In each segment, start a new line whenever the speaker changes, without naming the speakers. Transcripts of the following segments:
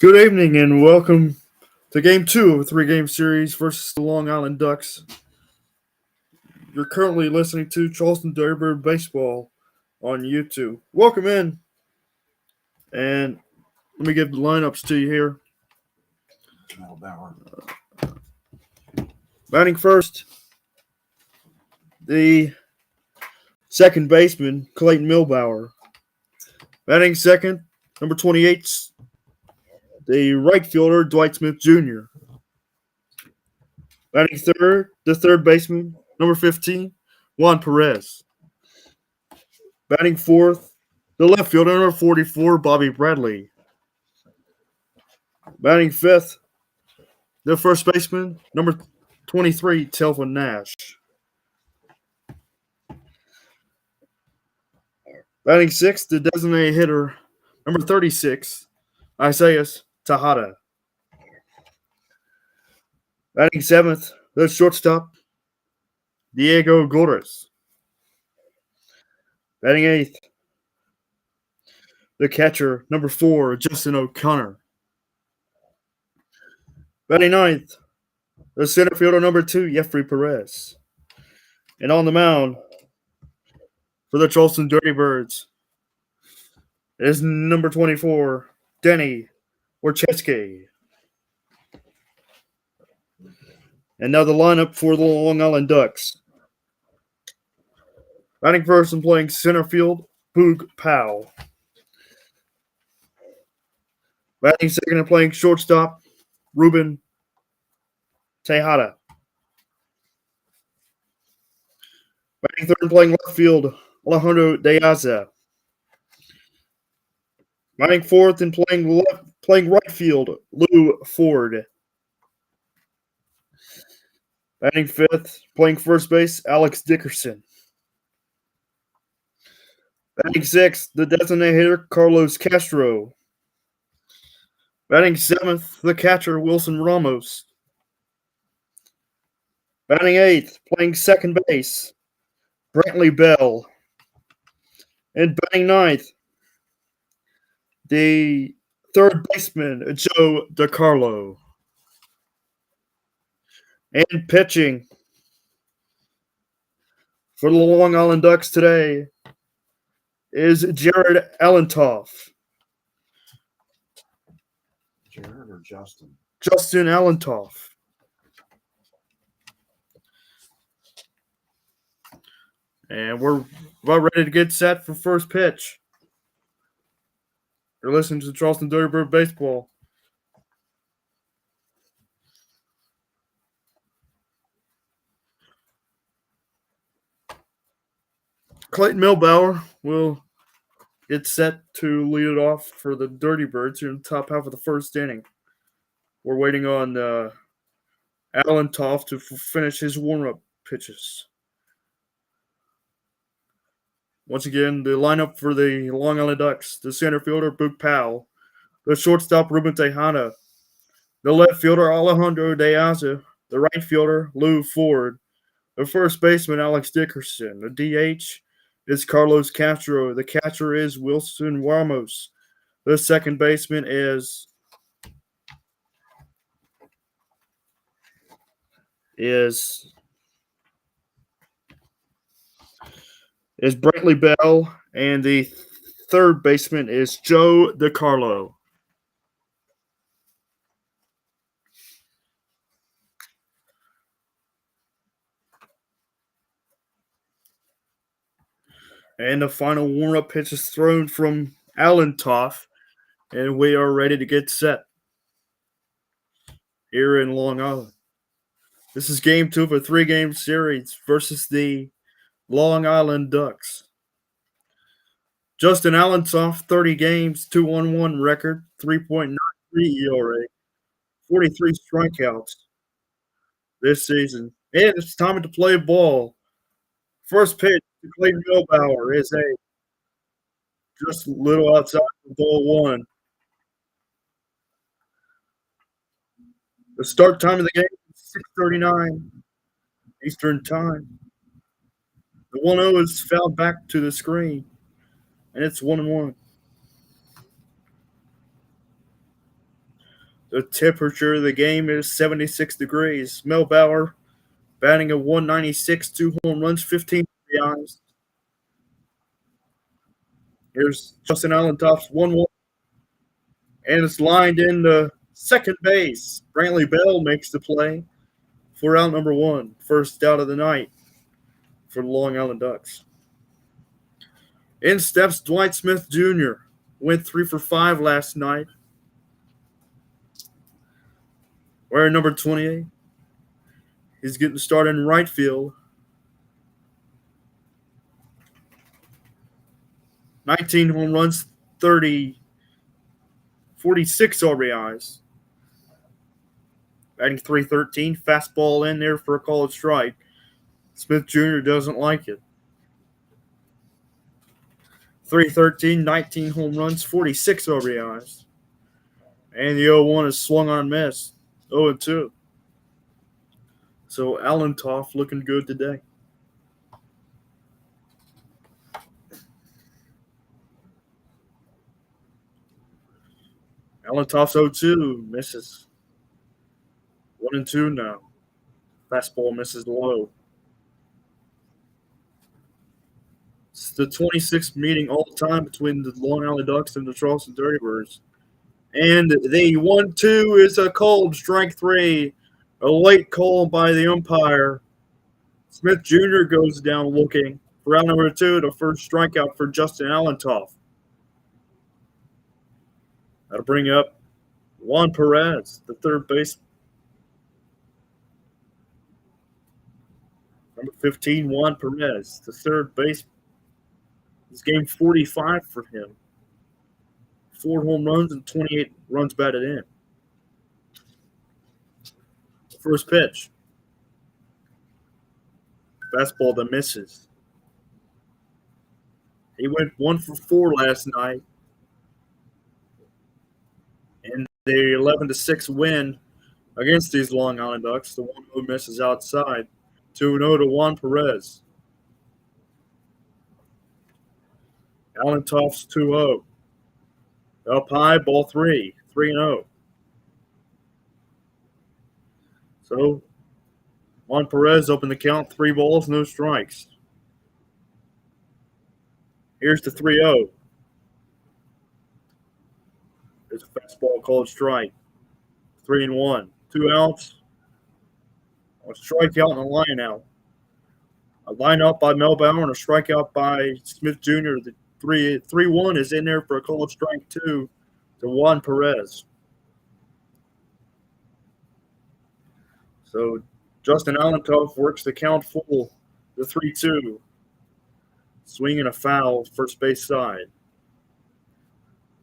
Good evening and welcome to Game 2 of a three-game series versus the Long Island Ducks. You're currently listening to Charleston Dirty Birds Baseball on YouTube. Welcome in, and let me give the lineups to you here. Batting first, the second baseman, Clayton Milbauer. Batting second, number 28, the right fielder, Dwight Smith Jr. Batting third, the third baseman, number 15, Juan Perez. Batting fourth, the left fielder, number 44, Bobby Bradley. Batting fifth, the first baseman, number 23, Telvin Nash. Batting sixth, the designated hitter, number 36, Isaiah Tejada. Batting seventh, the shortstop, Diego Gores. Batting eighth, the catcher, number 4, Justin O'Connor. Batting ninth, the center fielder, number 2, Jeffrey Perez. And on the mound for the Charleston Dirty Birds is number 24, Denny Orcheski. And now the lineup for the Long Island Ducks. Batting first and playing center field, Boog Powell. Batting second and playing shortstop, Ruben Tejada. Batting third and playing left field, Alejandro Deaza. Batting fourth and playing right field, Lou Ford. Batting fifth, playing first base, Alex Dickerson. Batting sixth, the designated hitter, Carlos Castro. Batting seventh, the catcher, Wilson Ramos. Batting eighth, playing second base, Brantley Bell. And batting ninth, the third baseman, Joe DiCarlo. And pitching for the Long Island Ducks today is Jared Allentoff.
Jared or Justin?
Justin Allentoff. And we're about ready to get set for first pitch. You're listening to Charleston Dirty Bird Baseball. Clayton Milbauer will get set to lead it off for the Dirty Birds here in the top half of the first inning. We're waiting on Allentoff to finish his warm-up pitches. Once again, the lineup for the Long Island Ducks: the center fielder, Boog Powell; the shortstop, Ruben Tejada; the left fielder, Alejandro Deaza; the right fielder, Lou Ford; the first baseman, Alex Dickerson; the DH is Carlos Castro; the catcher is Wilson Ramos; the second baseman is Brantley Bell, and the third baseman is Joe DiCarlo. And the final warm-up pitch is thrown from Allentoff, and we are ready to get set here in Long Island. This is Game 2 of a three-game series versus the Long Island Ducks. Justin Allentoff, 30 games, 2-1-1 record, 3.93 ERA, 43 strikeouts this season. And it's time to play ball. First pitch to Clayton Milbauer is just a little outside the ball one. The start time of the game is 6:39 Eastern Time. The 1-0 is fouled back to the screen, and it's 1-1. The temperature of the game is 76 degrees. Mel Bauer batting a 196, 2 home runs, 15 RBIs. Here's Justin Allentoff's 1-1, and it's lined into second base. Brantley Bell makes the play for out number 1, first out of the night for the Long Island Ducks. In steps Dwight Smith Jr. Went 3 for 5 last night. Wearing number 28. He's getting started in right field. 19 home runs, 46 RBIs. Batting .313, fastball in there for a called strike. Smith Jr. doesn't like it. .313, 19 home runs, 46 RBIs. And the 0-1 is swung on and missed. 0-2. So Allentoff looking good today. Allentoff's 0-2, misses. 1-2 now. Fastball misses low. It's the 26th meeting all time between the Long Island Ducks and the Charleston Dirty Birds. And the 1-2 is a called strike 3. A late call by the umpire. Smith Jr. goes down looking for out number 2, the first strikeout for Justin Allentoff. That'll bring up Juan Perez, the third base. Number 15, Juan Perez, the third base. It's game 45 for him. 4 home runs and 28 runs batted in. First pitch. Fastball that misses. He went 1 for 4 last night. And the 11-6 win against these Long Island Ducks. The one who misses outside. 2-0 to Juan Perez. Allentoff's 2-0. Up high, ball 3. 3-0. So, Juan Perez opened the count. 3 balls, no strikes. Here's the 3-0. There's a fastball called strike. 3-1. 2 outs. A strikeout and a line out. A line out by Mel Bauer and a strikeout by Smith Jr. The 3-1 is in there for a called strike 2 to Juan Perez. So Justin Allentoff works the count full. The 3-2. Swinging a foul, first base side.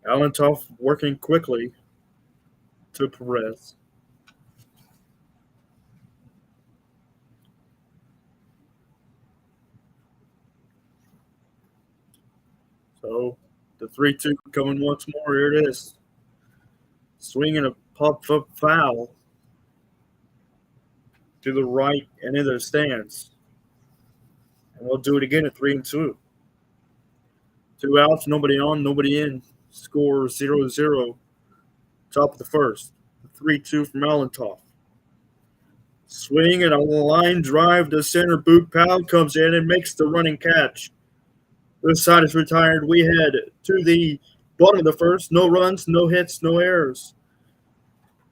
Allentoff working quickly to Perez. So the 3-2 coming once more. Here it is. Swinging a pop-up foul to the right and into the stands. And we'll do it again at 3-2. 2 outs, nobody on, nobody in. Score 0-0. Top of the first. 3-2 from Allentoff. Swing and a line drive to center. Boog Powell comes in and makes the running catch. This side is retired. We head to the bottom of the first. No runs, no hits, no errors.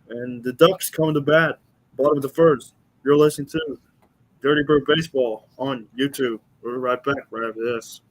And the Ducks come to bat. Bottom of the first. You're listening to Dirty Bird Baseball on YouTube. We're right back right after this.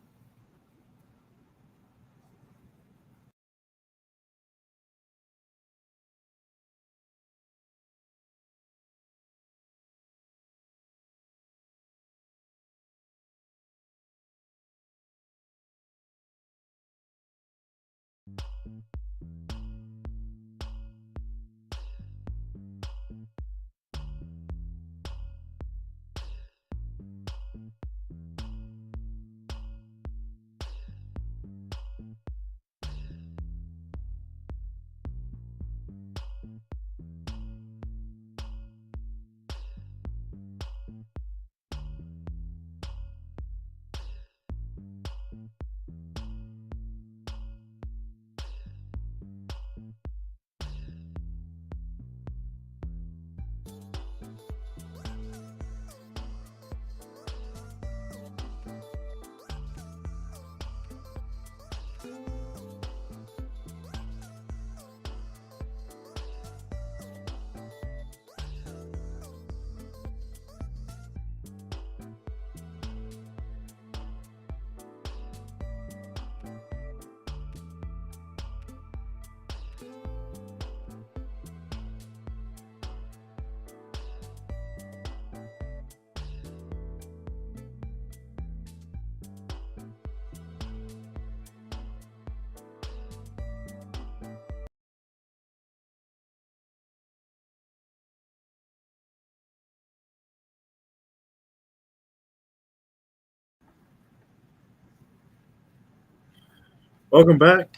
Welcome back.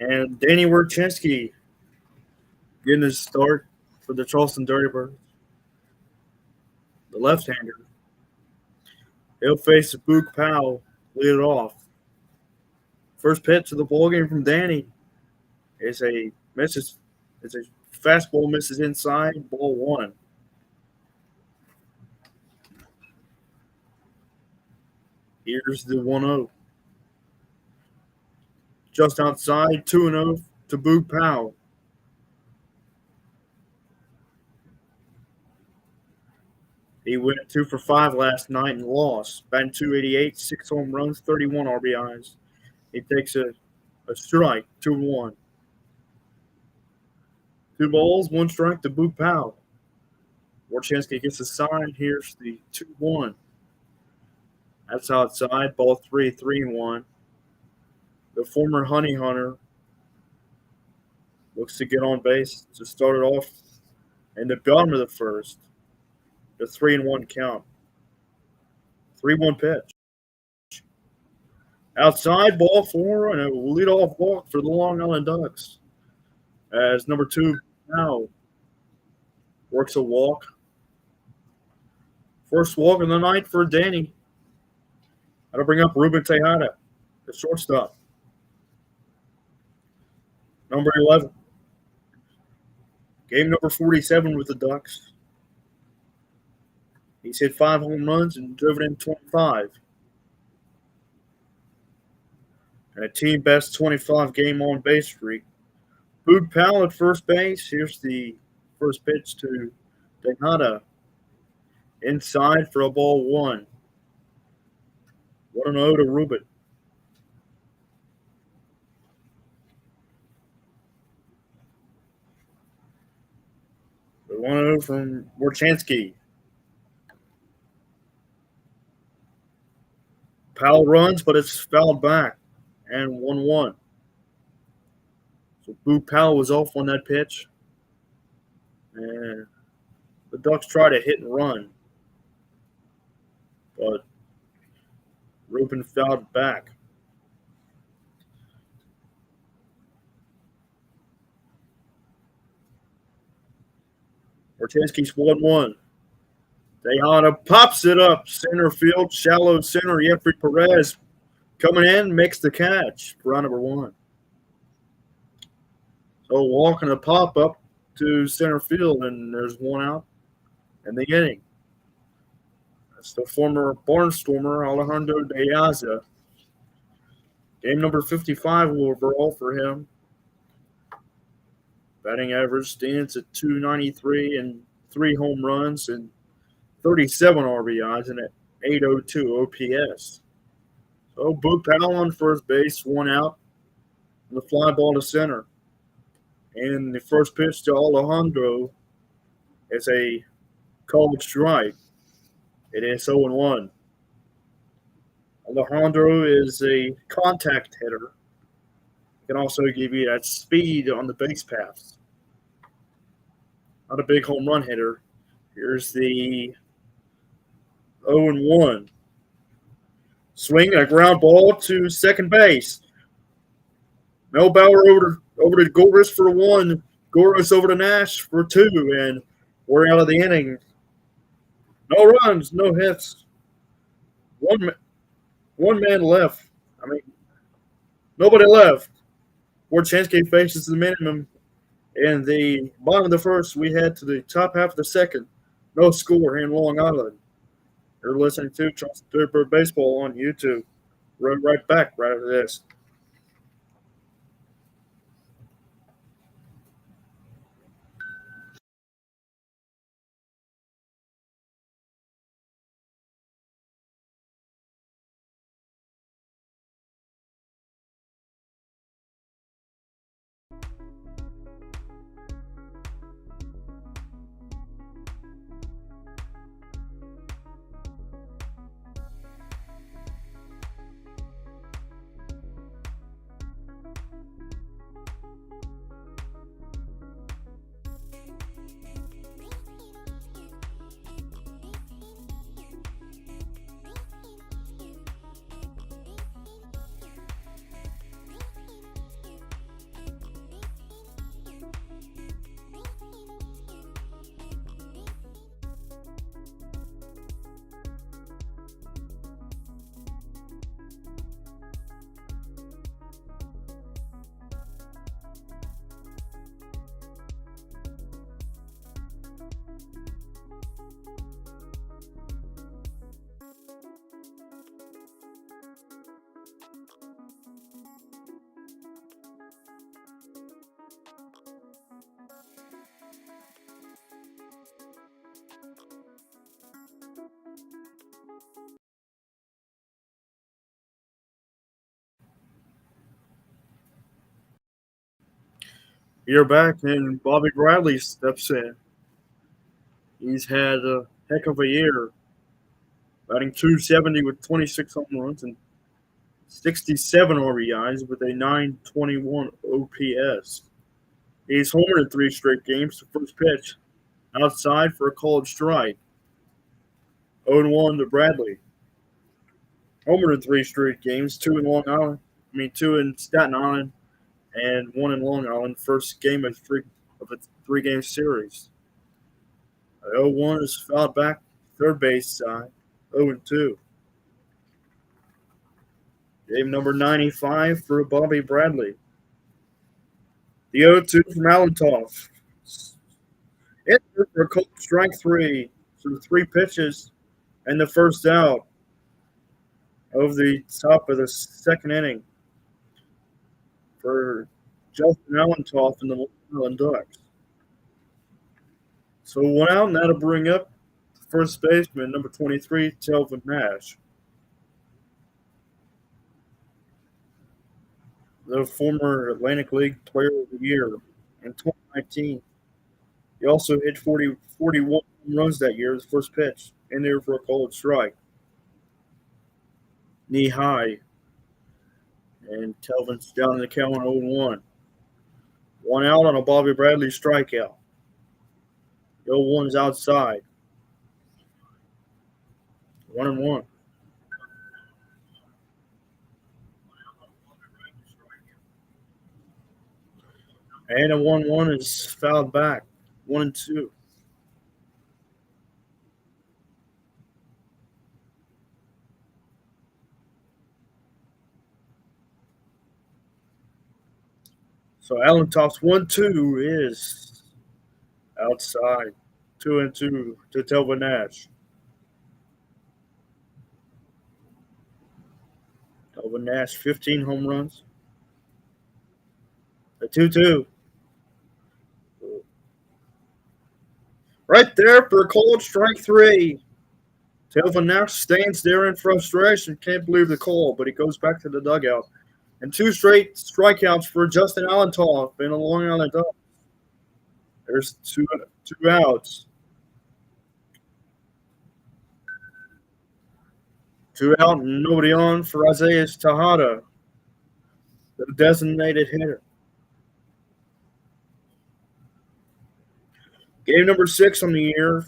And Danny Werczynski getting his start for the Charleston Dirty Birds. The left-hander. He'll face Boog Powell, lead it off. First pitch of the ballgame from Danny is a misses. It's a fastball misses inside, ball one. Here's the 1-0. Just outside, 2-0 to Boog Powell. He went 2 for 5 last night and lost. Batting 288, 6 home runs, 31 RBIs. He takes a strike, 2-1. 2 balls, 1 strike to Boog Powell. Werczynski gets a sign. Here's the 2-1. That's outside, ball 3, 3-1. The former Honey Hunter looks to get on base to start it off in the bottom of the first. The 3-1 count. 3-1 pitch. Outside, ball 4, and a leadoff walk for the Long Island Ducks. As number 2 now works a walk. First walk of the night for Danny. That'll bring up Ruben Tejada, the shortstop. Number 11. Game number 47 with the Ducks. He's hit 5 home runs and driven in 25. And a team best 25 game on base streak. Boog Powell at first base. Here's the first pitch to Tejada. Inside for a ball 1. 1-0 to Ruben. The 1-0 from Werczynski. Powell runs, but it's fouled back. And 1-1. So Boog Powell was off on that pitch. And the Ducks try to hit and run. But Ruben fouled back. Werczynski's 1-1. Tejada pops it up. Center field, shallow center. Jeffrey Perez coming in, makes the catch for round number 1. So walking a pop up to center field, and there's 1 out in the inning. That's the former Barnstormer, Alejandro De Aza. Game number 55 overall for him. Batting average stands at .293 and 3 home runs and 37 RBIs and an .802 OPS. So Boog Powell on first base, 1 out, and the fly ball to center. And the first pitch to Alejandro is a called strike. It is 0-1. Alejandro is a contact hitter. Can also give you that speed on the base paths. Not a big home run hitter. Here's the 0-1. Swing, a ground ball to second base. Mel Bauer over to Goris for 1. Goris over to Nash for 2, and we're out of the inning. No runs, no hits. One man left. I mean, nobody left. Werczynski faces the minimum. In the bottom of the first, we head to the top half of the second. No score in Long Island. You're listening to Charleston Dirty Bird Baseball on YouTube. We're right back right after this. You're back, and Bobby Bradley steps in. He's had a heck of a year, batting 270 with 26 home runs and 67 RBIs with a 921 OPS. He's homered in 3 straight games. The first pitch outside for a called strike. 0-1 to Bradley. Homered in 3 straight games, two in Staten Island and one in Long Island. First game of a 3-game series. 0-1 is fouled back third base side. 0-2. Game number 95 for Bobby Bradley. The 0-2 from Allentoff. It's for a cold strike 3 through 3 pitches and the first out of the top of the second inning for Justin Allentoff and the Long Island Ducks. So 1 out, and that'll bring up first baseman, number 23, Telvin Nash. The former Atlantic League Player of the Year in 2019. He also hit 41 home runs that year, his first pitch, in there for a called strike. Knee high. And Telvin's down in the count 0-1. 1 out on a Bobby Bradley strikeout. The 0-1 is outside. 1-1. And a 1-1 is fouled back. 1-2. So Allentoff's 1-2 is outside. 2-2 to Telvin Nash. Telvin Nash, 15 home runs. A 2-2. Right there for a cold strike 3. Telvin Nash stands there in frustration. Can't believe the call, but he goes back to the dugout. And 2 straight strikeouts for Justin Allentoff in a Long Island Ducks. There's two outs. 2 out and nobody on for Isaiah Tejada, the designated hitter. Game number 6 on the year.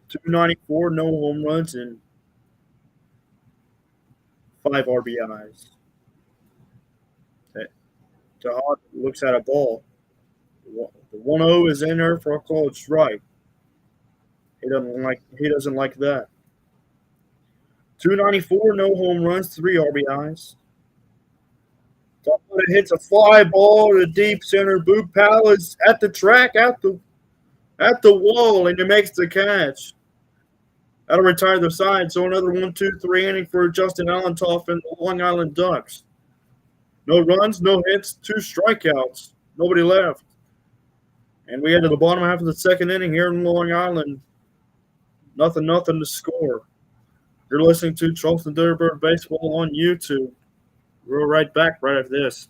294, no home runs, and 5 RBIs. Tejada looks at a ball. The 1-0 is in there for a called strike. He doesn't like that. 294, no home runs, 3 RBIs. Tejada hits a fly ball to deep center. Boog Powell is at the track, at the wall, and he makes the catch. That'll retire the side. So another 1-2-3 inning for Justin Allentoff and the Long Island Ducks. No runs, no hits, 2 strikeouts. Nobody left. And we head to the bottom half of the second inning here in Long Island. Nothing to score. You're listening to Charleston Dirty Birds Baseball on YouTube. We're right back right after this.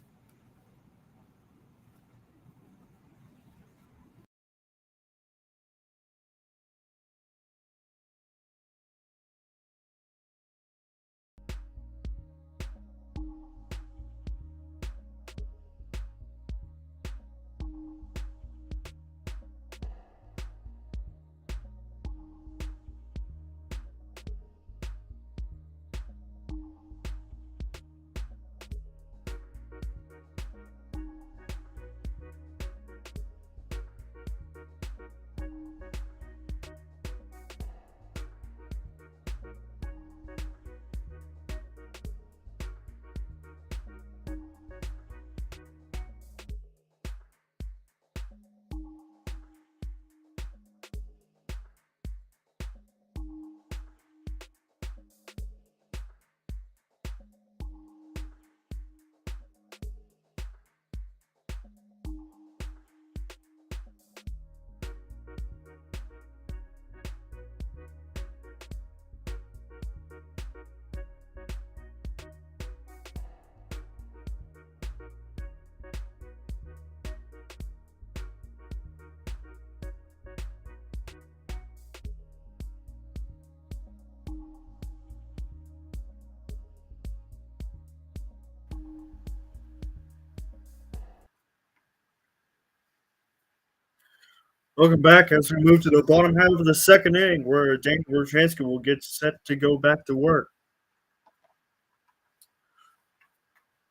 Welcome back as we move to the bottom half of the second inning, where James Wojcicki will get set to go back to work.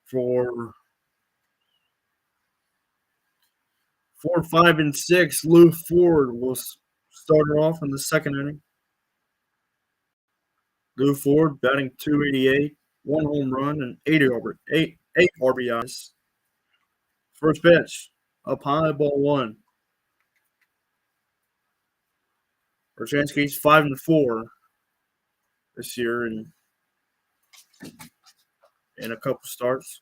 For 4, 5, and 6, Lou Ford will start it off in the second inning. Lou Ford batting .288, 1 home run, and 8 RBIs. First pitch, up high, ball 1. Wojcicki's 5-4 this year in a couple starts.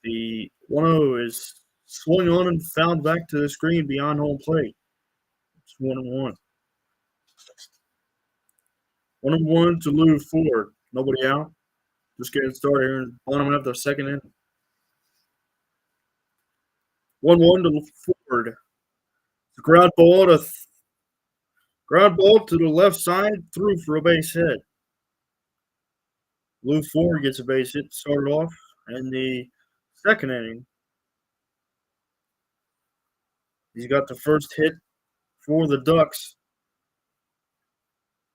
The 1-0 is swung on and fouled back to the screen beyond home plate. It's 1-1. 1-1 to Lou Ford. Nobody out. Just getting started here in the bottom half of the second inning. 1-1 to Ford. The ground ball to the left side, through for a base hit. Lou Ford gets a base hit to start off in the second inning. He's got the first hit for the Ducks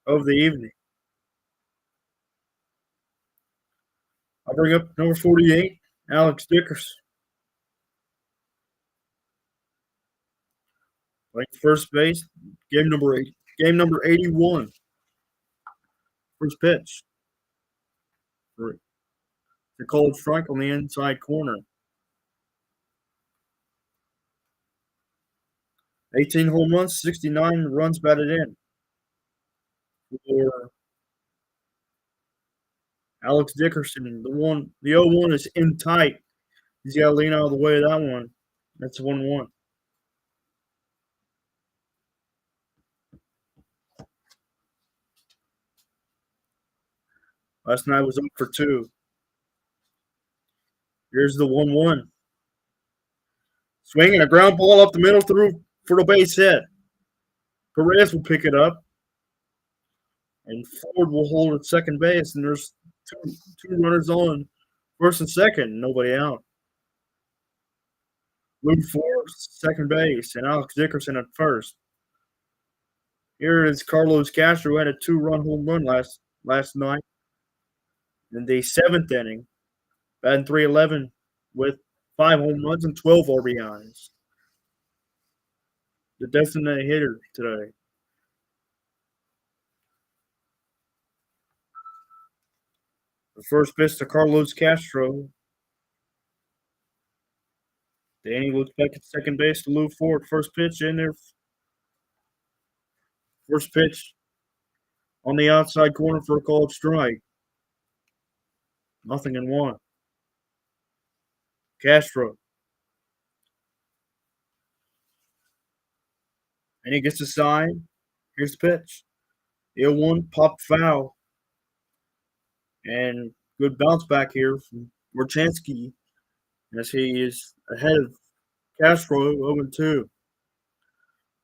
of the evening. I'll bring up number 48, Alex Dickerson. Playing first base, game number 81. First pitch. The cold strike on the inside corner. 18 home runs, 69 runs batted in. For Alex Dickerson, the 0-1 is in tight. He's got to lean out of the way of that one. That's 1-1. Last night was up for 2. Here's the 1-1. Swinging a ground ball up the middle through for the base hit. Perez will pick it up. And Ford will hold at second base. And there's two runners on first and second. Nobody out. Lou Ford, second base. And Alex Dickerson at first. Here is Carlos Castro, who had a 2-run home run last night. In the 7th inning, batting .311 with 5 home runs and 12 RBIs. The designated hitter today. The first pitch to Carlos Castro. Danny looks back at second base to Lou Ford. First pitch in there. First pitch on the outside corner for a called strike. 0-1. Castro. And he gets the sign. Here's the pitch. The 0-1 popped foul. And good bounce back here from Wojcicki as he is ahead of Castro 0-2.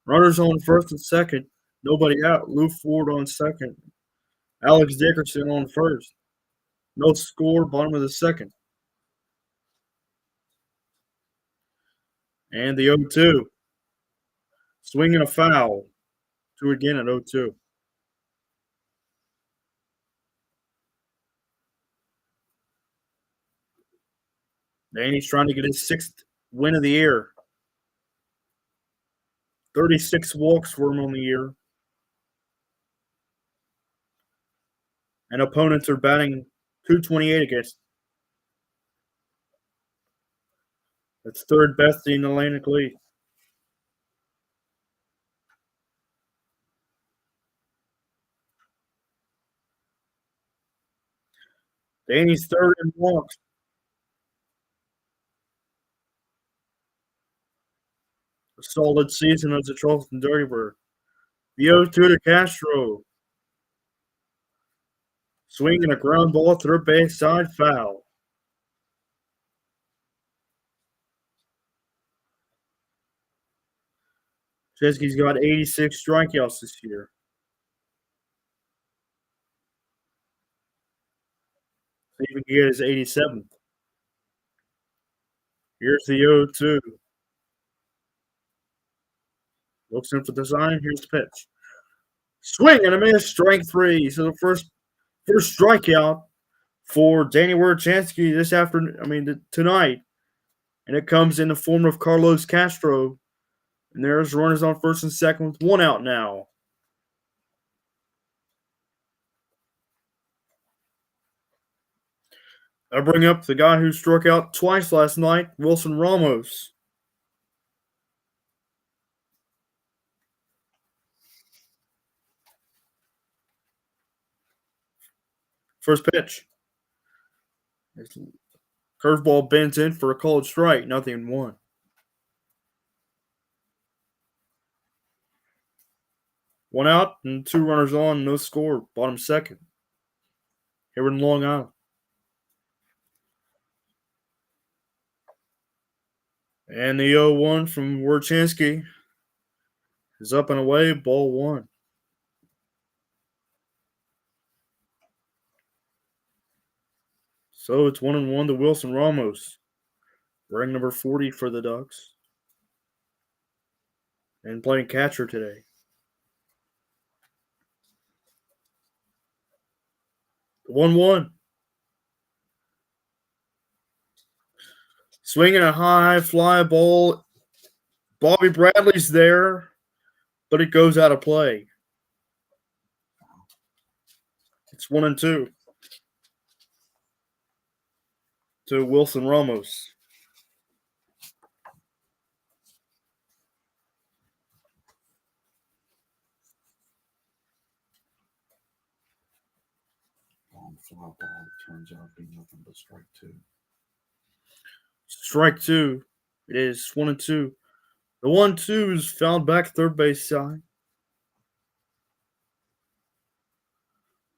Runners on first and second. Nobody out. Lou Ford on second. Alex Dickerson on first. No score, bottom of the second. And the 0-2. Swinging a foul. 2 again at 0-2. Danny's trying to get his 6th win of the year. 36 walks for him on the year. And opponents are batting .228 against. That's third best in the Atlantic League. Danny's third in walks. A solid season as a Charleston Dirty Bird. The 0-2 to Castro. Swinging a ground ball through base side, foul. Wojcicki's got 86 strikeouts this year. See if he can get his 87th. Here's the 0-2. Looks in for the sign. Here's the pitch. Swing and a miss. Strike three. So the first strikeout for Danny Wierchansky this afternoon. Tonight, and it comes in the form of Carlos Castro. And there's runners on first and second with one out now. I bring up the guy who struck out twice last night, Wilson Ramos. First pitch. Curveball bends in for a called strike. 0-1. One out and two runners on, no score. Bottom second. Here in Long Island. And the 0-1 from Wierchansky is up and away. Ball one. So it's 1-1 to Wilson Ramos. Ring number 40 for the Ducks. And playing catcher today. The 1-1. Swinging a high fly ball. Bobby Bradley's there, but it goes out of play. It's 1-2 to Wilson Ramos.
Long fly ball turns out to be nothing but strike two.
Strike two. It is 1-2. The 1-2 is fouled back third base side.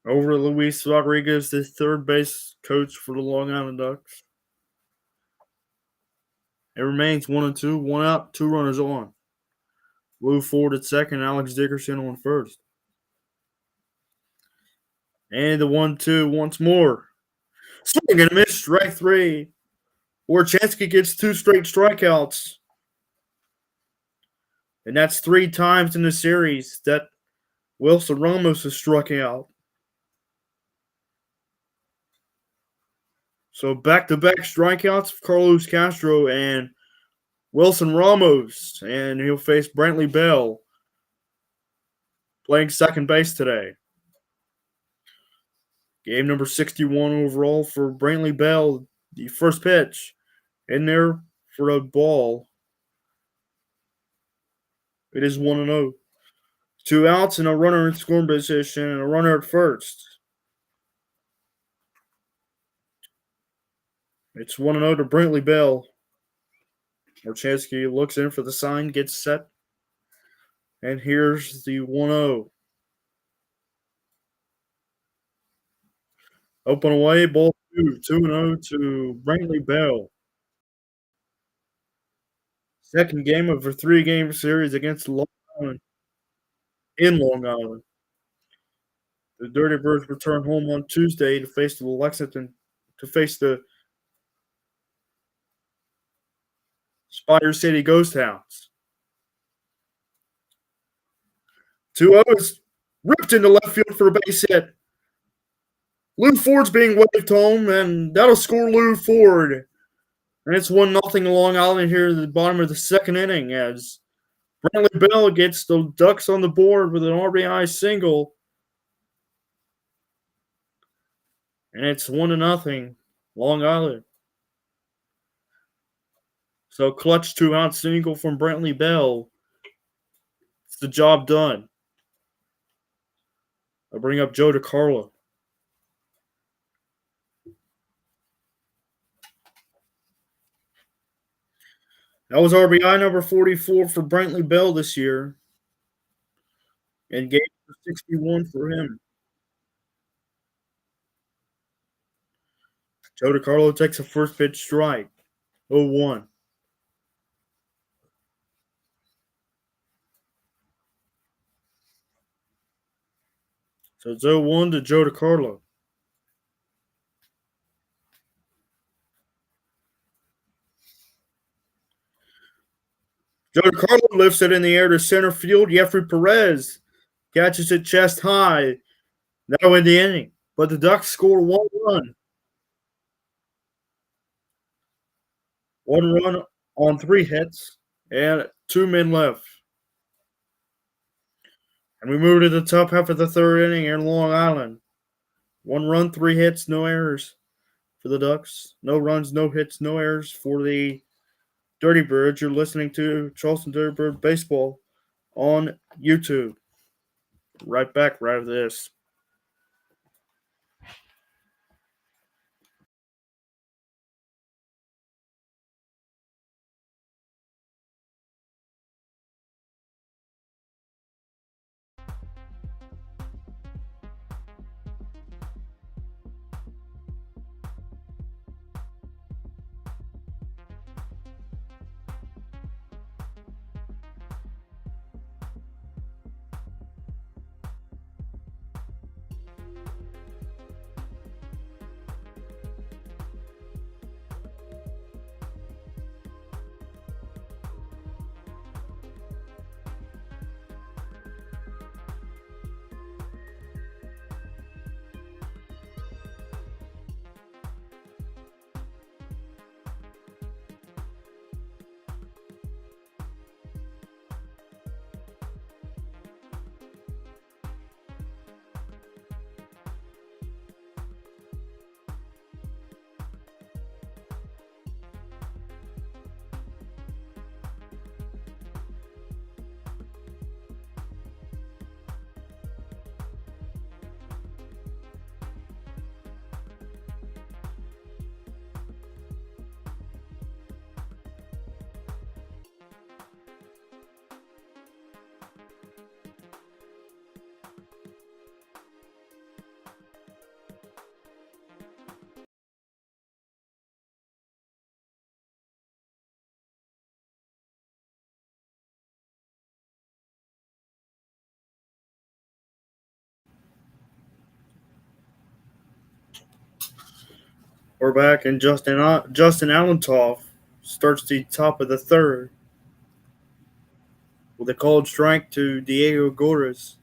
Over to Luis Rodriguez, the third base coach for the Long Island Ducks. It remains 1-2, one out, two runners on. Lou Ford at second, Alex Dickerson on first. And the 1-2 once more. Swing and a miss, strike three. Wierchansky gets two straight strikeouts. And that's 3 times in the series that Wilson Ramos has struck out. So back-to-back strikeouts of Carlos Castro and Wilson Ramos. And he'll face Brantley Bell playing second base today. Game number 61 overall for Brantley Bell. The first pitch in there for a ball. It is 1-0. 2 outs and a runner in scoring position and a runner at first. It's 1-0 to Brantley Bell. Wierchansky looks in for the sign, gets set. And here's the 1-0. Open away, ball 2. 2-0 to Brantley Bell. Second game of a 3-game series against Long Island. In Long Island. The Dirty Birds return home on Tuesday to face the Spider City Ghost Hounds. 2-0 is ripped into left field for a base hit. Lou Ford's being waved home, and that'll score Lou Ford. And it's 1-0 Long Island here at the bottom of the second inning as Brantley Bell gets the Ducks on the board with an RBI single. And it's 1-0 Long Island. So clutch 2-out single from Brantley Bell. It's the job done. I bring up Joe DiCarlo. That was RBI number 44 for Brantley Bell this year. And game 61 for him. Joe DiCarlo takes a first pitch strike. 0-1. So it's 0-1 to Joe DiCarlo. Joe Carlo lifts it in the air to center field. Jeffrey Perez catches it chest high. That'll end the inning. But the Ducks score 1 run. 1 run on 3 hits and 2 men left. And we move to the top half of the third inning in Long Island. 1 run, 3 hits, no errors for the Ducks. No runs, no hits, no errors for the Dirty Birds. You're listening to Charleston Dirty Bird Baseball on YouTube. Right back right after this. We're back, and Justin Allentoff starts the top of the third with a called strike to Diego Gores.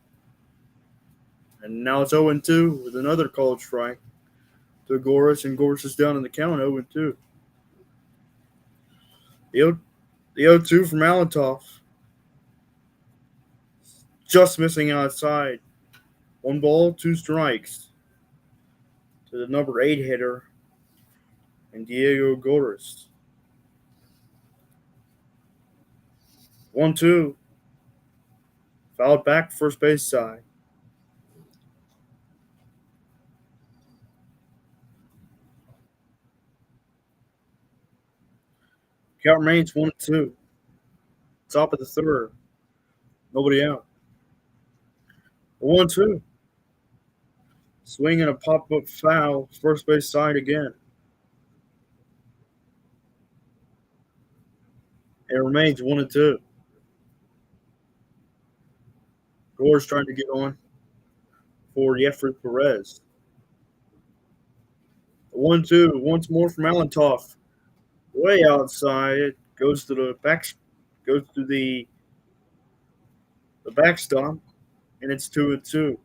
And now it's 0-2 with another called strike to Gores, and Gores is down in the count 0-2. The 0-2 from Allentoff. Just missing outside. 1 ball, 2 strikes to the number 8 hitter and Diego Gores. 1-2. Fouled back first base side. Count remains 1-2. Top of the third. Nobody out. 1-2. Swing and a pop-up foul. First base side again. It remains 1-2. Gores trying to get on for Jeffrey Perez. 1-2. Once more from Allentoff. Way outside. It goes to the back. Goes to the backstop, and it's 2-2.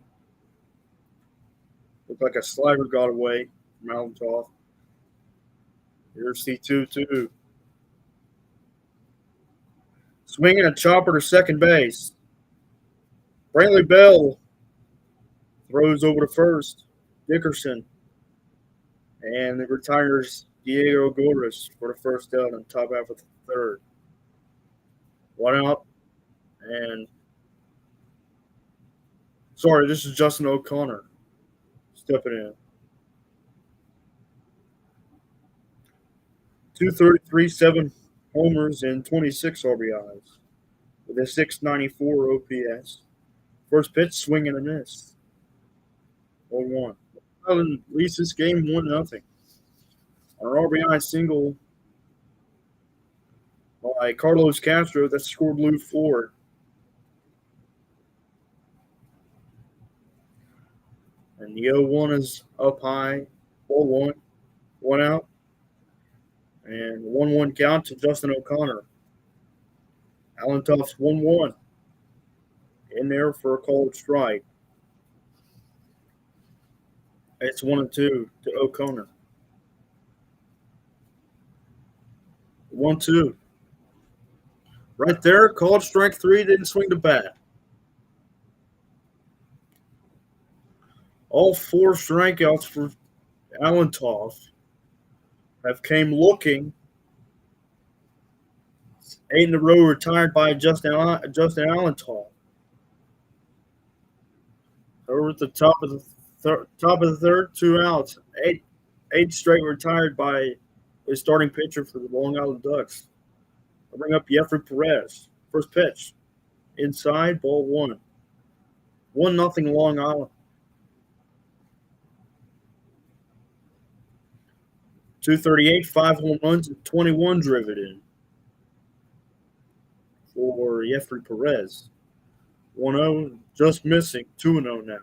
Looked like a slider got away from Allentoff. Here's the 2-2. Swinging a chopper to second base. Brantley Bell throws over to first. Dickerson. And it retires Diego Gores for the first out in top half of the third. 1 out. And sorry, this is Justin O'Connor stepping in. 233, 7 homers, and 26 RBIs with a 694 OPS. First pitch, swing and a miss. 0-1. Leads this game 1-0. An RBI single by Carlos Castro that scored Lou Ford. And the 0-1 is up high. 4-1. 1 out. And 1-1 count to Justin O'Connor. Allentoff's 1-1. In there for a called strike. It's 1-2 to O'Connor. 1-2. Right there, called strike 3, didn't swing the bat. All 4 strikeouts for Allentoff have came looking. 8 in a row retired by Justin Allentoff. Over at the top of the third, 2 outs. Eight straight retired by a starting pitcher for the Long Island Ducks. I'll bring up Jeffrey Perez. First pitch. Inside, ball 1. 1-0 Long Island. 238, 5 home runs, and 21 driven in for Jeffrey Perez. 1-0, just missing. 2-0 now.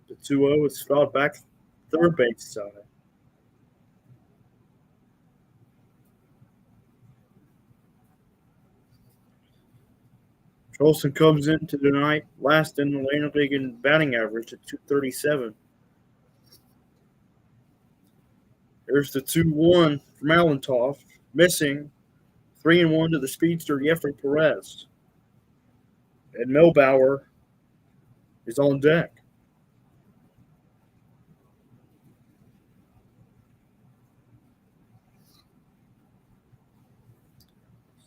The 2-0 is fouled back third base side. Charleston comes into the night last in the Atlantic League in batting average at 237. There's the 2-1 from Allentoff, missing. 3-1 to the speedster Jeffrey Perez. And Milbauer is on deck.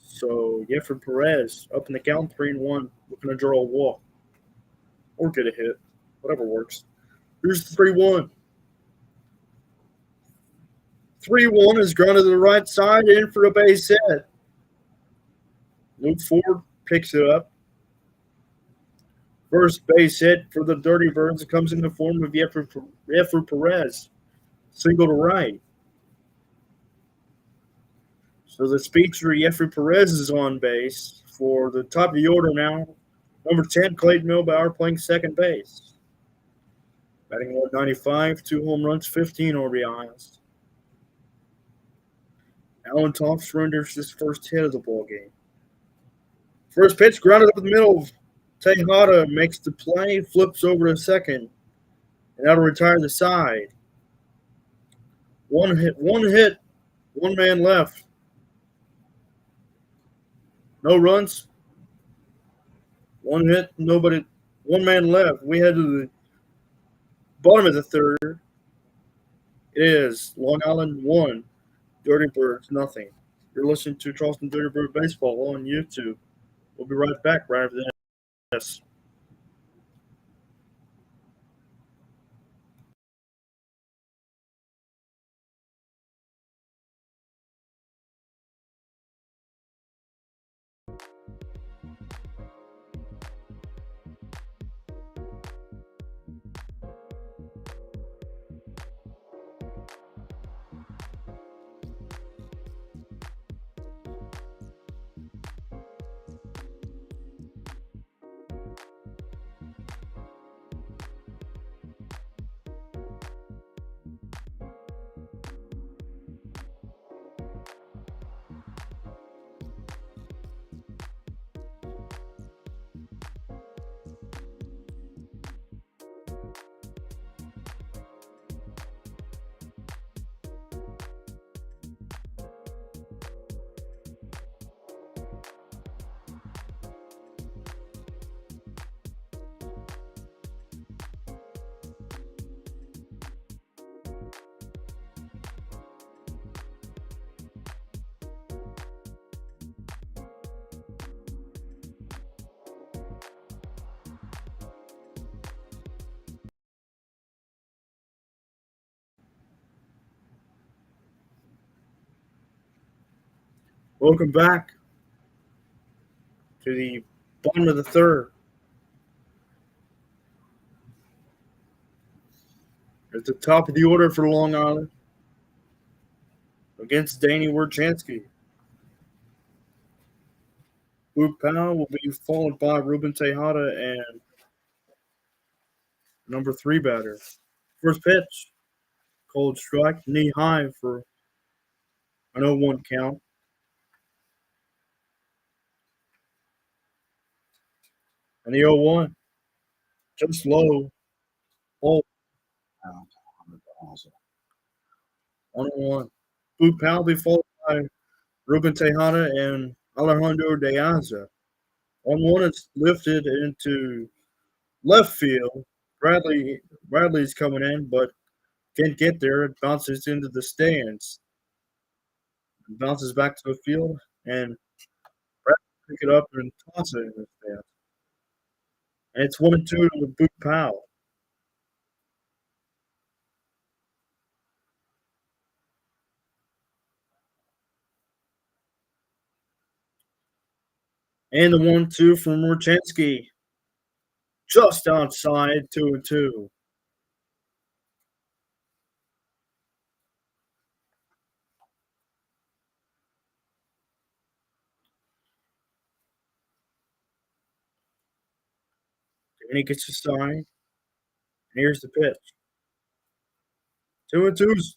So Jeffrey Perez up in the count, 3-1, looking to draw a walk or get a hit, whatever works. Here's the 3-1. 3-1 is grounded to the right side, in for a base hit. Luke Ford picks it up. First base hit for the Dirty Birds. It comes in the form of Jeffrey Perez. Single to right. So the speedster Jeffrey Perez is on base for the top of the order now. Number 10, Clayton Milbauer playing second base. Batting 195, 2 home runs, 15 RBIs. Allentoff surrenders his first hit of the ball game. First pitch grounded up in the middle. Tejada makes the play, flips over to second, and that'll retire the side. One hit, one man left. No runs. One hit, nobody. One man left. We head to the bottom of the third. It is Long Island 1, Dirty Birds nothing. You're listening to Charleston Dirty Bird Baseball on YouTube. We'll be right back right after this. Welcome back to the bottom of the third. At the top of the order for Long Island against Danny Wierchanski. Luke Powell will be followed by Ruben Tejada and number 3 batter. First pitch, cold strike, knee high for an 0-1 count. And the 0-1, just low, oh,
Down to 100,000.
1-1. Boot Powell followed by Ruben Tejada and Alejandro De Aza. 1-1 is lifted into left field. Bradley's coming in, but can't get there. It bounces into the stands. It bounces back to the field, and Bradley pick it up and toss it in the stands. And it's 1-2 to Boot Powell. And the 1-2 from Murchinski. Just outside 2-2. And he gets a sign. And here's the pitch. 2-2's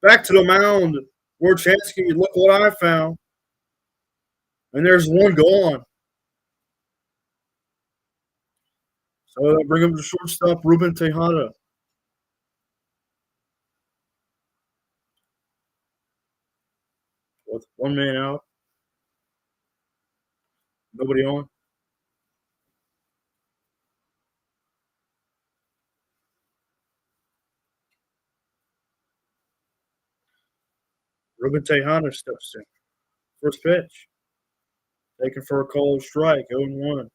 back to the mound. Murchinski, look what I found. And there's one gone. So they'll bring him to shortstop, Ruben Tejada. With 1 man out. Nobody on. Ruben Tejada steps in. First pitch. Taken for a called strike, 0-1.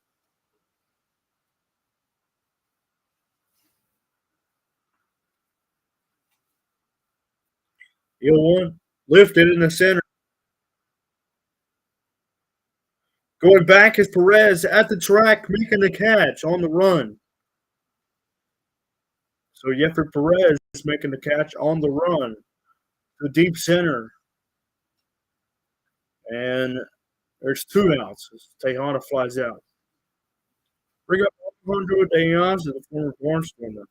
The 0-1. Lifted in the center. Going back is Perez at the track, making the catch on the run. So Yeffer Perez is making the catch on the run to deep center. And there's 2 outs as Tejada flies out. Bring up Alejandro De Aza, the former Barnstormer.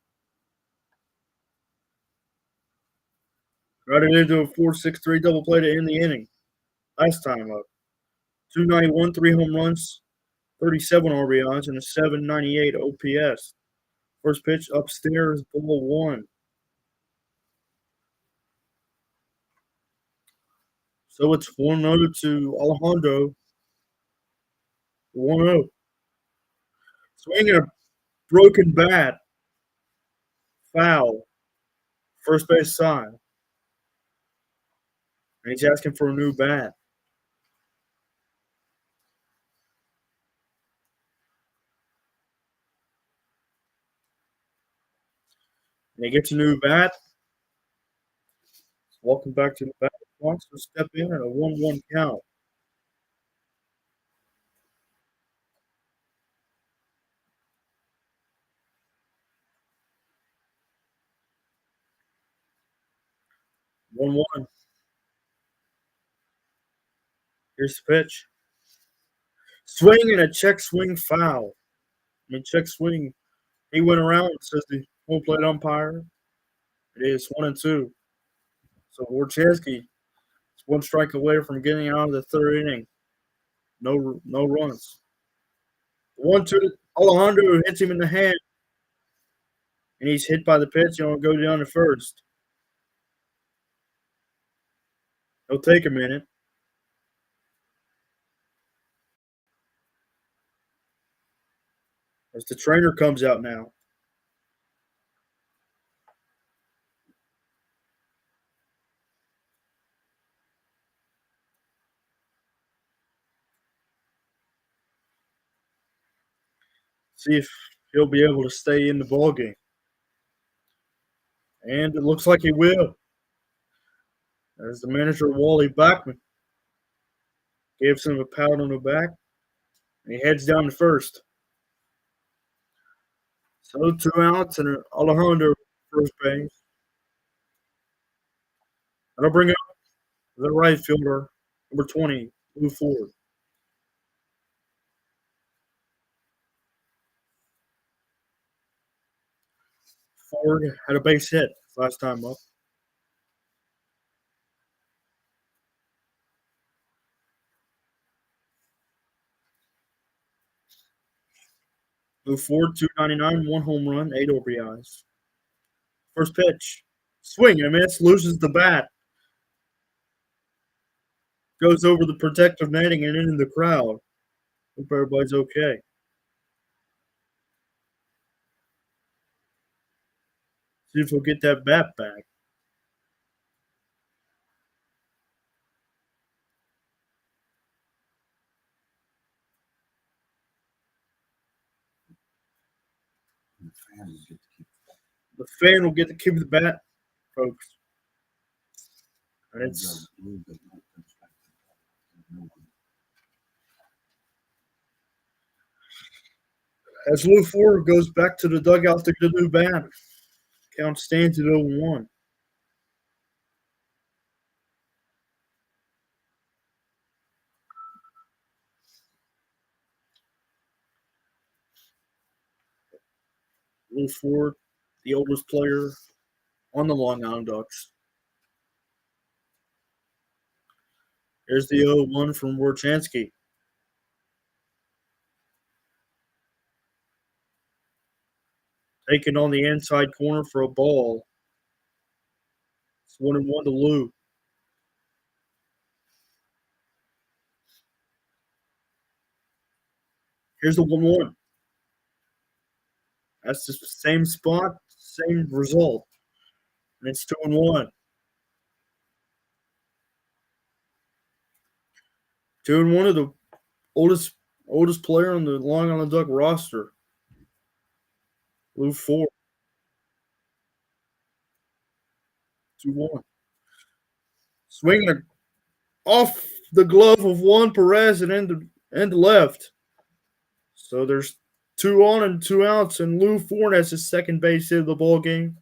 Got it into a 4-6-3 double play to end the inning. Last time up. 291, 3 home runs, 37 RBIs, and a 798 OPS. First pitch upstairs, ball 1. So it's 1-0 to Alejandro. 1-0. Swinging a broken bat. Foul. First base side. And he's asking for a new bat. And he gets a new bat. Welcome back to the bat box. We'll step in at a 1-1 count. One one. Here's the pitch. Swing and a check swing foul. I mean, check swing. He went around, says the home plate umpire. It is 1-2. So Wojciechowski is 1 strike away from getting out of the 3rd inning. No runs. 1-2. Alejandro hits him in the hand. And he's hit by the pitch and will go down to first. It'll take a minute. As the trainer comes out now. See if he'll be able to stay in the ballgame. And it looks like he will. As the manager, Wally Bachman, gives him a pat on the back. And he heads down to first. So 2 outs and Alejandro first base. And I'll bring up the right fielder, number 20, Lou Ford. Ford had a base hit last time up. Blue 4, 299, 1 home run, 8 RBIs. First pitch. Swing and a miss, loses the bat. Goes over the protective netting and into the crowd. Hope everybody's okay. See if he'll get that bat back.
The fan will get to keep
The fan will get to keep the bat, folks. And it's
a little bit more perspective. No one.
as Lou Ford goes back to the dugout to get a new bat. Count stands at 0-1. Lou Ford, the oldest player on the Long Island Ducks. Here's the 0-1 from Warchansky. Taken on the inside corner for a ball. It's 1-1 to Lou. Here's the 1-1. That's the same spot, same result. And it's 2-1. 2-1 of the oldest player on the Long Island Duck roster. Lou Ford. 2-1. Swinging off the glove of Juan Perez and end left. So there's 2 on and 2 outs, and Lou Ford has his second base hit of the ball game.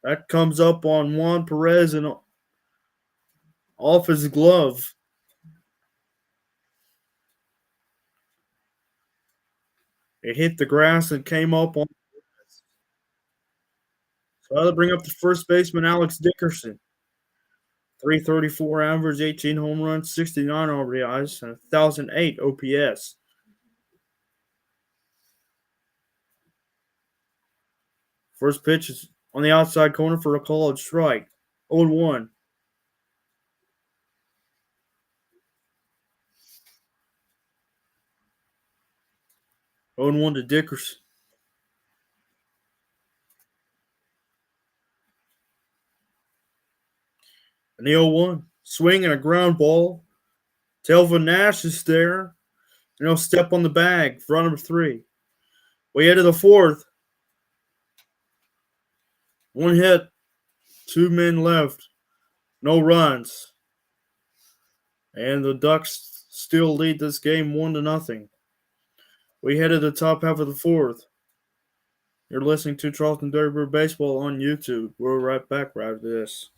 That comes up on Juan Perez and off his glove. It hit the grass and came up on. So I'll bring up the first baseman, Alex Dickerson. 334 average, 18 home runs, 69 RBIs, and 1,008 OPS. First pitch is on the outside corner for a called strike. 0-1. Oh and 1 to Dickerson. And the 0-1. Swing and a ground ball. Telvin Nash is there. And he'll step on the bag for number 3. We head to the 4th. 1 hit. 2 men left. No runs. And the Ducks still lead this game 1-0. We head to the top half of the 4th. You're listening to Charleston Dirty Bird Baseball on YouTube. We're right back right after this.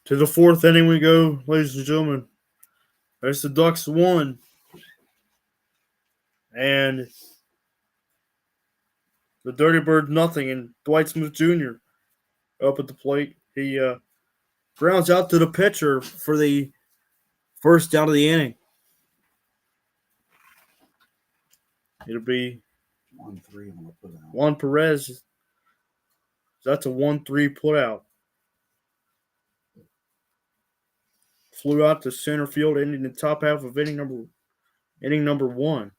To the fourth inning we go, ladies and gentlemen. There's the Ducks 1. And the Dirty Birds nothing. And Dwight Smith Jr. up at the plate. He grounds out to the pitcher for the first out of the inning. It'll be
1-3 on the put out.
Juan Perez. That's a 1-3 put out. Flew out to center field, ending the top half of inning number 1.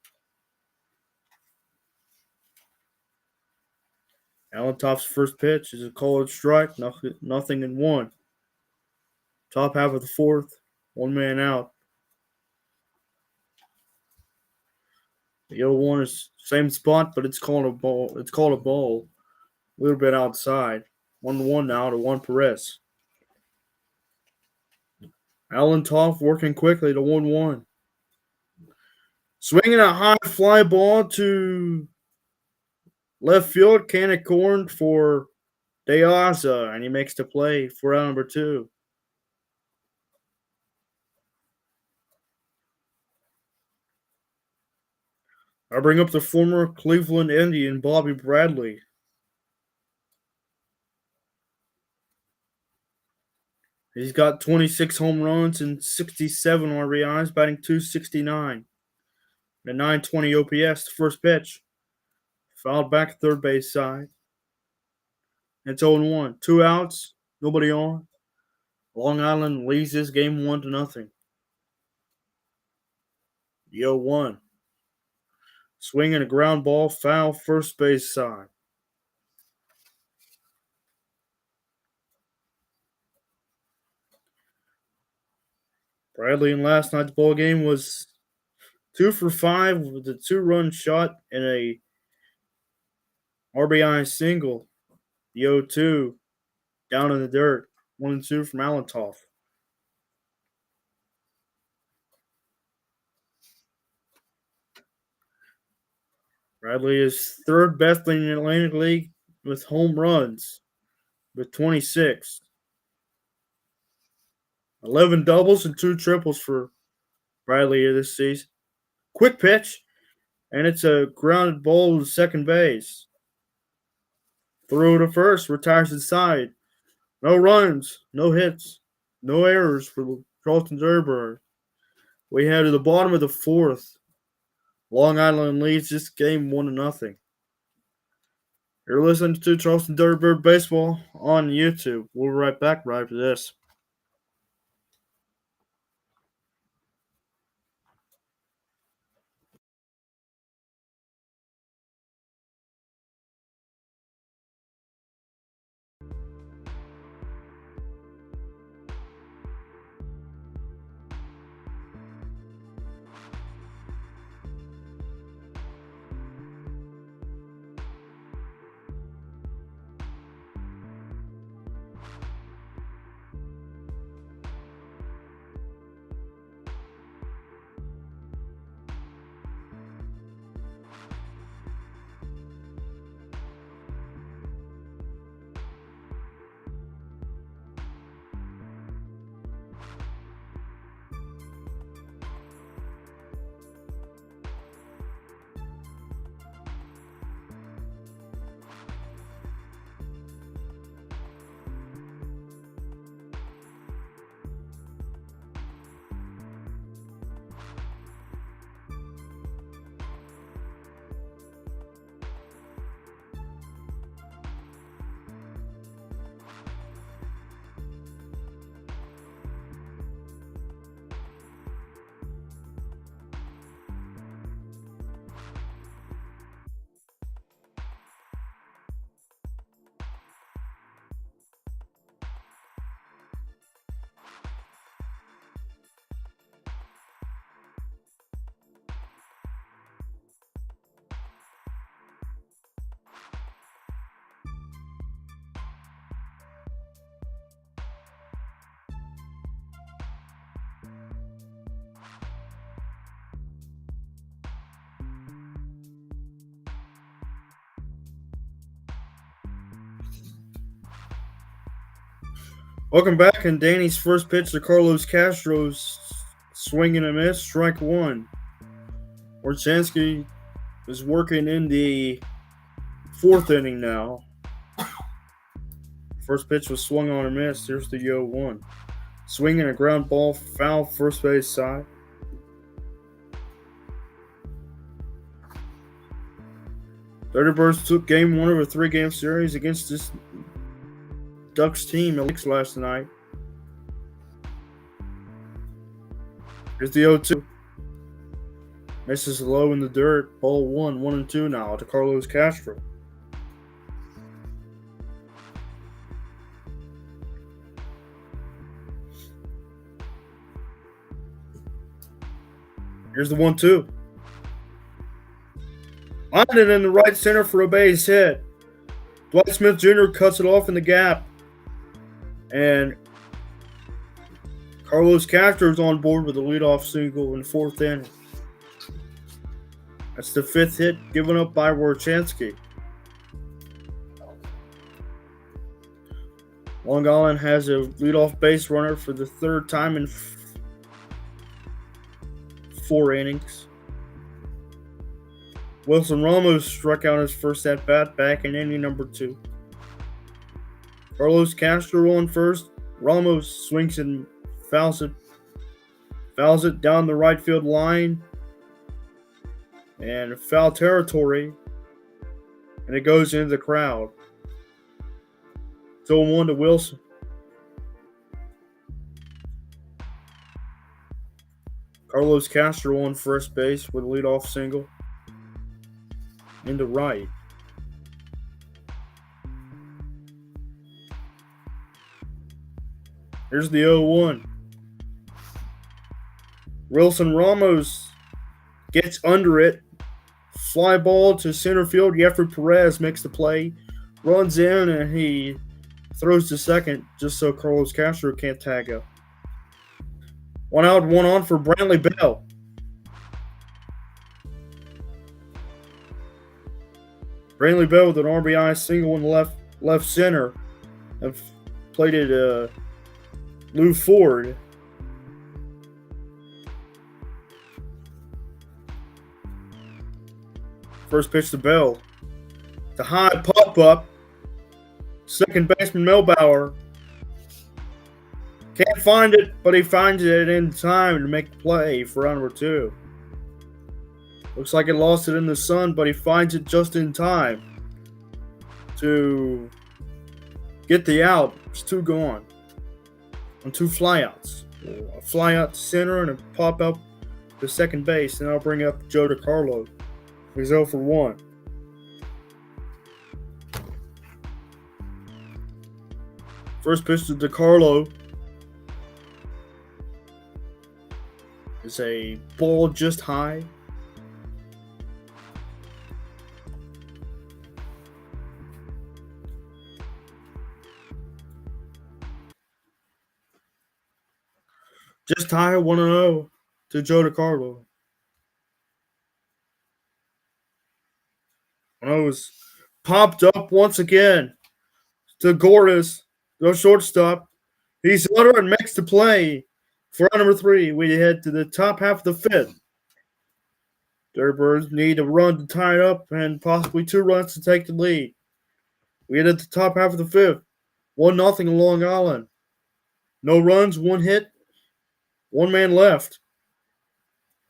Allentoff's first pitch is a called strike, nothing in 1. Top half of the fourth, 1 man out. The 0-1 is same spot, but it's called a ball. It's called a ball, a little bit outside. 1-1 now to Juan Perez. Allentoff working quickly to 1-1. Swinging a high fly ball to left field, cannon corn for De Aza, and he makes the play for out number 2. I bring up the former Cleveland Indian, Bobby Bradley. He's got 26 home runs and 67 RBIs, batting .269. And a .920 OPS, the first pitch. Fouled back third base side. It's 0-1. 2 outs, nobody on. Long Island leads this game 1-0. The 0-1. Swinging a ground ball, foul first base side. Bradley in last night's ball game was 2 for 5 with a 2-run shot and a RBI single. The 0-2 down in the dirt. 1-2 from Allentoff. Bradley is third best in the Atlantic League with home runs with 26. 11 doubles and 2 triples for Bradley this season. Quick pitch, and it's a grounded ball to second base. Throw to first, retires inside. No runs, no hits, no errors for the Charleston Dirty Birds. We head to the bottom of the fourth. Long Island leads this game 1-0. You're listening to Charleston Dirty Bird Baseball on YouTube. We'll be right back right after this. Welcome back, and Danny's first pitch to Carlos Castro's swing and a miss, strike one. Orchansky is working in the fourth inning now. First pitch was swung on and missed. Here's the 0-1. Swinging a ground ball, foul first base side. Dirty Birds took game one of a three-game series against this Ducks team last night. Here's the 0-2. Misses low in the dirt. Ball 1-2 now to Carlos Castro. Here's the 1-2. Lined in the right center for a base hit. Dwight Smith Jr. cuts it off in the gap. And Carlos Castro's on board with a leadoff single in the fourth inning. That's the fifth hit given up by Worchansky. Long Island has a leadoff base runner for the third time in 4 innings. Wilson Ramos struck out his first at-bat back in inning number 2. Carlos Castro on first. Ramos swings and fouls it down the right field line and foul territory, and it goes into the crowd. 0-1 to Wilson. Carlos Castro on first base with a leadoff single into right. Here's the 0-1. Wilson Ramos gets under it. Fly ball to center field. Jeffrey Perez makes the play. Runs in and he throws to second just so Carlos Castro can't tag up. 1 out, 1 on for Brantley Bell. Brantley Bell with an RBI single in the left center. Have played it Lou Ford. First pitch to Bell. The high pop up. Second baseman Melbauer can't find it, but he finds it in time to make the play for round number 2. Looks like it lost it in the sun, but he finds it just in time to get the out. It's 2 gone on 2 flyouts. A flyout to center and a pop up to second base. And I'll bring up Joe DiCarlo. He's 0 for 1. First pitch to DiCarlo is a ball just high. Just high, 1-0 to Joe DiCarlo. It was popped up once again to Gordas, the shortstop. He's under and makes the play for round number 3. We head to the top half of the 5th. Dirty Birds need a run to tie it up and possibly 2 runs to take the lead. We head at the top half of the 5th. 1-0 Long Island. No runs, 1 hit, 1 man left.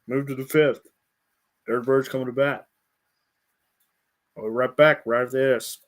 Move to the 5th. Dirty Birds coming to bat. We'll be right back right after this.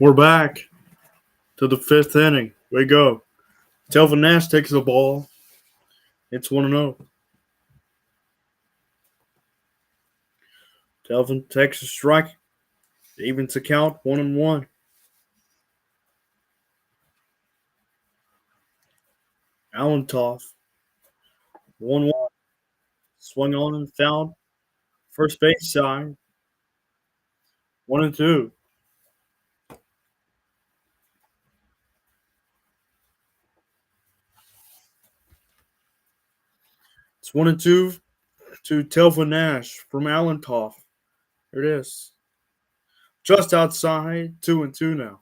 We're back to the fifth inning. We go. Telvin Nash takes the ball. It's 1-0. Telvin takes a strike. Evens the count 1-1. Allen Toff. 1-1. Swung on and fouled. First base side. 1-2. It's 1-2 to Telvin Nash from Allen Toff. There it is. Just outside, 2-2 now.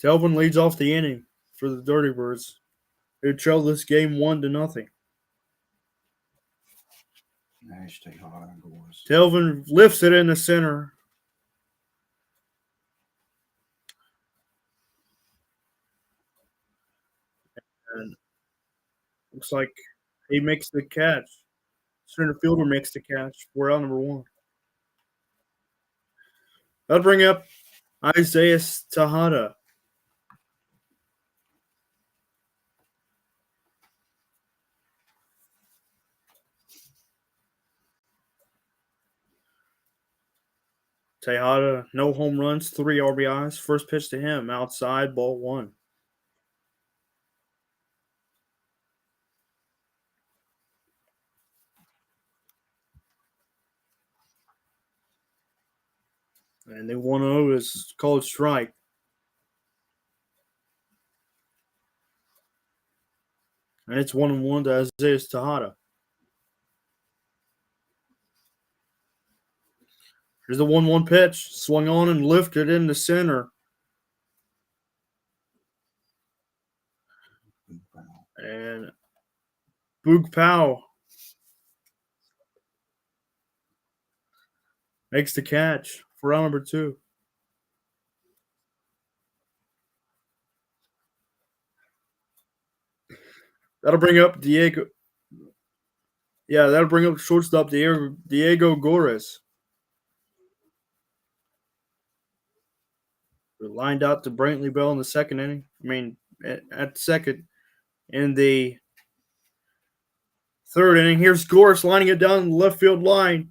Telvin leads off the inning for the Dirty Birds. They trail this game 1-0.
Nash Tejada goes.
Telvin lifts it in the center. And looks like he makes the catch. Center fielder makes the catch. We're out number 1. That'll bring up Isaiah Tejada. Tejada, no home runs, 3 RBIs. First pitch to him, outside, ball 1. And the 1-0 is called strike. And it's 1-1 to Isaiah Tejada. Here's the 1-1 pitch. Swung on and lifted in the center. And Boog Powell makes the catch for round number 2. That'll bring up Diego. Yeah, that'll bring up shortstop Diego Gores. Lined out to Brantley Bell in the second inning. At second. In the third inning, here's Gores lining it down the left field line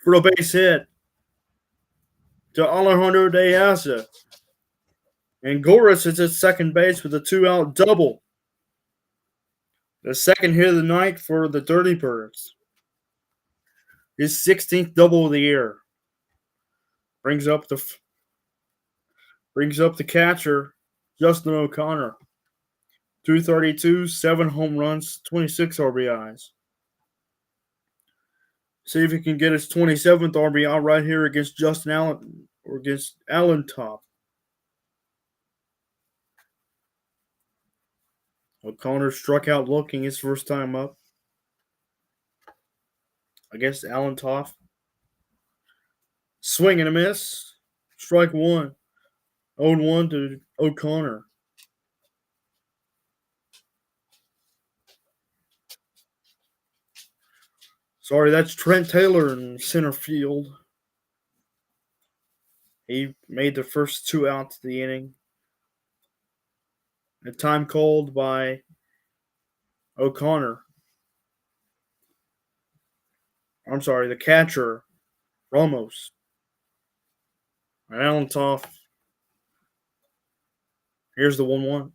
for a base hit to Alejandro De Asa. And Gores is at second base with a 2-out double. The second hit of the night for the Dirty Birds. His 16th double of the year. Brings up the catcher, Justin O'Connor. 232, 7 home runs, 26 RBIs. See if he can get his 27th RBI right here against Justin Allen or against Allen Top. O'Connor struck out looking his first time up against Allen Toff. Swing and a miss. Strike 1. 0-1 to O'Connor. Sorry, that's Trent Taylor in center field. He made the first 2 outs of the inning. A time called by O'Connor. I'm sorry, the catcher, Ramos. And Allen Toff. Here's the 1-1.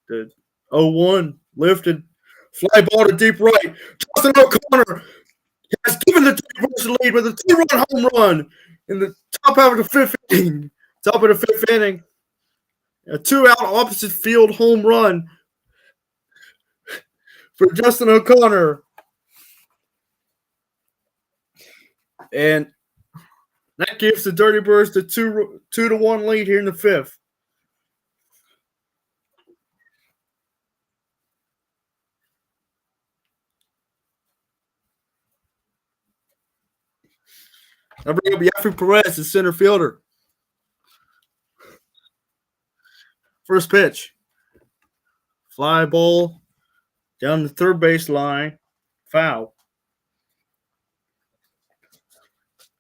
The 0-1 lifted. Fly ball to deep right. Justin O'Connor has given the Dirty Birds the lead with a 2-run home run in the top half of the fifth inning. A 2-out opposite field home run for Justin O'Connor. And that gives the Dirty Birds the 2-1 lead here in the fifth. I bring up Yafri Perez, the center fielder. First pitch. Fly ball down the third base line. Foul.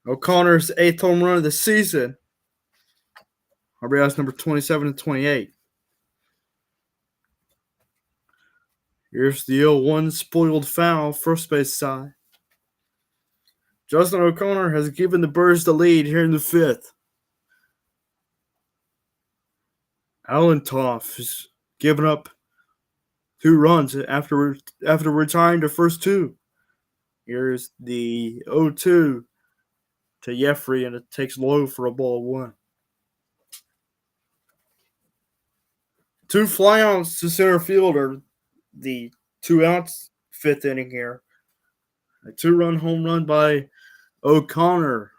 O'Connor's 8th home run of the season. RBIs number 27 and 28. Here's the 0-1 spoiled foul, first base side. Justin O'Connor has given the Birds the lead here in the fifth. Allentoff has given up 2 runs after retiring the first 2. Here's the 0-2 to Jeffrey, and it takes low for a ball 1. 2 flyouts to center field are the 2 outs, 5th inning here. A 2-run home run by O'Connor.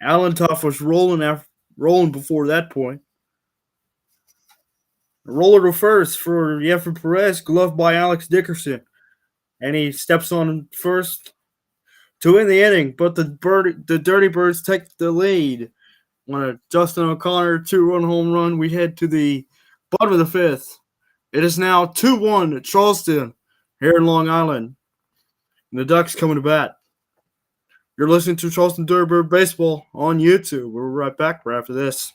Allentoff was rolling before that point. A roller to first for Jeffrey Perez, gloved by Alex Dickerson. And he steps on first to win the inning, but the Dirty Birds take the lead. On a Justin O'Connor 2-run home run, we head to the bottom of the 5th. It is now 2-1 at Charleston here in Long Island. And the Ducks coming to bat. You're listening to Charleston Dirty Bird Baseball on YouTube. We'll be right back right after this.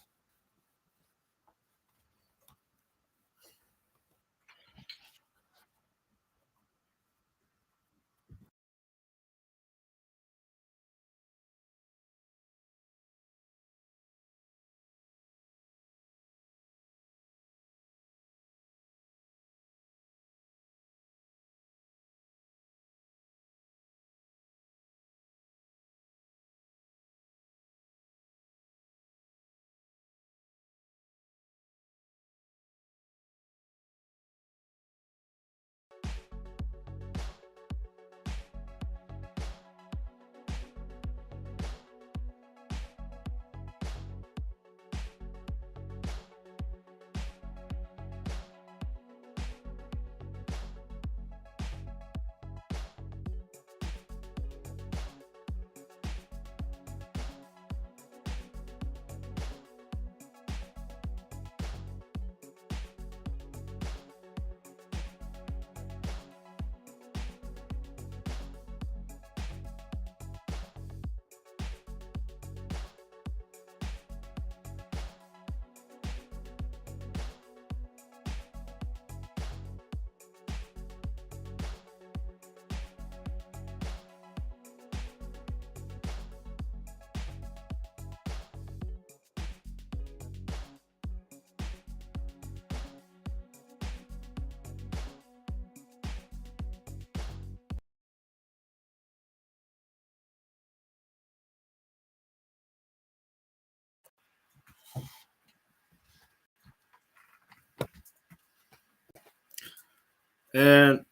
And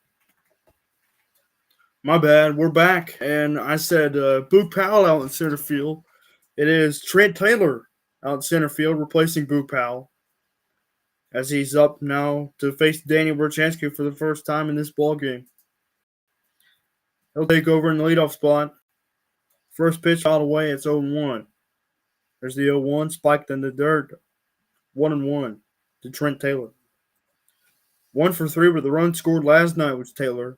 my bad, we're back. And I said Boog Powell out in center field. It is Trent Taylor out in center field replacing Boog Powell, as he's up now to face Daniel Berchansky for the first time in this ballgame. He'll take over in the leadoff spot. First pitch all the way, it's 0-1. There's the 0-1 spiked in the dirt. 1-1 to Trent Taylor. 1 for 3 with the run scored last night was Taylor.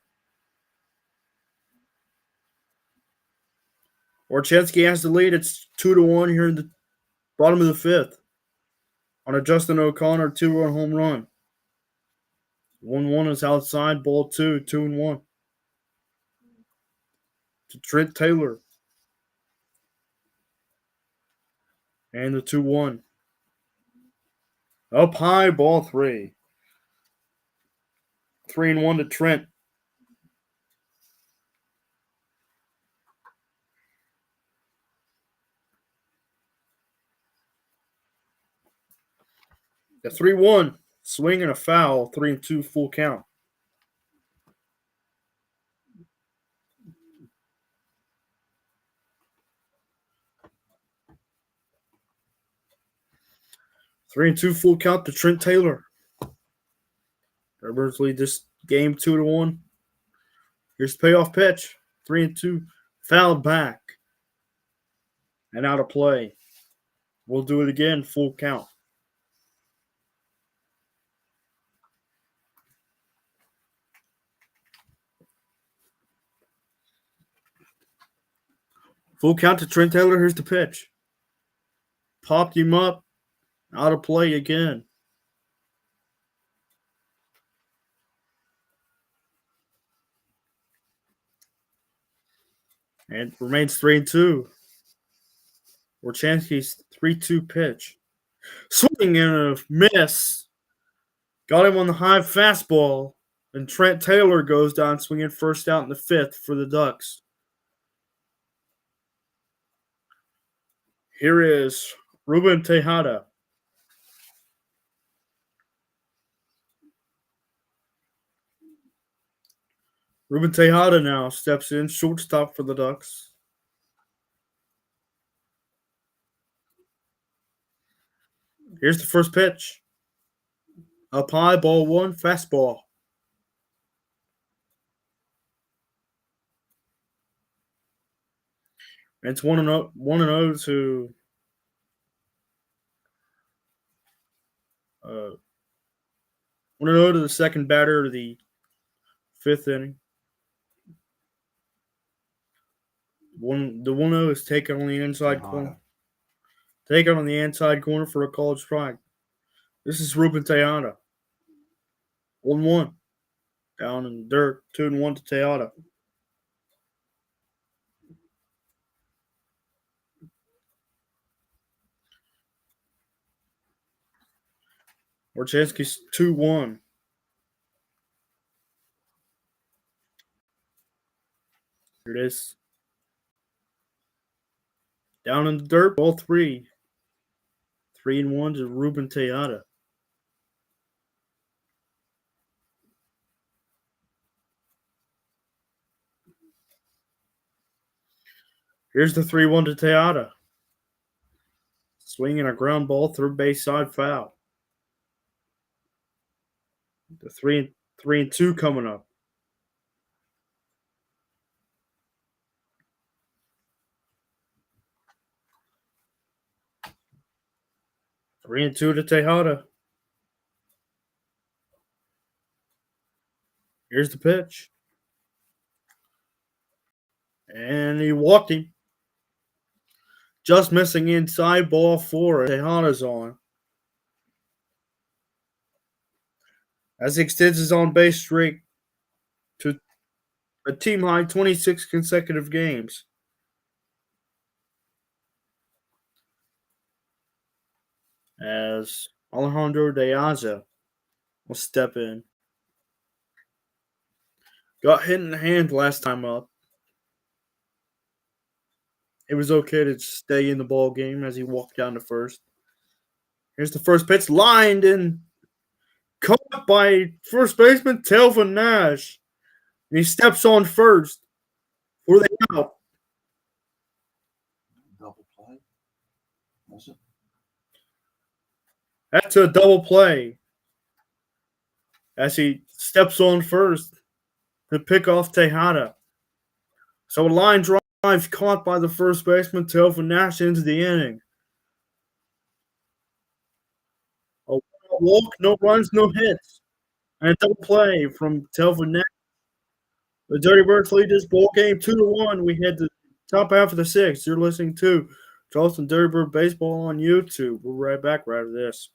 Orchensky has the lead. It's 2-1 here in the bottom of the 5th on a Justin O'Connor 2-run home run. 1-1 is outside, ball 2, 2-1 to Trent Taylor. And the 2-1. Up high, ball 3. 3-1 to Trent. The 3-1. Swing and a foul. 3-2 full count. Three and two full count to Trent Taylor. Birds lead this game 2-1. Here's the payoff pitch. 3-2. Fouled back. And out of play. We'll do it again. Full count. Full count to Trent Taylor. Here's the pitch. popped him up. Out of play again. And it remains 3-2. Warchansky's 3-2 pitch. Swing and a miss. Got him on the high fastball. And Trent Taylor goes down swinging first out in the fifth for the Ducks. Here is Ruben Tejada. Ruben Tejada now steps in, shortstop for the Ducks. Here's the first pitch. Up high, ball one, fastball. It's 1-0 to 1-0 to the second batter of the fifth inning. The 1-0 is taken on the inside corner. Taken on the inside corner for a called strike. This is Ruben Tejada. 1-1. Down in the dirt. 2-1 to Tejada. Warchansky's 2-1. Here it is. Down in the dirt, ball 3. 3-1 to Ruben Tejada. Here's the 3-1 to Tejada. Swinging a ground ball, third base side foul. The 3-2 coming up. Three and two to Tejada. Here's the pitch. And he walked him. Just missing inside, ball 4. Tejada's on. As he extends his on-base streak to a team-high 26 consecutive games. As Alejandro De Aza will step in. Got hit in the hand last time up. It was okay to stay in the ball game as he walked down to first. Here's the first pitch, lined and caught by first baseman Telvin Nash. And he steps on first for the out.
Double play. Was it?
That's a double play. As he steps on first to pick off Tejada. So a line drive caught by the first baseman Telvin Nash into the inning. A walk, no runs, no hits. And a double play from Telvin Nash. The Dirty Birds lead this ball game 2-1. We head to the top half of the sixth. You're listening to Charleston Dirty Bird Baseball on YouTube. We'll be right back right after this.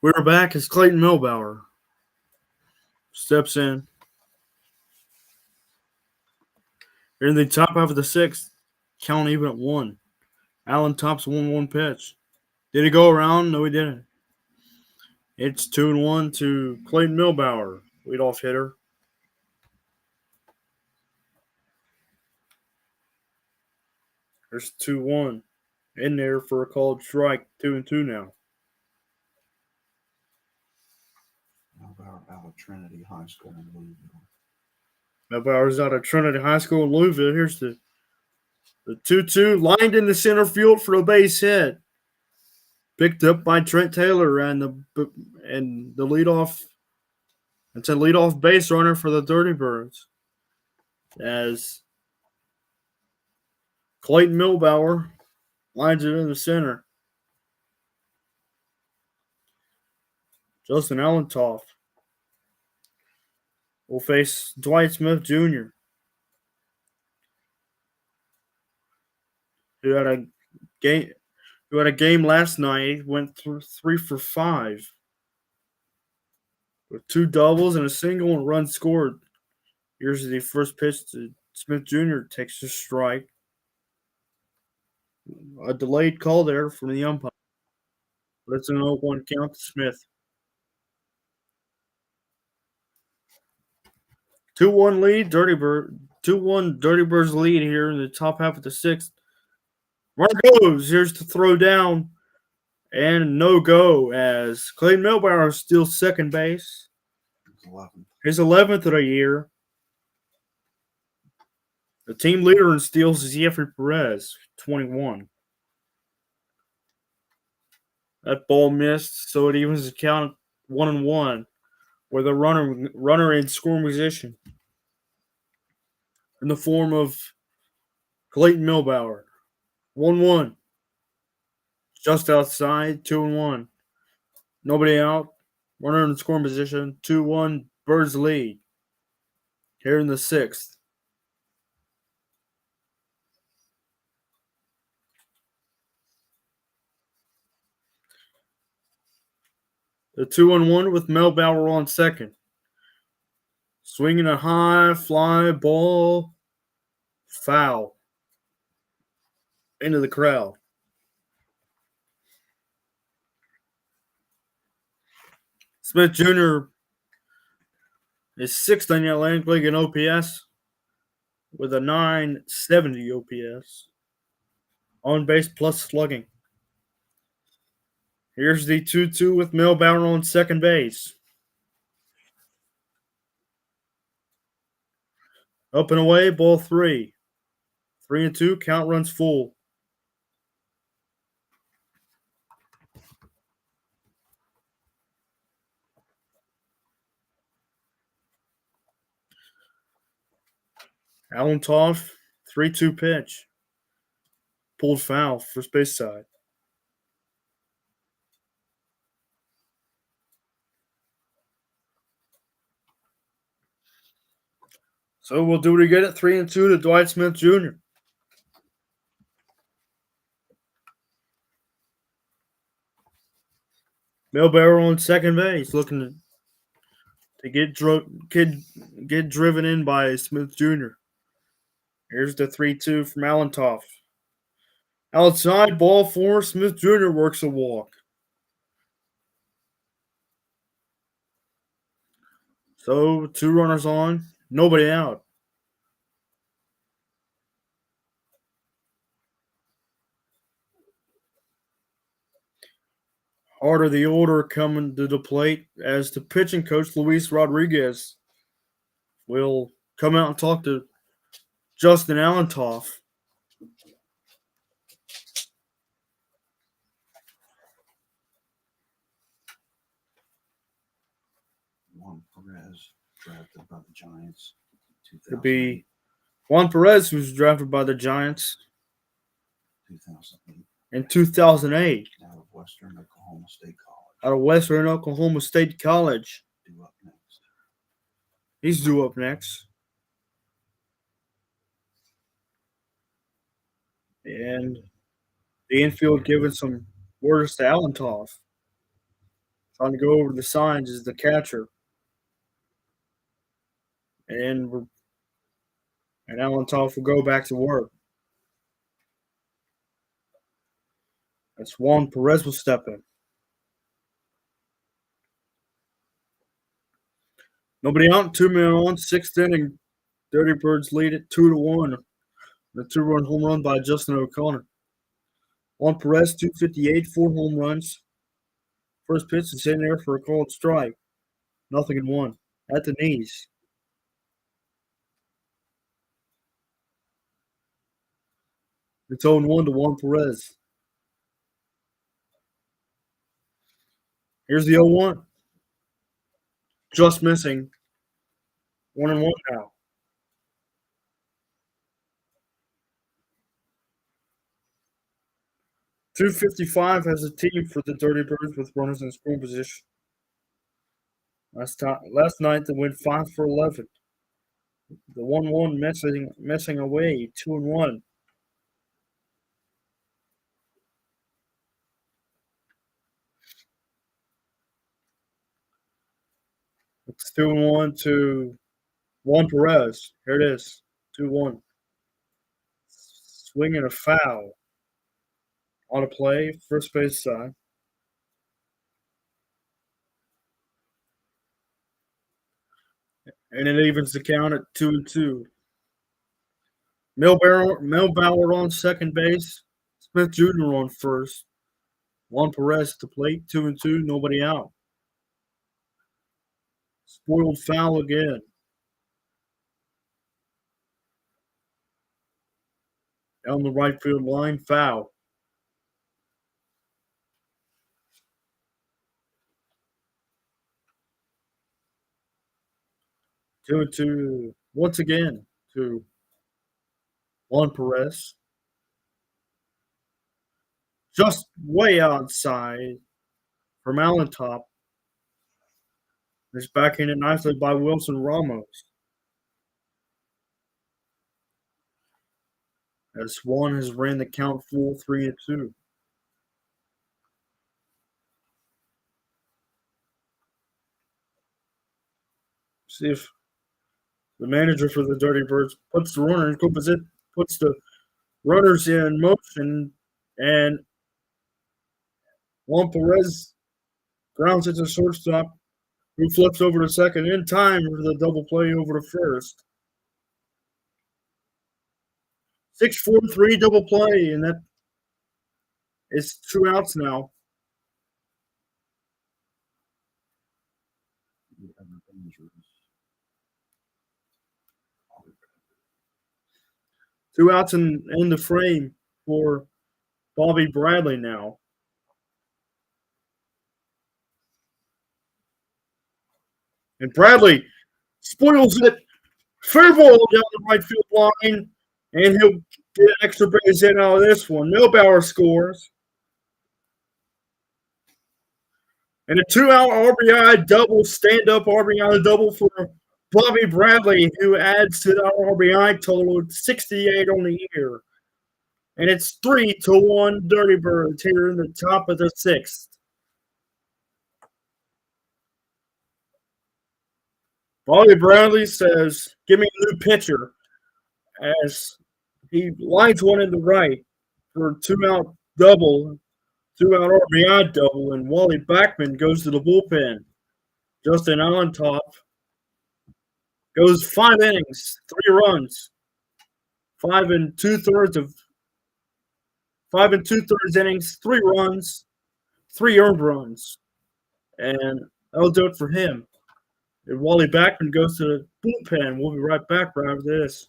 We're back as Clayton Milbauer steps in. In the top half of the sixth, count even at 1. Allen tops 1-1 pitch. Did he go around? No, he didn't. It's 2-1 to Clayton Milbauer, leadoff hitter. There's 2-1 in there for a called strike. 2-2 now.
Milbauer out of Trinity High School in Louisville.
Milbauer's out of Trinity High School in Louisville. Here's the 2-2 lined in the center field for a base hit. Picked up by Trent Taylor and the leadoff. It's a leadoff base runner for the Dirty Birds. As Clayton Milbauer lines it in the center. Justin Allentoff will face Dwight Smith Jr., who had a game last night, went through 3 for 5 with 2 doubles and a single and run scored. Here's the first pitch to Smith Jr. takes a strike. A delayed call there from the umpire. But it's an 0-1 count to Smith. 2-1 lead, 2-1 Dirty Birds lead here in the top half of the sixth. Runner goes. Here's the throw down. And no go as Clayton Milbauer steals second base. His 11th of the year. The team leader in steals is Jeffrey Perez, 21. That ball missed, so it evens the count 1-1 with a runner in scoring position in the form of Clayton Milbauer. 1-1. Just outside, 2-1. Nobody out. Runner in scoring position. 2-1. Birds lead. Here in the sixth. The 2-1 with Milbauer on second. Swinging a high fly ball. Foul. Into the crowd. Smith Jr. is 6th on the Atlantic League in OPS with a 970 OPS. On base plus slugging. Here's the 2-2 with Milbauer on second base. Up and away, ball 3. 3-2, count runs full. Allentoff, 3-2 pitch. Pulled foul, first base side. So we'll do it again at 3-2 to Dwight Smith Jr. Milbauer on second base, looking to get driven in by Smith Jr. Here's the 3-2 from Allentoff. Outside, ball 4, Smith Jr. works a walk. So 2 runners on, nobody out. Harder the order coming to the plate as the pitching coach, Luis Rodriguez, will come out and talk to Justin Allentoff.
Juan Perez, drafted by the Giants.
It'd be Juan Perez, who's drafted by the Giants
2008.
In 2008.
Out of Western Oklahoma State College.
Out of Western Oklahoma State College.
Due up next.
He's due up next. And the infield giving some orders to Allentoff. Trying to go over the signs is the catcher. And Alan Toff will go back to work. That's Juan Perez will step in. Nobody out, 2 men on, sixth inning. Dirty Birds lead it 2-1. The 2-run home run by Justin O'Connor. Juan Perez, 258, 4 home runs. First pitch is in there for a called strike. 0-1. At the knees. It's 0-1 to Juan Perez. Here's the 0-1. Just missing. 1-1 now. .255 has a team for the Dirty Birds with runners in scoring position. Last night they went 5 for 11. The 1-1 messing away, 2-1. It's 2-1 to Juan Perez. Here it is, 2-1. Swinging a foul on a play, first base side. And it evens the count at 2-2. Milbauer on second base. Smith Jr. on first. Juan Perez at the plate, 2-2, nobody out. Spoiled foul again. Down the right field line, foul. Two and two once again to Juan Perez. Just way outside from Allentop. It's backing it nicely by Wilson Ramos. As Juan has ran the count full 3-2. See if the manager for the Dirty Birds puts the runner in good position, puts the runners in motion, and Juan Perez grounds it to shortstop, who flips over to second in time for the double play over to first. 6-4-3 double play, and that is 2 outs now. Two outs in the frame for Bobby Bradley now. And Bradley spoils it. Fair ball down the right field line. And he'll get an extra base hit out of this one. Milbauer scores. And a 2-out RBI double, stand-up RBI double for Bobby Bradley, who adds to the RBI total of 68 on the year. And it's 3-1 Dirty Birds here in the top of the 6th. Bobby Bradley says, "Give me a new pitcher," as he lines one in the right for a 2-out double, 2-out RBI double, and Wally Backman goes to the bullpen. Justin Allentop goes 5 innings, 3 runs, 5 2/3 innings, 3 runs, 3 earned runs, and that'll do it for him. And Wally Backman goes to the bullpen. We'll be right back right after this.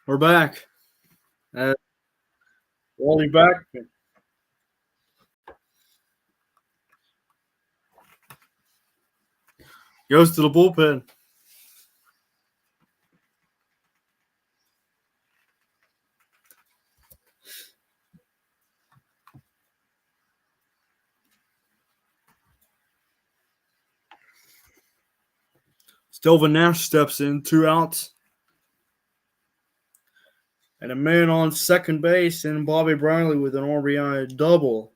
We're back. Wally back. Goes to the bullpen. Stelvin Nash steps in, 2 outs. And a man on second base, and Bobby Brownlee with an RBI double.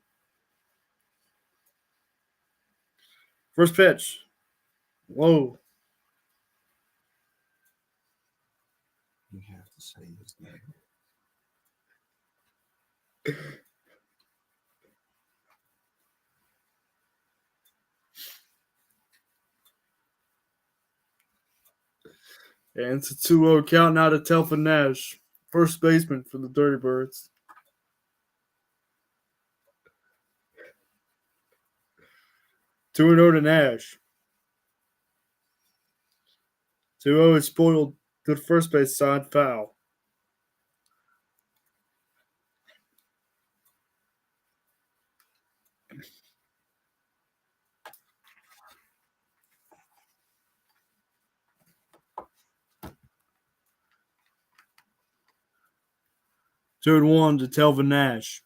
First pitch. Whoa.
You have to say his name.
And it's a 2-0 count now to Telvin Nash, first baseman for the Dirty Birds. Two and 0 to Nash. 2-0 is spoiled to the first base side, foul. Two and 1 to Telvin Nash.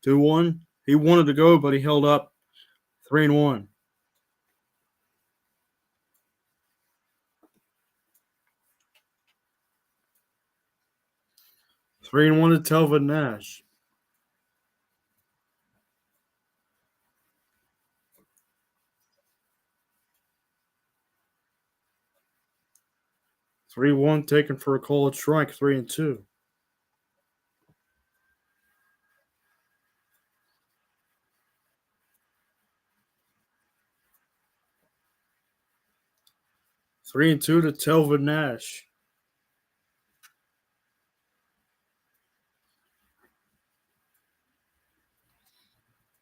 2-1. He wanted to go, but he held up. 3 and 1. 3 and 1 to Telvin Nash. Three one taken for a called strike. 3 and 2. Three and 2 to Telvin Nash.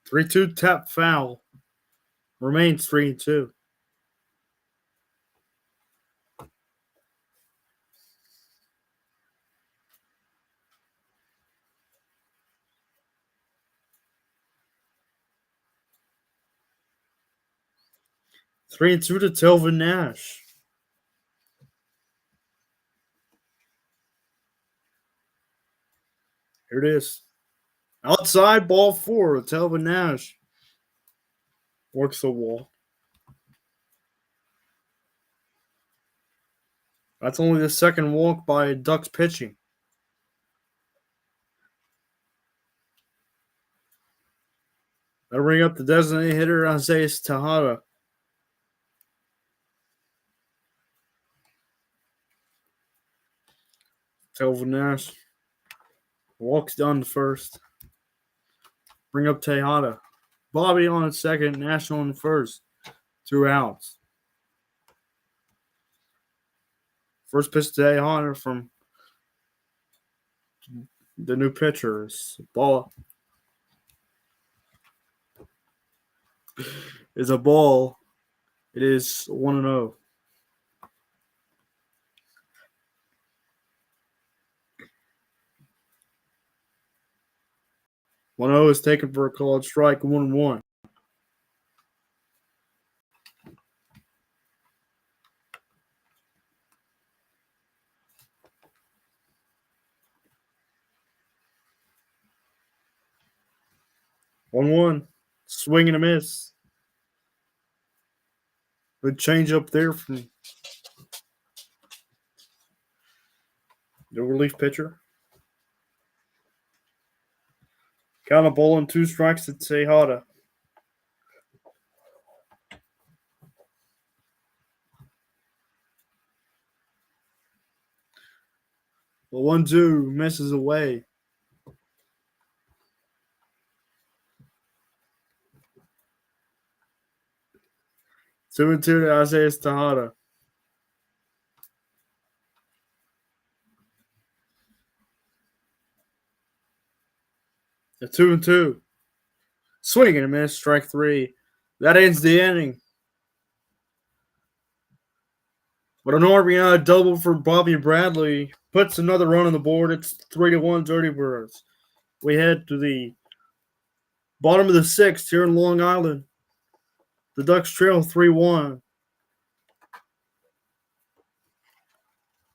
Three-two tap foul. Remains 3 and 2. Three and 2 to Telvin Nash. Here it is. Outside ball 4. Telvin Nash works the wall. That's only the second walk by Ducks pitching. That'll bring up the designated hitter, Isaiah Tejada. Telvin Nash walks down to first. Bring up Tejada. Bobby on second, Nash on first. 2 outs. First pitch to Tejada from the new pitchers. Ball is a ball. It is 1 and 0. One 0 is taken for a called strike. 1-1. One. Swing and a miss. Good change up there from the relief pitcher. Count a ball and 2 strikes to Tejada. The 1-2 misses away. Two and 2 to Isaiah Tejada. A 2 and 2. Swing and a miss, strike 3. That ends the inning. But an RBI double for Bobby Bradley puts another run on the board. It's 3-1 Dirty Birds. We head to the bottom of the sixth here in Long Island. The Ducks trail 3-1.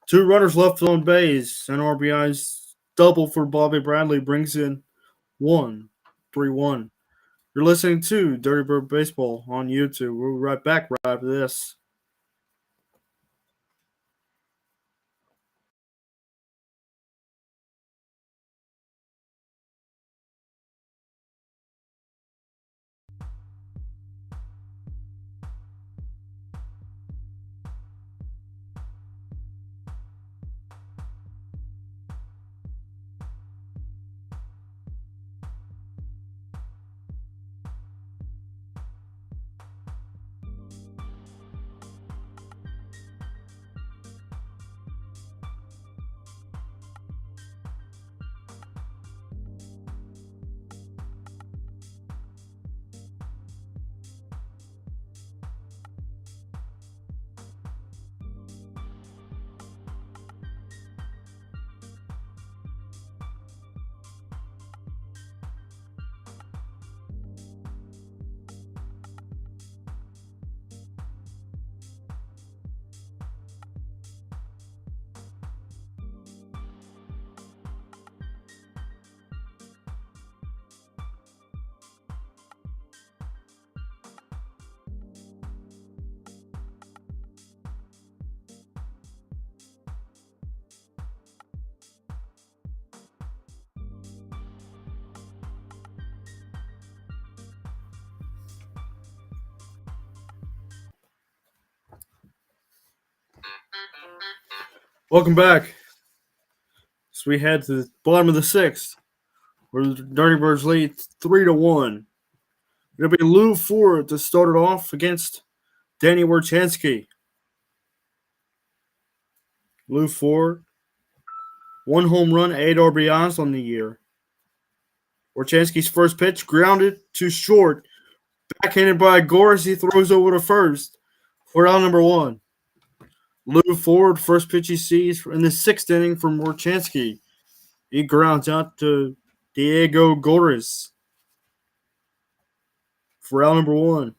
2 runners left on base. An RBI's double for Bobby Bradley brings in 3-1. You're listening to Dirty Bird Baseball on YouTube. We'll be right back right after this. Welcome back. So we head to the bottom of the sixth, where the Dirty Birds lead 3-1. It'll be Lou Ford to start it off against Danny Werchansky. Lou Ford, 1 home run, 8 RBIs on the year. Werchansky's first pitch grounded to short, backhanded by Goris. He throws over to first for out number 1. Lou Ford, first pitch he sees in the 6th inning from Werchansky. He grounds out to Diego Goris for out number 1.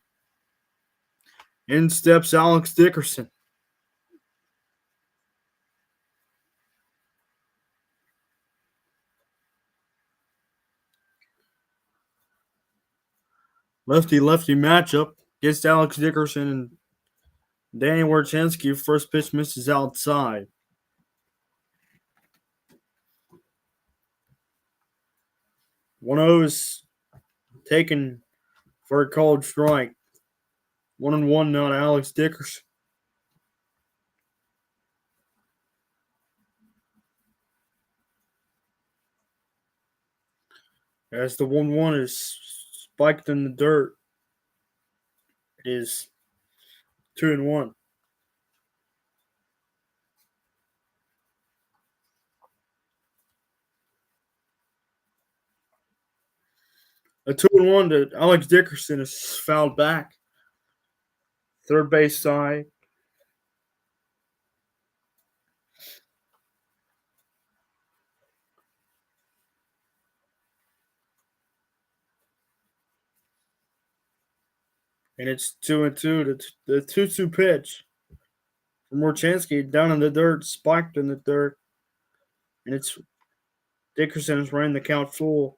In steps Alex Dickerson. Lefty-lefty matchup against Alex Dickerson and Danny Werchansky. First pitch misses outside. 1-0 is taken for a called strike. 1-1 now to Alex Dickerson. As the 1-1 is spiked in the dirt, it is 2-1. A 2-1 to Alex Dickerson is fouled back. Third base side. And it's 2-2. The 2-2 pitch from Werchansky down in the dirt, spiked in the dirt. And it's Dickerson is running the count full.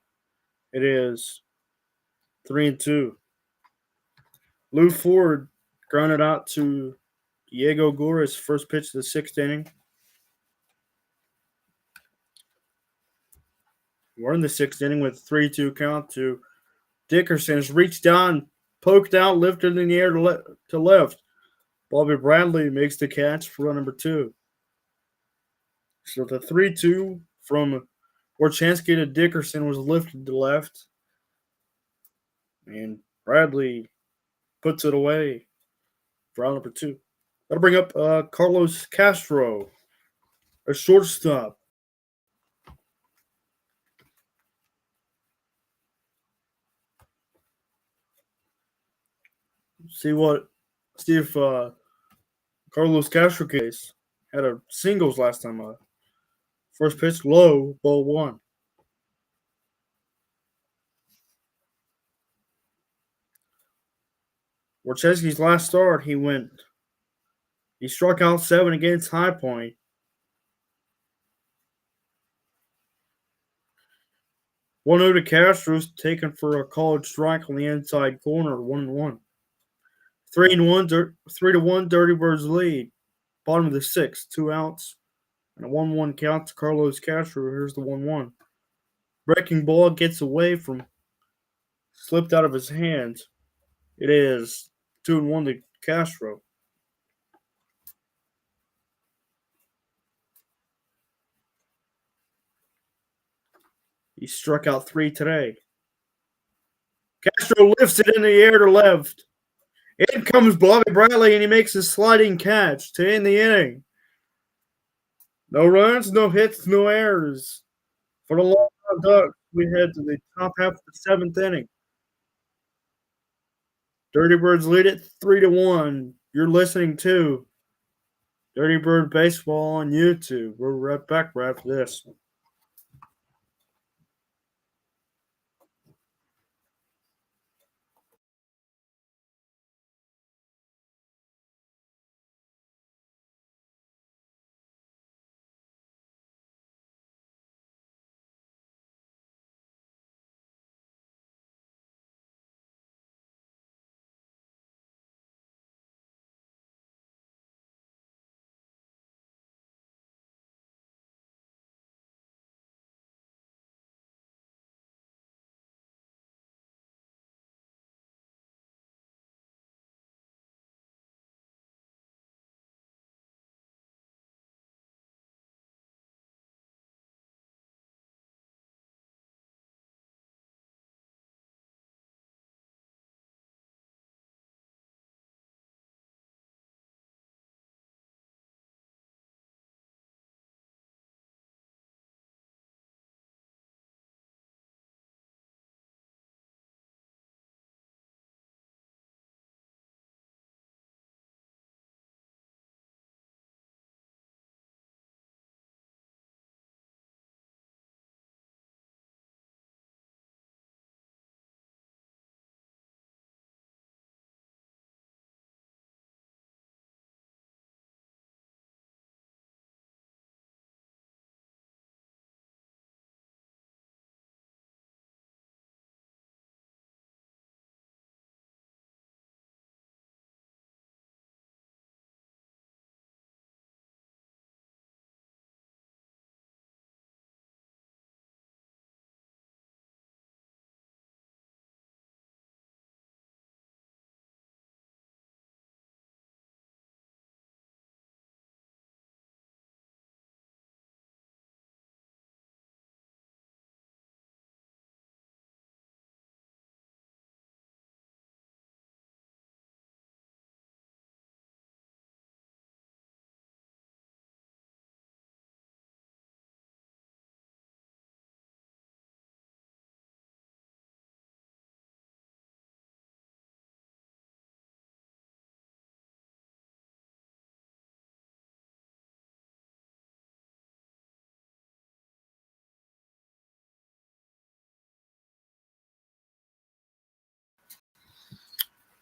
It is 3-2. Lou Ford grounded out to Diego Goris, first pitch of the 6th inning. We're in the 6th inning with a 3-2 count to Dickerson. Has reached down, poked out, lifted in the air to left. Bobby Bradley makes the catch for run number 2. So the 3-2 from Werchansky to Dickerson was lifted to left. And Bradley puts it away for round number 2. That'll bring up Carlos Castro, a shortstop. See if Carlos Castro case had a singles last time up. First pitch low, ball one. Warcheski's last start, he struck out 7 against High Point. 1-0 to Castro's taken for a called strike on the inside corner, 1-1. 3-1 Dirty Birds lead. Bottom of the sixth, 2 outs. And a 1-1 count to Carlos Castro. Here's the 1-1. Breaking ball gets away from, slipped out of his hands. It is 2-1 to Castro. He struck out 3 today. Castro lifts it in the air to left. In comes Bobby Bradley, and he makes a sliding catch to end the inning. No runs, no hits, no errors. For the Long Island Ducks, we head to the top half of the 7th inning. Dirty Birds lead it 3-1. You're listening to Dirty Bird Baseball on YouTube. We're right back right after this.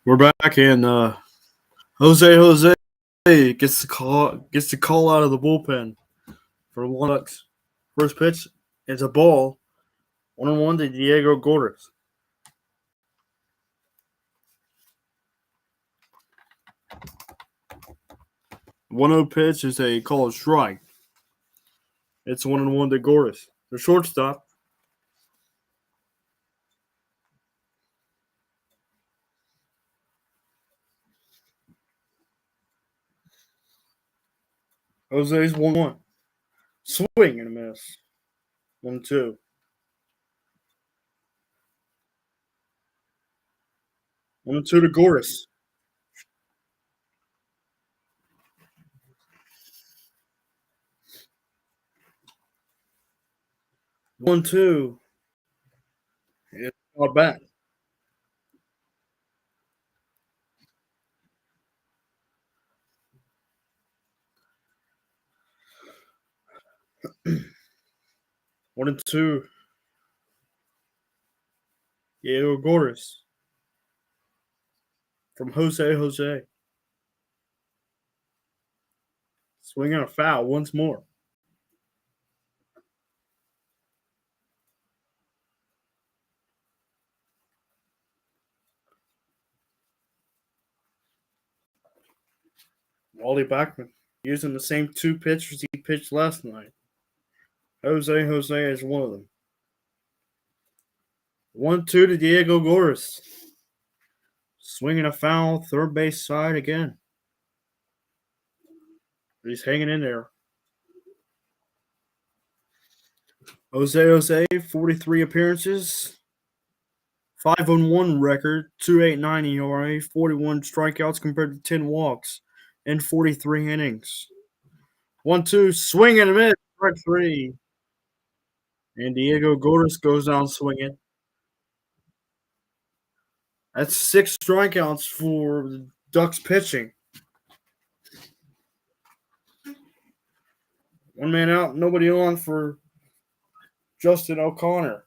We're back, and Jose gets the call out of the bullpen for the Ducks. First pitch is a ball, 1-1 to Diego Gordas. The 1-0 pitch is a called strike. It's 1-1 to Gordas. The shortstop. Jose's 1-1. Swing and a miss. 1-2. 1-2 to Gordas. One two. It's not bad. 1-2. Diego Gordas from Jose. Swinging a foul once more. Wally Backman using the same two pitchers he pitched last night. Jose is one of them. 1-2 to Diego Gordas. Swinging a foul, third base side again. He's hanging in there. Jose, 43 appearances, 5-1 record, 2.89 ERA, 41 strikeouts compared to 10 walks, and 43 innings. 1-2, swing and a miss, strike 3. And Diego Gordas goes down swinging. That's 6 strikeouts for the Ducks pitching. 1 man out, nobody on for Justin O'Connor.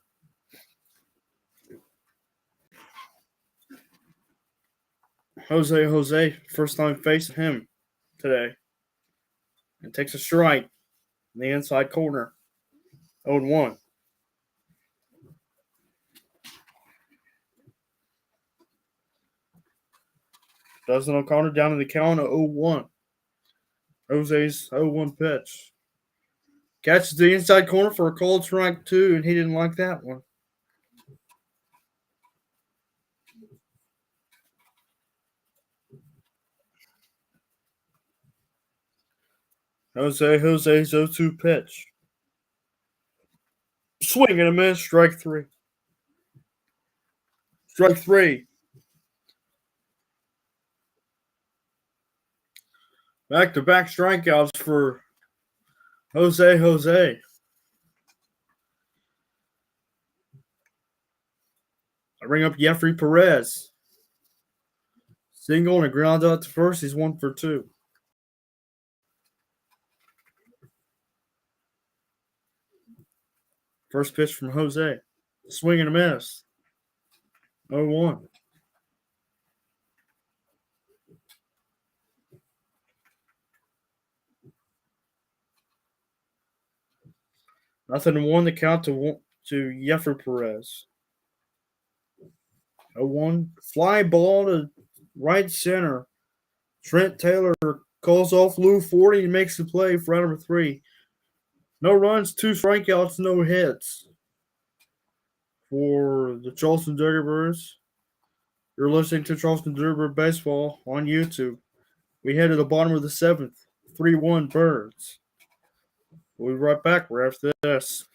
Jose, first time facing him today. And takes a strike in the inside corner. 0-1. Justin O'Connor down in the count of 0-1. Jose's 0-1 pitch. Catches the inside corner for a called strike 2, and he didn't like that one. Jose's 0-2 pitch. Swing and a miss, strike 3. Strike 3. Back-to-back strikeouts for Jose. I bring up Jeffrey Perez. Single and a ground out to first. He's 1 for 2. First pitch from Jose. Swing and a miss. 0-1. Nothing to 1 to count to Jeffrey Perez. 0-1. Fly ball to right center. Trent Taylor calls off Lou 40 and makes the play for round number 3. No runs, 2 strikeouts, no hits for the Charleston Dirty Birds. You're listening to Charleston Dirty Bird Baseball on YouTube. We head to the bottom of the 7th. 3-1 Birds. We'll be right back right after this.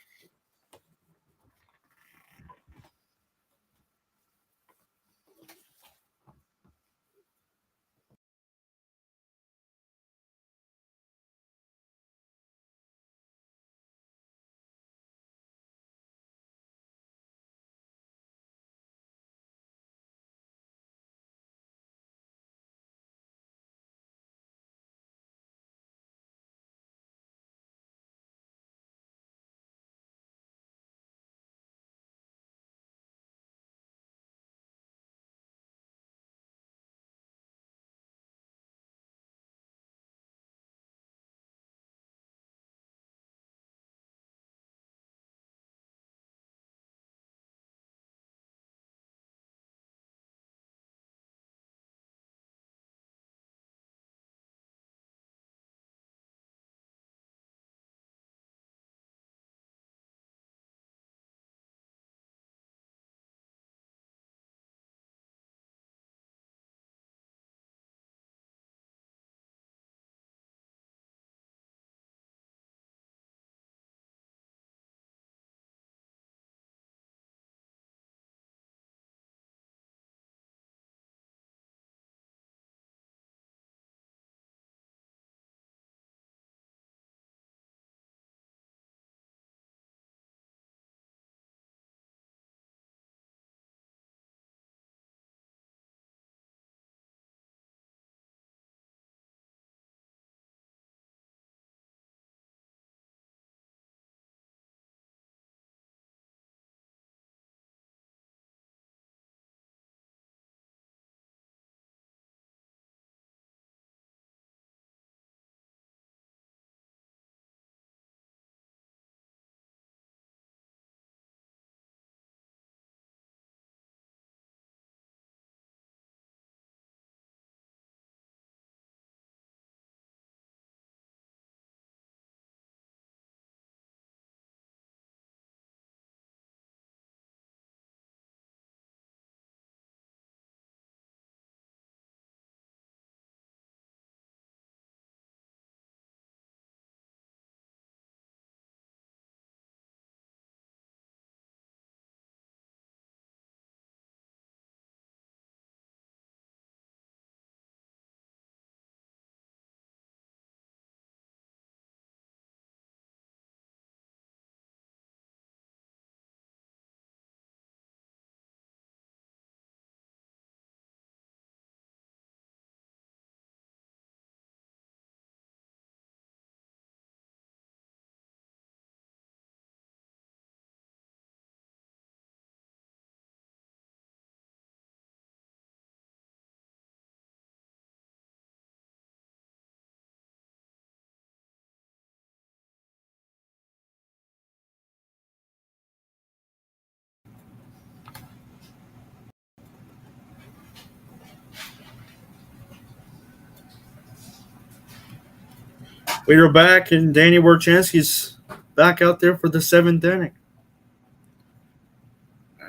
We are back, and Danny Warchanski's back out there for the seventh inning.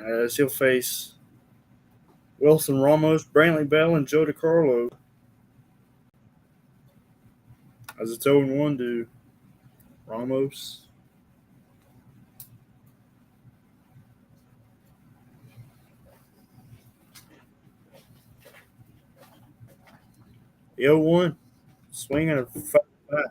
As he'll face Wilson Ramos, Brantley Bell, and Joe DiCarlo. As it's 0-1 to Ramos. The 0-1. Swinging a foul back.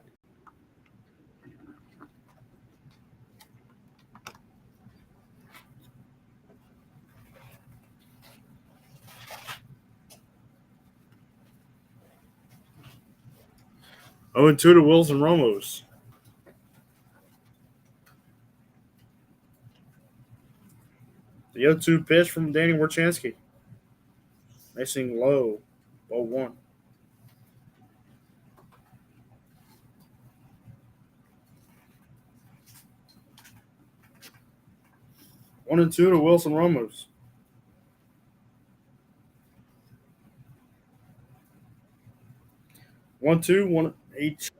Oh, and 2 to Wilson Ramos. The 0-2 pitch from Danny Warchanski. Missing low. 0-1. One and 2 to Wilson Ramos. One, two, one, eight.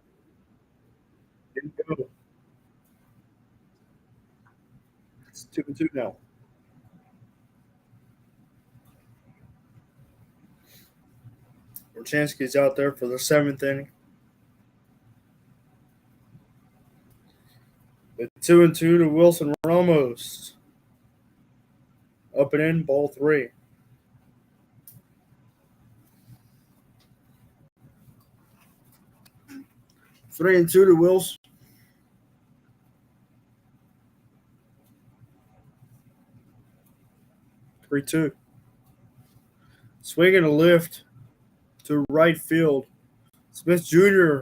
Didn't go. It's 2-2 now. Warchanski's out there for the seventh inning. With 2-2 to Wilson Ramos. Up and in, ball 3. Three and 2 to Wilson. Three, 2. Swinging a lift to right field. Smith Jr.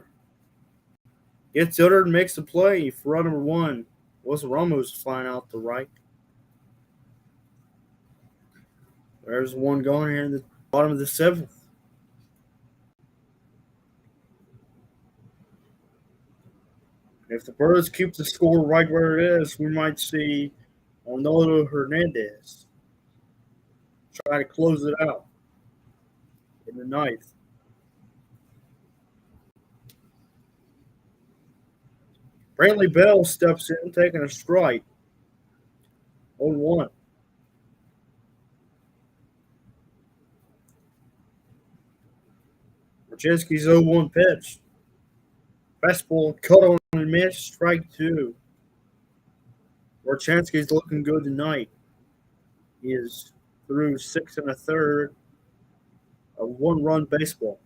gets under and makes the play for run number 1. Wilson Ramos flying out the right. There's one going here in the bottom of the 7th. If the Birds keep the score right where it is, we might see Arnoldo Hernandez try to close it out in the 9th. Brantley Bell steps in, taking a strike. 0-1. Warchanski's 0-1 pitch. Fastball cut on and missed, strike 2. Warchanski's looking good tonight. He is through 6 1/3 of 1-run baseball.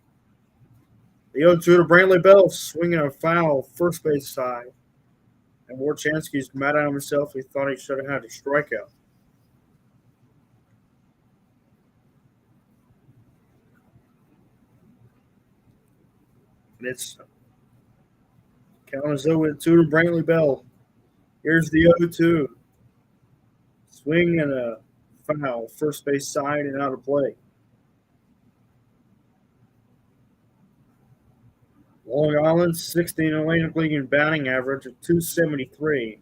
The 0-2 to Brantley Bell, swinging a foul first base side. And Warchanski's mad at himself. He thought he should have had a strikeout. And it's count is 0-2 to Brantley Bell. Here's the 0-2. Swing and a foul, first base side and out of play. Long Island, 16 Atlantic League in batting average of .273.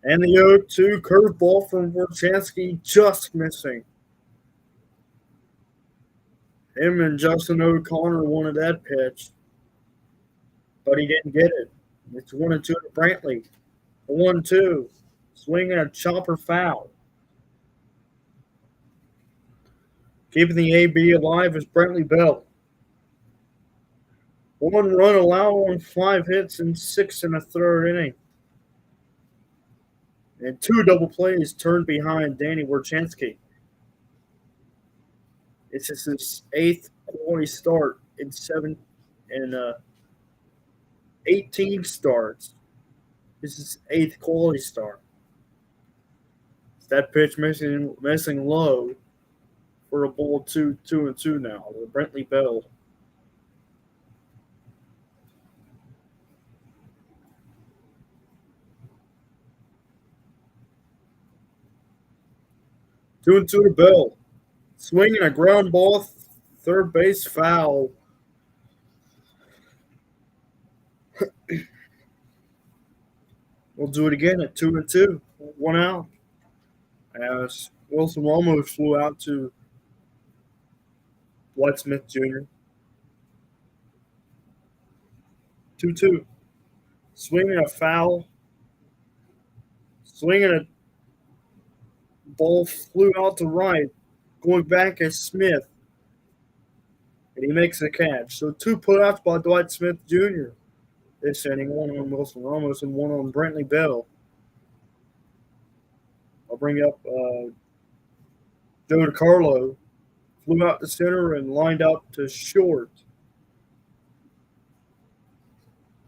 And the 0-2 curveball from Warchanski just missing. Him and Justin O'Connor wanted that pitch, but he didn't get it. It's 1-2 to Brantley. 1-2. Swinging a chopper foul. Keeping the AB alive is Brantley Bell. 1 run allowed on 5 hits in 6 1/3 inning. And 2 double plays turned behind Danny Warchanski. It's just his 8th quality start in 18 starts. This is his 8th quality start. That pitch missing low for a ball 2-2 now. Brantley Bell. Two and 2 to Bell. Swinging a ground ball, third base foul. We'll do it again at 2-2. 1 out. As Wilson Ramos flew out to Dwight Smith Jr. 2-2. Swinging a foul. Swinging a ball flew out to right. Going back at Smith. And he makes the catch. So 2 putouts by Dwight Smith Jr. this inning. One on Wilson Ramos and one on Brantley Bell. I'll bring up Joe DiCarlo. Flew out to center and lined out to short.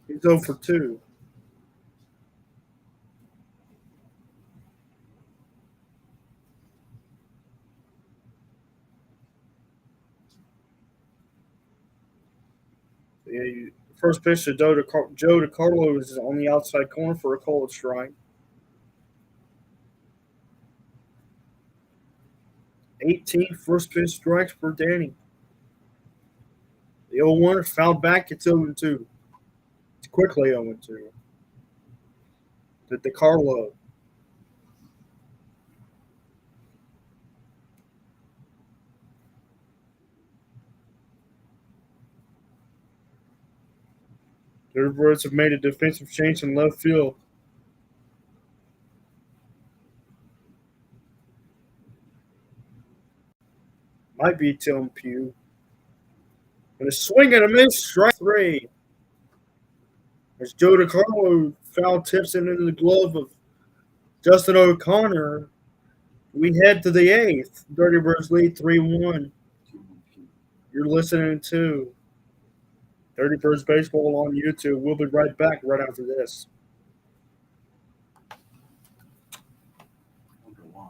He's 0 for 2. Yeah, first pitch to Joe DiCarlo is on the outside corner for a called strike. 18 first pitch strikes for Danny. The 0-1 fouled back. It's 0-2. It's quickly 0-2. To DiCarlo. The Birds have made a defensive change in left field. Might be Tim Pugh. And a swing and a miss, strike 3. As Joe DiCarlo foul tips it into the glove of Justin O'Connor, we head to the 8th. Dirty Birds lead 3-1. You're listening to Dirty Birds Baseball on YouTube. We'll be right back right after this.
Wonder why.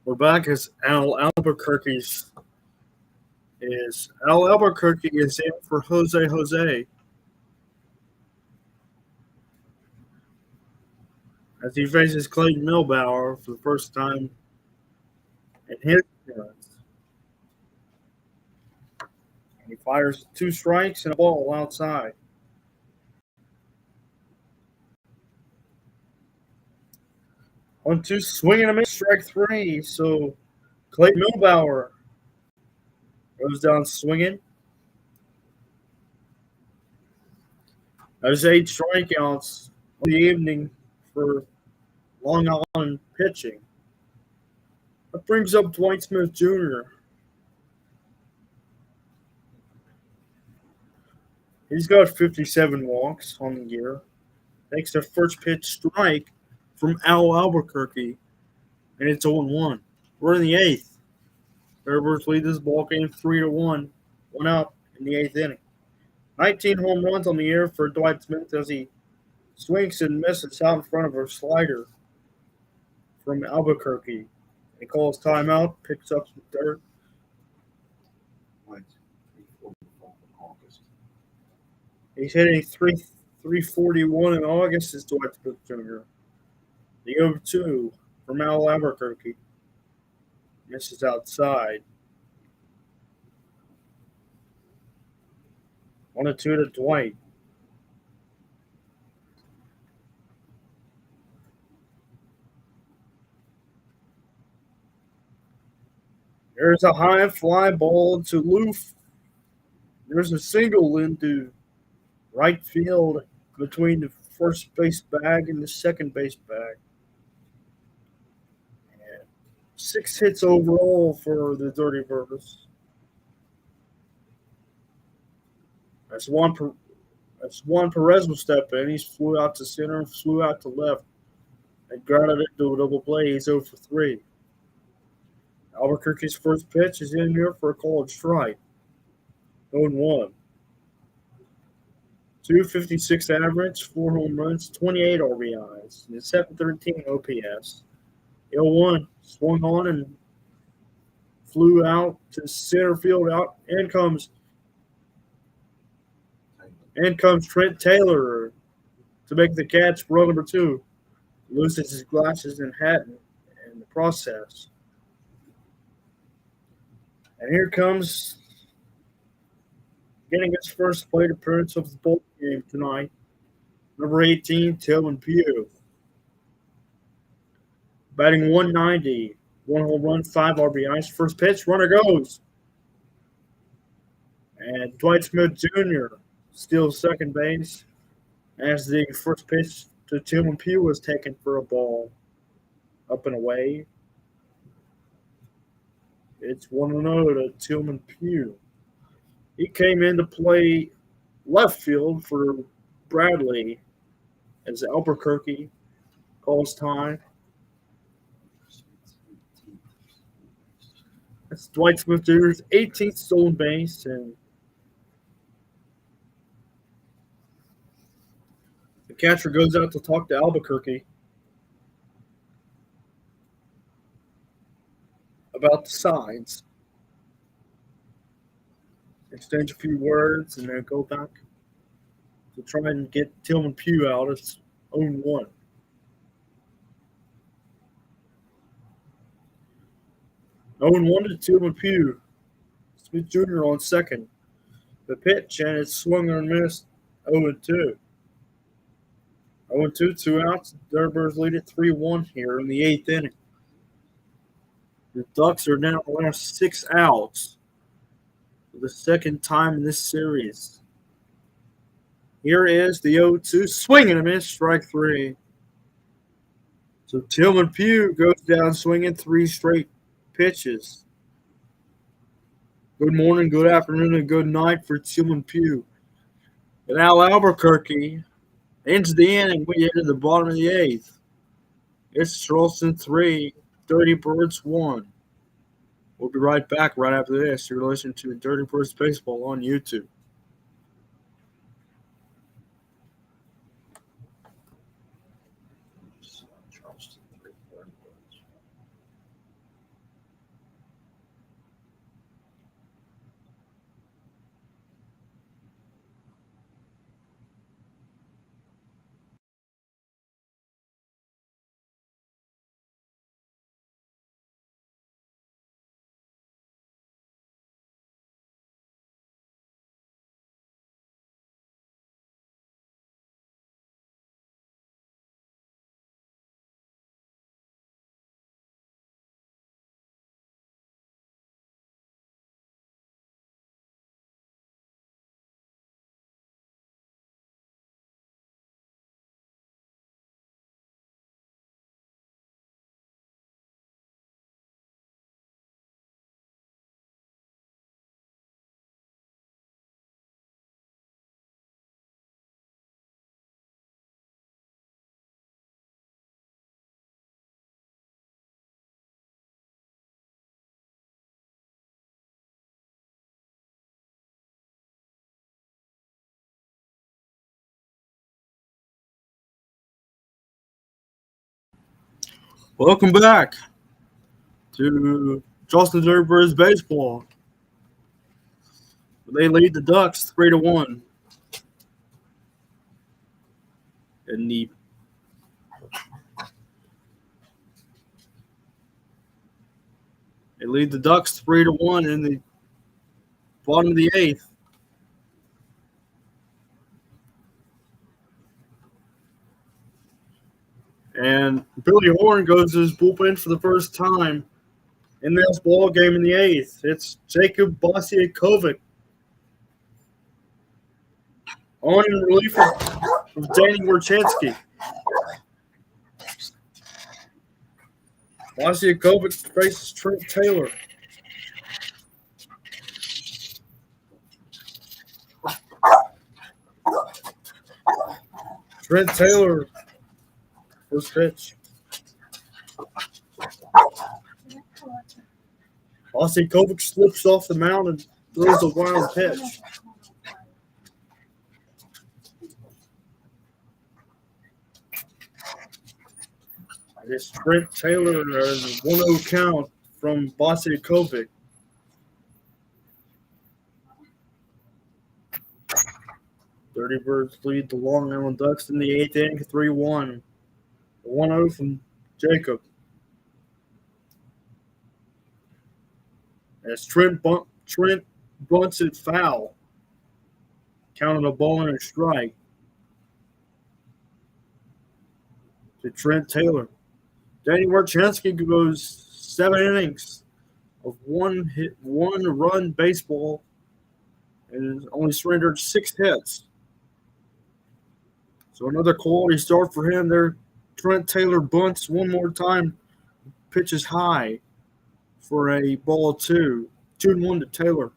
We're back as Al Albuquerque is in for Jose as he faces Clayton Milbauer for the first time in his appearance. He fires 2 strikes and a ball outside. On 2, swinging a miss, strike 3. So Clayton Milbauer goes down swinging. There's 8 strikeouts on the evening for Long Island pitching. That brings up Dwight Smith Jr. He's got 57 walks on the year. Takes the first pitch strike from Al Albuquerque, and it's 0-1. We're in the 8th. Bearbirds lead this ball game 3-1. 1 out in the eighth inning. 19 home runs on the year for Dwight Smith as he swings and misses out in front of a slider from Albuquerque. He calls timeout, picks up some dirt.
Like 3:44 in August.
He's hitting 341 in August is Dwight Smith Jr. The 0-2 from Al Albuquerque. Misses outside. 1-2 to Dwight. There's a high fly ball to Loof. There's a single into right field between the first base bag and the second base bag. And 6 hits overall for the Dirty Birds. As Juan Perez will step in. He flew out to center and flew out to left and grounded into a double play. He's 0 for 3. Albuquerque's first pitch is in here for a called strike. 0-1. 256 average, 4 home runs, 28 RBIs, and 713 OPS. 0-1 swung on and flew out to center field out. In comes Trent Taylor to make the catch, row number 2. Loses his glasses and hat in the process. And here comes getting his first plate appearance of the bowl game tonight, number 18, Tillman Pugh. Batting 190, 1 home run, 5 RBIs. First pitch, runner goes. And Dwight Smith Jr. steals second base as the first pitch to Tillman Pugh was taken for a ball up and away. It's 1-0 to Tillman Pugh. He came in to play left field for Bradley as Albuquerque calls time. That's Dwight Smith Jr.'s 18th stolen base, and the catcher goes out to talk to Albuquerque about the signs. Exchange a few words and then go back to try and get Tillman Pugh out. It's 0-1. 0-1 to Tillman Pugh. Smith Jr. on second. The pitch, and it's swung and missed. 0-2. 0-2, 2 outs. The Dirty Birds lead it 3-1 here in the 8th inning. The Ducks are now the last 6 outs for the second time in this series. Here is the 0-2, swing and a miss, strike 3. So Tillman Pugh goes down swinging 3 straight pitches. Good morning, good afternoon, and good night for Tillman Pugh. And Al Albuquerque ends the inning. We get to the bottom of the 8th. It's Charleston 3, Dirty Birds 1. We'll be right back right after this. You're listening to Dirty Birds Baseball on YouTube.
Charleston Dirty Birds.
Welcome back to Charleston Dirty Birds baseball. They lead the Ducks 3-1 in the They lead the Ducks 3-1 in the bottom of the eighth. And Billy Horn goes to his bullpen for the first time in this ball game in the eighth. It's Jacob Bosiakovic on in relief of Danny Warchinski. Bosiakovic faces Trent Taylor. Trent Taylor, first pitch. Bosiakovic slips off the mound and throws a wild pitch. It's Trent Taylor, a 1-0 count from Bosiakovic. Dirty Birds lead the Long Island Ducks in the eighth inning, 3-1. 1-0 from Jacob. As Trent bunts it foul. Counted a ball and a strike to Trent Taylor. Danny Warchinski goes 7 innings of one run baseball and only surrendered 6 hits. So another quality start for him there. Trent Taylor bunts one more time, pitches high for a ball 2. 2-1 to Taylor.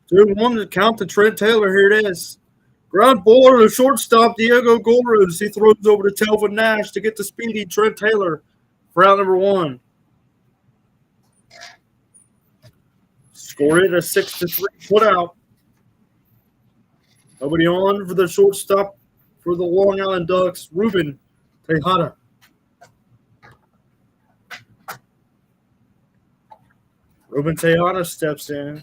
Two and one to count to Trent Taylor. Here it is. Ground ball to the shortstop, Diego Goldrose. He throws over to Telvin Nash to get the speedy Trent Taylor for out number 1. Scored it a 6-3 putout. Nobody on for the shortstop for the Long Island Ducks, Ruben Tejada. Ruben Tejada steps in.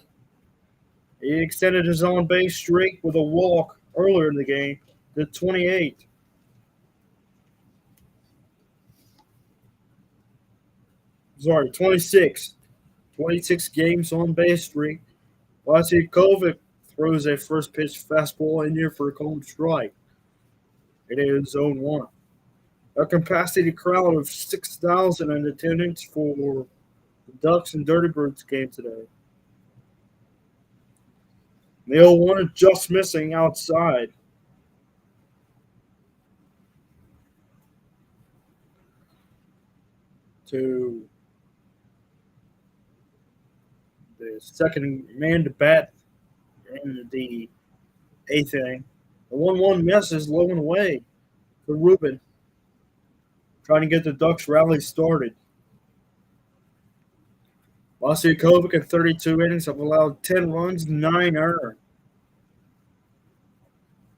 He extended his on-base streak with a walk earlier in the game to 28. Sorry, 26. 26 games on-base streak. Bosiakovic throws a first pitch fastball in here for a cold strike. It is zone 1. A capacity crowd of 6,000 in attendance for the Ducks and Dirty Birds game today. The 0-1 is just missing outside. To the second man to bat in the eighth inning. The 1-1 misses low and away for Ruben, trying to get the Ducks rally started. Bosiakovic in 32 innings have allowed 10 runs, 9 earned.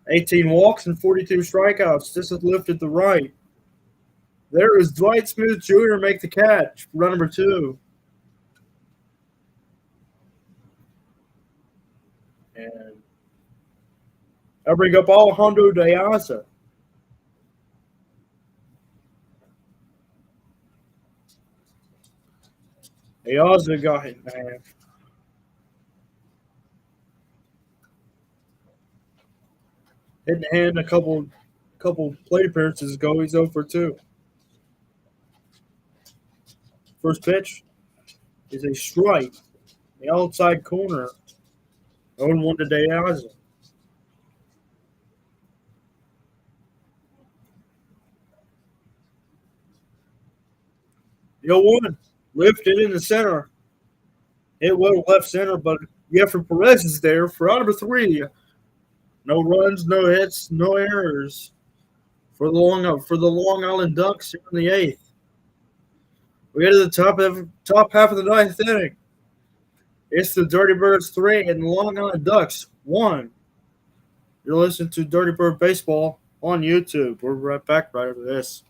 18 walks and 42 strikeouts. This is lifted to right. There is Dwight Smith Jr. make the catch, run number 2. And I bring up Alejandro De Asa. De Asa got hit in half. Hit in the hand a couple plate appearances ago. He's 0 for 2. First pitch is a strike. The outside corner. 0-1 to De Asa. The 0-1 lifted in the center. It went left center, but Jeffrey Perez is there for out number 3. No runs, no hits, no errors for the Long Island Ducks here in the 8th. We get to the top half of the 9th inning. It's the Dirty Birds 3 and the Long Island Ducks 1. You're listening to Dirty Bird Baseball on YouTube. We're right back right after this.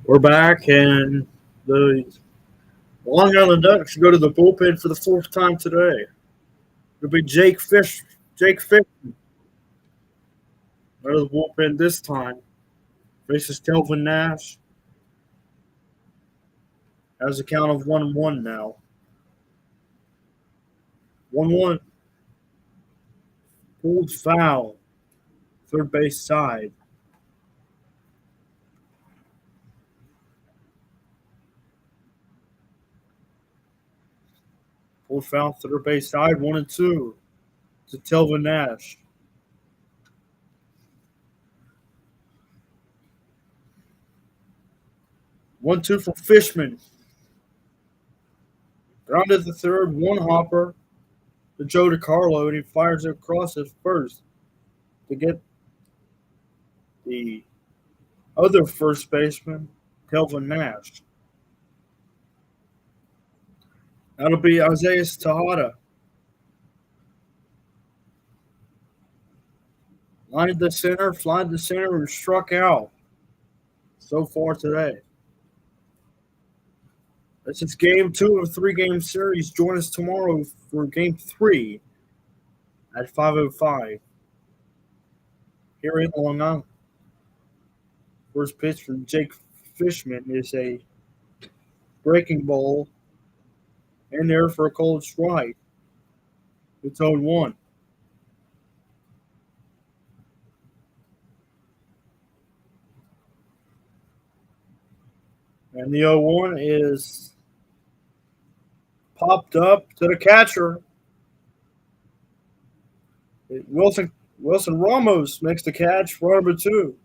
We're back, and the Long Island Ducks go to the bullpen for the fourth time today. It'll be Jake Fish out of the bullpen this time. Faces Telvin Nash. Has a count of 1-1 now. 1-1. Pulled foul. Third base side. Pulled foul, third base side, 1-2 to Telvin Nash. 1-2 for Fishman. Grounded the third, one hopper to Joe DiCarlo, and he fires it across at first to get the other first baseman, Telvin Nash. That'll be Isaiah Tejada. Lined the center, flied the center, and struck out so far today. This is game 2 of a 3-game series. Join us tomorrow for game 3 at 5:05 here in Long Island. First pitch from Jake Fishman is a breaking ball in there for a cold strike. It's 0-1. And the 0-1 is popped up to the catcher. Wilson Ramos makes the catch for number 2.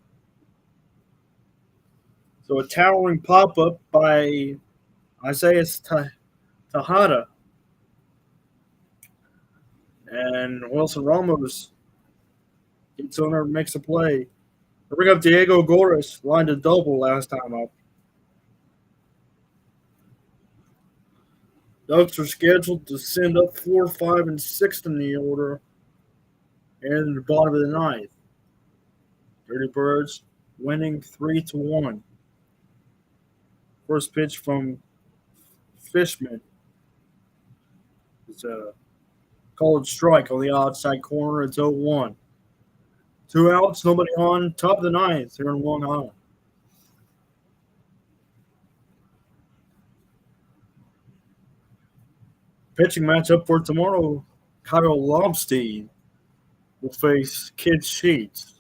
So a towering pop-up by Isaiah Tejada. And Wilson Ramos gets on there, makes a play. I bring up Diego Goris, lined a double last time up. Ducks are scheduled to send up 4, 5, and 6 in the order and the bottom of the ninth. Dirty Birds winning 3-1. First pitch from Fishman. It's a called strike on the outside corner. It's 0-1. 2 outs, nobody on. Top of the ninth here in Long Island. Pitching matchup for tomorrow, Kyle Lobstein will face Kid Sheets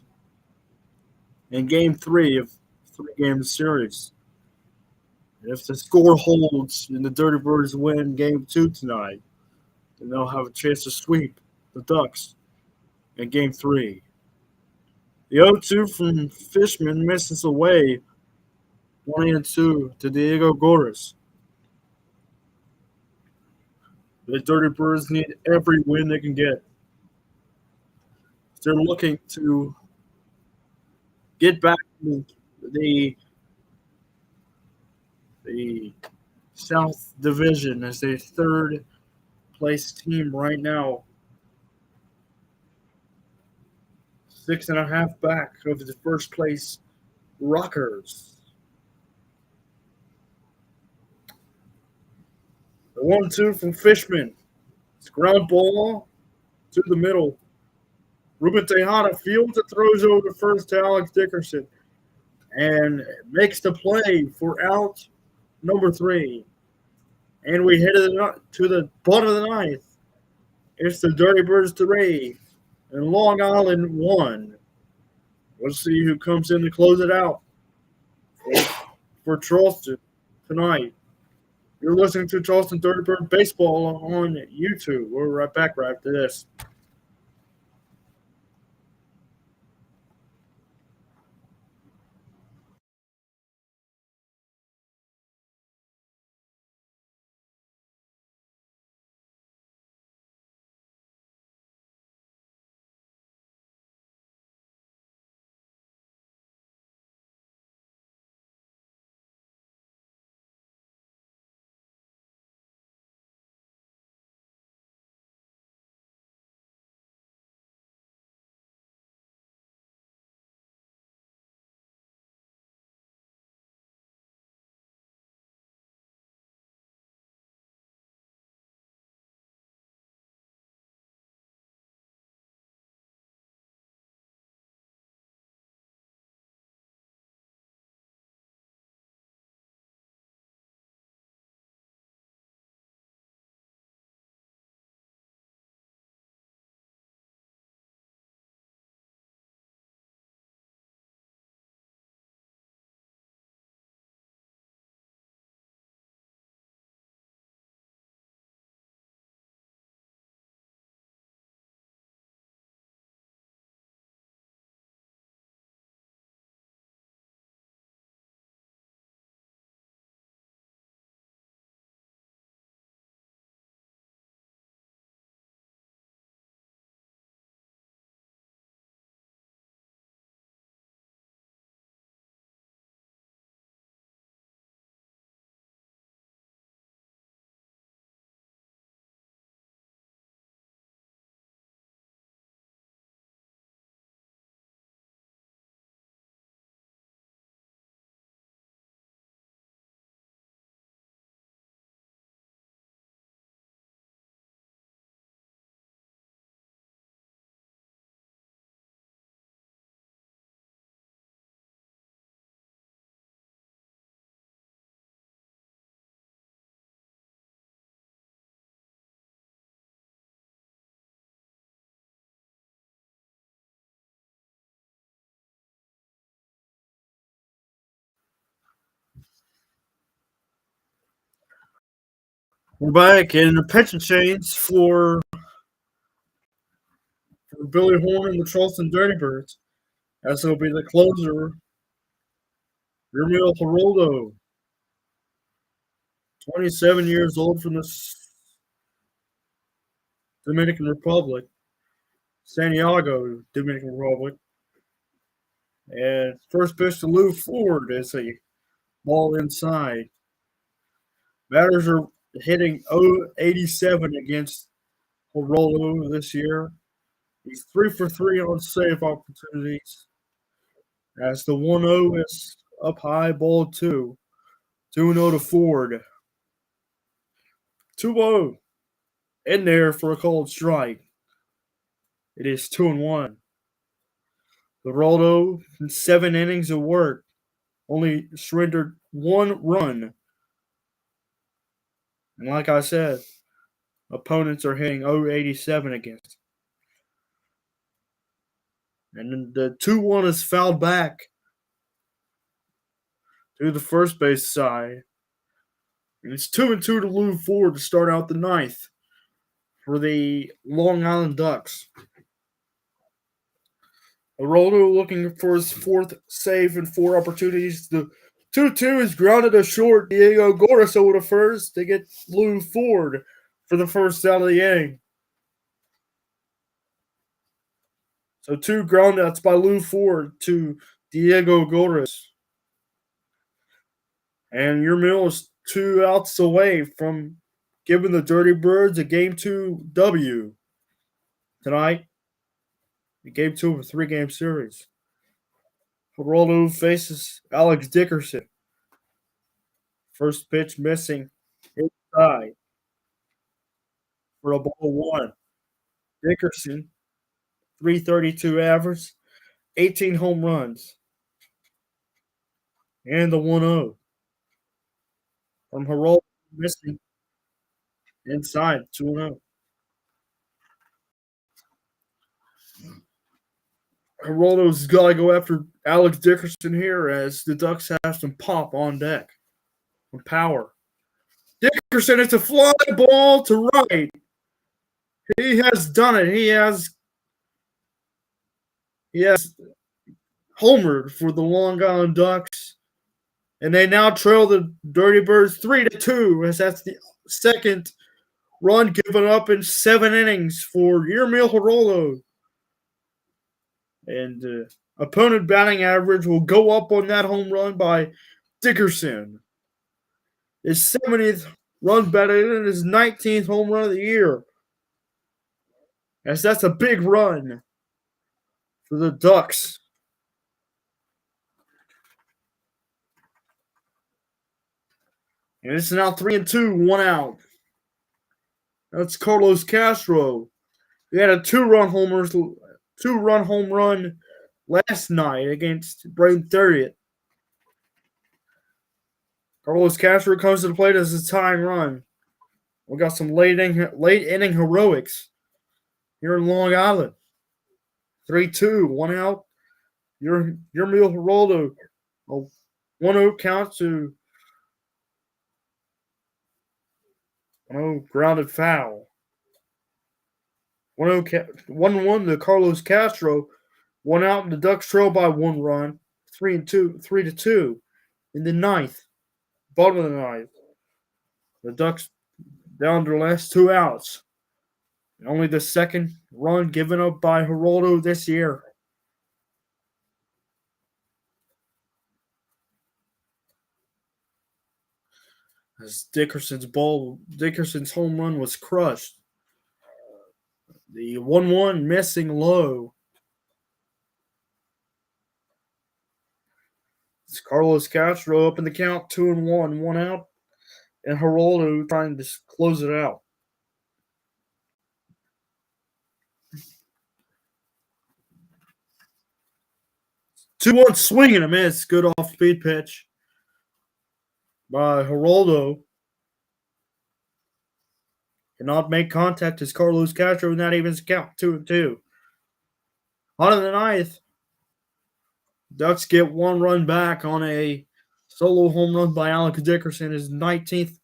in Game 3 of 3-game series. If the score holds and the Dirty Birds win Game 2 tonight, then they'll have a chance to sweep the Ducks in Game 3. The 0-2 from Fishman misses away 1-2 to Diego Goris. The Dirty Birds need every win they can get. They're looking to get back to the South Division as a third place team right now. 6.5 back of the first place Rockers. The 1-2 from Fishman. It's ground ball to the middle. Ruben Tejada fields it, throws over to first to Alex Dickerson, and makes the play for out number 3. And we head to the bottom of the ninth. It's the Dirty Birds 3 and Long Island 1. Let's see who comes in to close it out for Charleston tonight. You're listening to Charleston Dirty Bird Baseball on YouTube. We'll be right back right after this. We're back in the pitching change for Billy Horn and the Charleston Dirty Birds. As will be the closer, Ramil Geraldo, 27 years old from the Dominican Republic. Santiago, Dominican Republic. And first pitch to Lou Ford is a ball inside. Batters are hitting 087 against Geraldo this year. He's 3 for 3 on save opportunities. As the 1-0 is up high, ball 2. 2-0 to Ford. 2-0 in there for a called strike. It is 2-1. Geraldo, in 7 innings of work, only surrendered 1 run. And like I said, opponents are hitting 087 against. And then the 2-1 is fouled back to the first base side. And it's 2-2 to Lou Ford to start out the ninth for the Long Island Ducks. Geraldo looking for his 4th save in 4 opportunities. The 2-2 is grounded to short. Diego Gordas over to first to get Lou Ford for the first out of the inning. So 2 groundouts by Lou Ford to Diego Gordas. And your mill is 2 outs away from giving the Dirty Birds a Game 2 W tonight. Game 2 of a 3-game series. Geraldo faces Alex Dickerson. First pitch missing inside for a ball 1. Dickerson, 332 average, 18 home runs. And the 1-0 from Geraldo missing inside, 2-0. Geraldo's got to go after Alex Dickerson here as the Ducks have some pop on deck. With power. Dickerson, it's a fly ball to right. He has done it. He has homered for the Long Island Ducks. And they now trail the Dirty Birds 3-2 as that's the second run given up in 7 innings for Yermil Geraldo. And opponent batting average will go up on that home run by Dickerson. His 70th run batted and his 19th home run of the year. As that's a big run for the Ducks. And it's now 3-2, 1 out. That's Carlos Castro. He had a 2-run home run last night against Braden 30th. Carlos Castro comes to the plate as a tying run. We got some late inning heroics here in Long Island. 3-2, 1 out. Yermil Geraldo. A 1-0 count to 1-0 grounded foul. 1-1 to Carlos Castro. 1 out, and the Ducks trail by 1 run. 3-2 in the ninth. Bottom of the ninth. The Ducks down to the last 2 outs. Only the second run given up by Geraldo this year. As Dickerson's home run was crushed. The 1-1 missing low. It's Carlos Castro up in the count, 2-1, 1 out. And Geraldo trying to close it out. 2-1 swing and a miss. Good off-speed pitch by Geraldo. Cannot make contact as Carlos Castro, and that evens count 2-2. On to the ninth. Ducks get 1 run back on a solo home run by Alex Dickerson, his 19th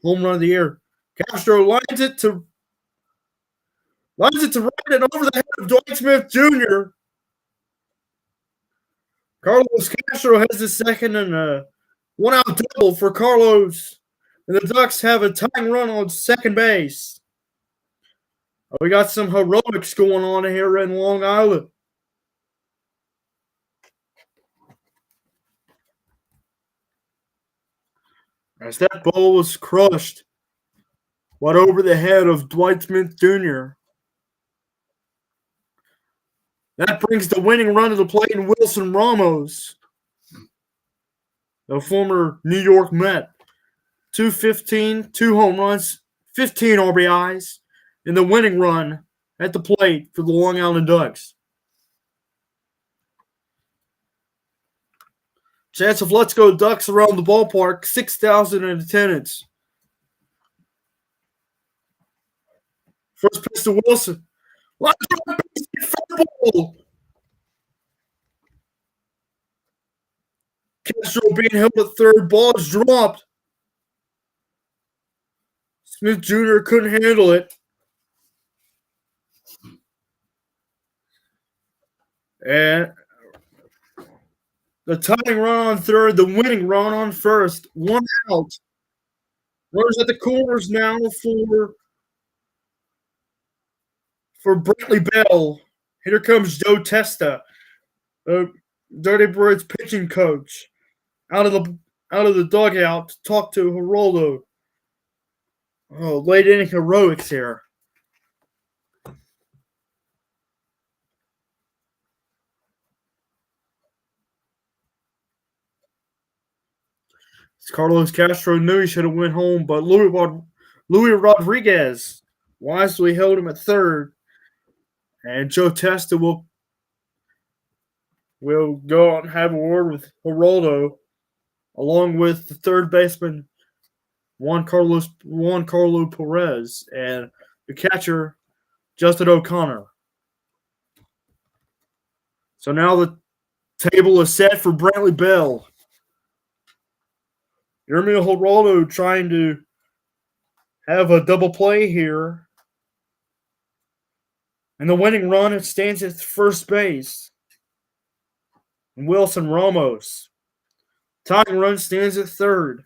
home run of the year. Castro lines it to right and over the head of Dwight Smith Jr. Carlos Castro has the second and a 1-out double for Carlos. And the Ducks have a tying run on second base. We got some heroics going on here in Long Island. As that ball was crushed right over the head of Dwight Smith Jr. That brings the winning run to the plate in Wilson Ramos, the former New York Met. 215, 2 home runs, 15 RBIs, in the winning run at the plate for the Long Island Ducks. Chance of Let's Go Ducks around the ballpark, 6,000 in attendance. First pitch to Wilson. Line drive, base hit, foul ball. Castro being held at third, ball is dropped. Smith Jr. couldn't handle it. And the tying run on third, the winning run on first. 1 out. Runners at the corners now for Brantley Bell. Here comes Joe Testa, the Dirty Birds pitching coach, out of the dugout to talk to Geraldo. Oh, late inning heroics here. Carlos Castro knew he should have went home, but Louis Rodriguez wisely held him at third, and Joe Testa will go out and have a word with Geraldo, along with the third baseman Juan Carlo Perez and the catcher Justin O'Connor. So now the table is set for Brantley Bell. Yermil Geraldo trying to have a double play here. And the winning run, it stands at first base. And Wilson Ramos. Tying run stands at third.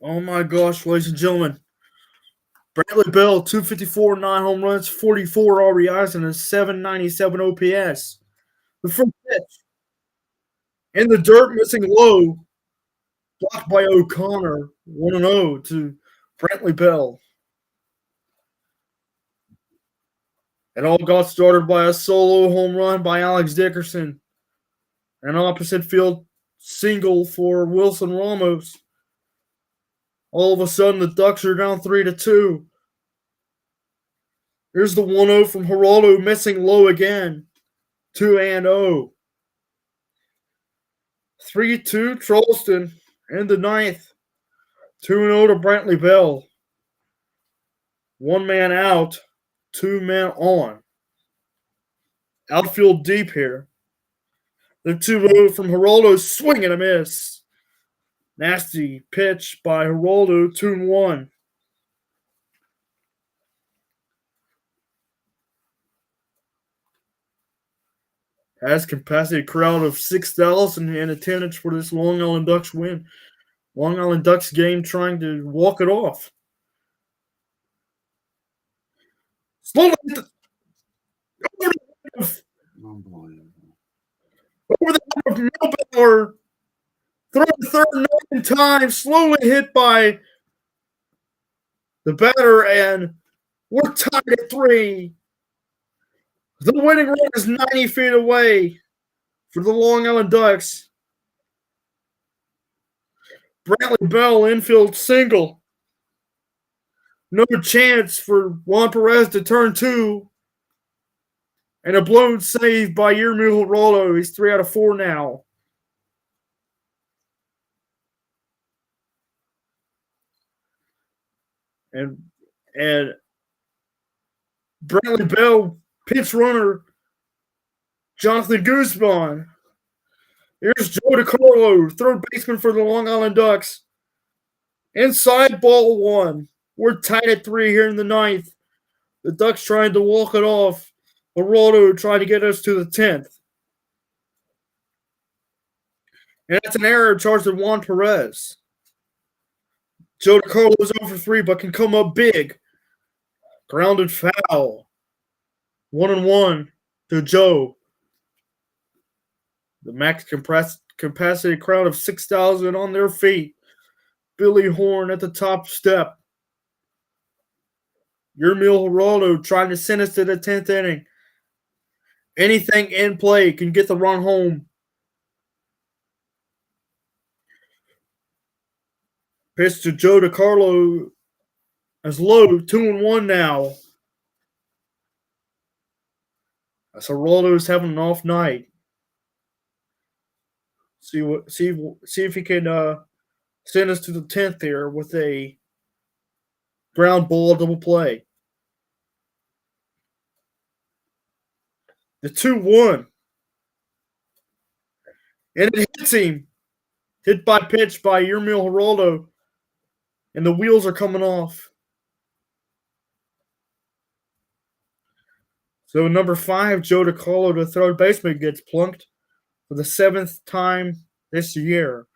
Oh my gosh, ladies and gentlemen. Brantley Bell, 254, 9 home runs, 44 RBIs, and a 797 OPS. The first pitch. In the dirt, missing low. Blocked by O'Connor, 1-0 to Brantley Bell. It all got started by a solo home run by Alex Dickerson. An opposite field single for Wilson Ramos. All of a sudden, the Ducks are down 3-2. Here's the 1-0 from Geraldo, missing low again. 2-0. 3-2 Charleston in the ninth. 2-0 to Brantley Bell. 1 man out, 2 men on. Outfield deep here. The 2-0 from Geraldo, swing and a miss. Nasty pitch by Geraldo, 2-1. Has capacity crowd of 6,000 in attendance for this Long Island Ducks win. Long Island Ducks game trying to walk it off. Slowly over the head of Millbauer. Throw the third 9 times, slowly hit by the batter, and we're tied at 3. The winning run is 90 feet away for the Long Island Ducks. Brantley Bell, infield single. No chance for Juan Perez to turn 2. And a blown save by Yermil Geraldo. He's 3 out of 4 now. And Brantley Bell, pitch runner, Jonathan Guzman. Here's Joe DiCarlo, third baseman for the Long Island Ducks. Inside, ball 1. We're tied at 3 here in the ninth. The Ducks trying to walk it off. Geraldo trying to get us to the 10th. And that's an error charged at Juan Perez. Joe DiCarlo's over 3, but can come up big Grounded foul. 1-1 to Joe. The max capacity crowd of 6,000 on their feet. Billy Horn at the top step. Yermil Geraldo trying to send us to the 10th inning. Anything in play can get the run home. Pitch to Joe DiCarlo as low, 2-1 now. As Geraldo's having an off night. See if he can send us to the 10th here with a ground ball double play. The 2-1. And it hits him. Hit by pitch by Yermil Geraldo. And the wheels are coming off. So number 5, Joe DiCarlo, the third baseman, gets plunked for the 7th time this year.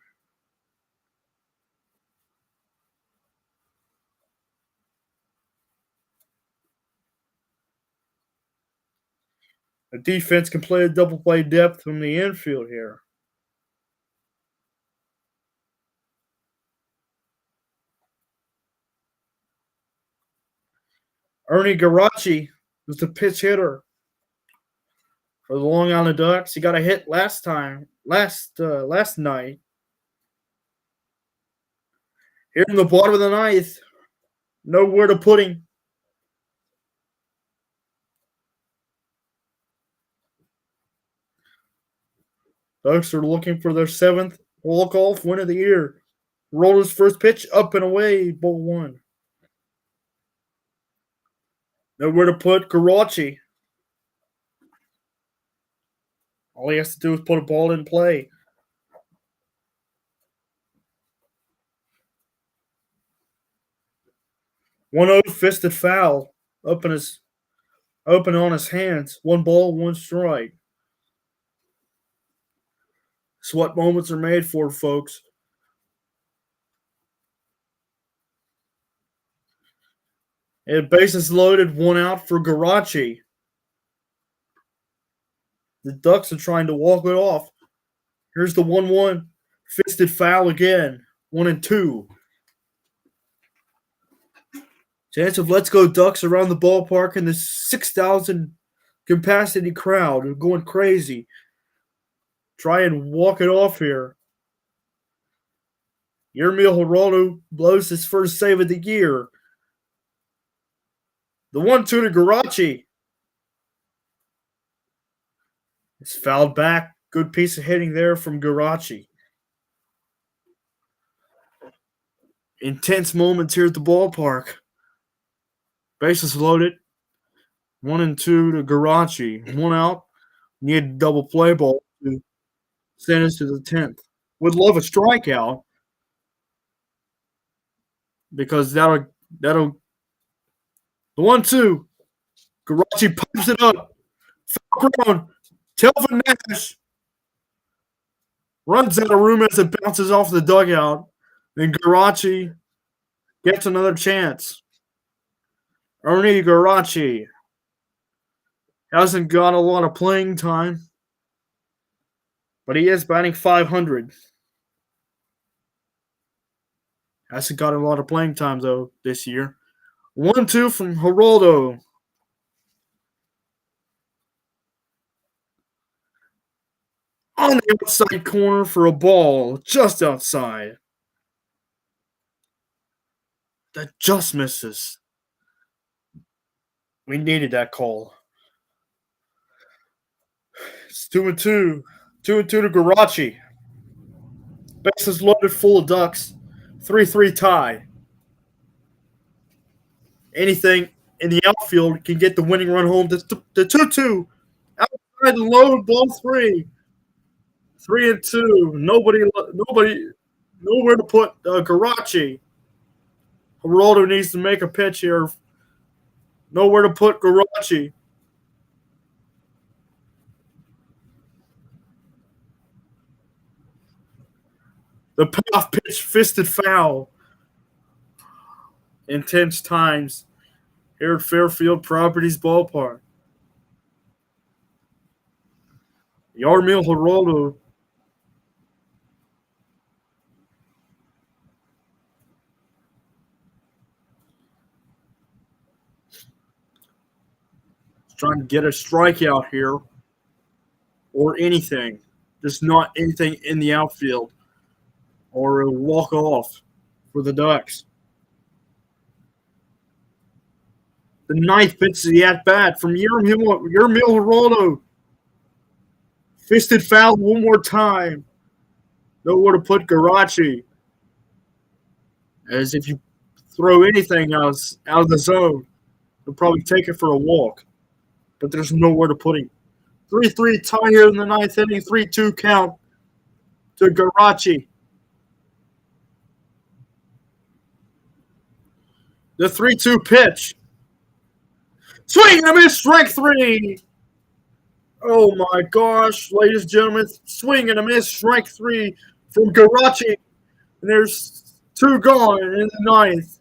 The defense can play a double play depth from the infield here. Ernie Garachi was the pitch hitter for the Long Island Ducks. He got a hit last night. Here in the bottom of the ninth, nowhere to put him. Ducks are looking for their 7th walk-off win of the year. Rolled his first pitch up and away, ball 1. Nowhere to put Garachi. All he has to do is put a ball in play. 1-0 fisted foul up on his hands. 1 ball, 1 strike. That's what moments are made for, folks. And bases loaded, 1 out for Garachi. The Ducks are trying to walk it off. Here's the 1-1. Fisted foul again. 1-2. Chance of Let's Go Ducks around the ballpark, and the 6,000 capacity crowd are going crazy. Try and walk it off here. Yermil Geraldo blows his first save of the year. The 1-2 to Garachi. It's fouled back. Good piece of hitting there from Garachi. Intense moments here at the ballpark. Bases loaded. 1-2 to Garachi. 1 out. Need a double play ball to send us to the 10th. Would love a strikeout because that'll the 1-2. Garachi pumps it up. Foul ground. Telvin Nash runs out of room as it bounces off the dugout. And Garachi gets another chance. Ernie Garachi hasn't got a lot of playing time, but he is batting .500. Hasn't got a lot of playing time, though, this year. 1-2 from Geraldo. On the outside corner for a ball, just outside. That just misses. We needed that call. It's 2-2. 2-2 to Garachi. Bases loaded full of Ducks. 3-3 tie. Anything in the outfield can get the winning run home. The 2-2. Outside the load, ball 3. 3-2. Nobody, nowhere to put Garachi. Geraldo needs to make a pitch here. Nowhere to put Garachi. The payoff pitch, fisted foul. Intense times here at Fairfield Properties Ballpark. Yarmil Geraldo is trying to get a strikeout here or anything. Just not anything in the outfield or a walk off for the Ducks. The ninth pitch of the at bat from Yermil Geraldo. Fisted foul one more time. Nowhere to put Garachi. As if you throw anything else out of the zone, he'll probably take it for a walk. But there's nowhere to put him. 3-3 tie here in the ninth inning. 3-2 count to Garachi. The 3-2 pitch. Swing and a miss, strike three. Oh my gosh, ladies and gentlemen. Swing and a miss, strike three from Garachi. And there's two gone in the ninth.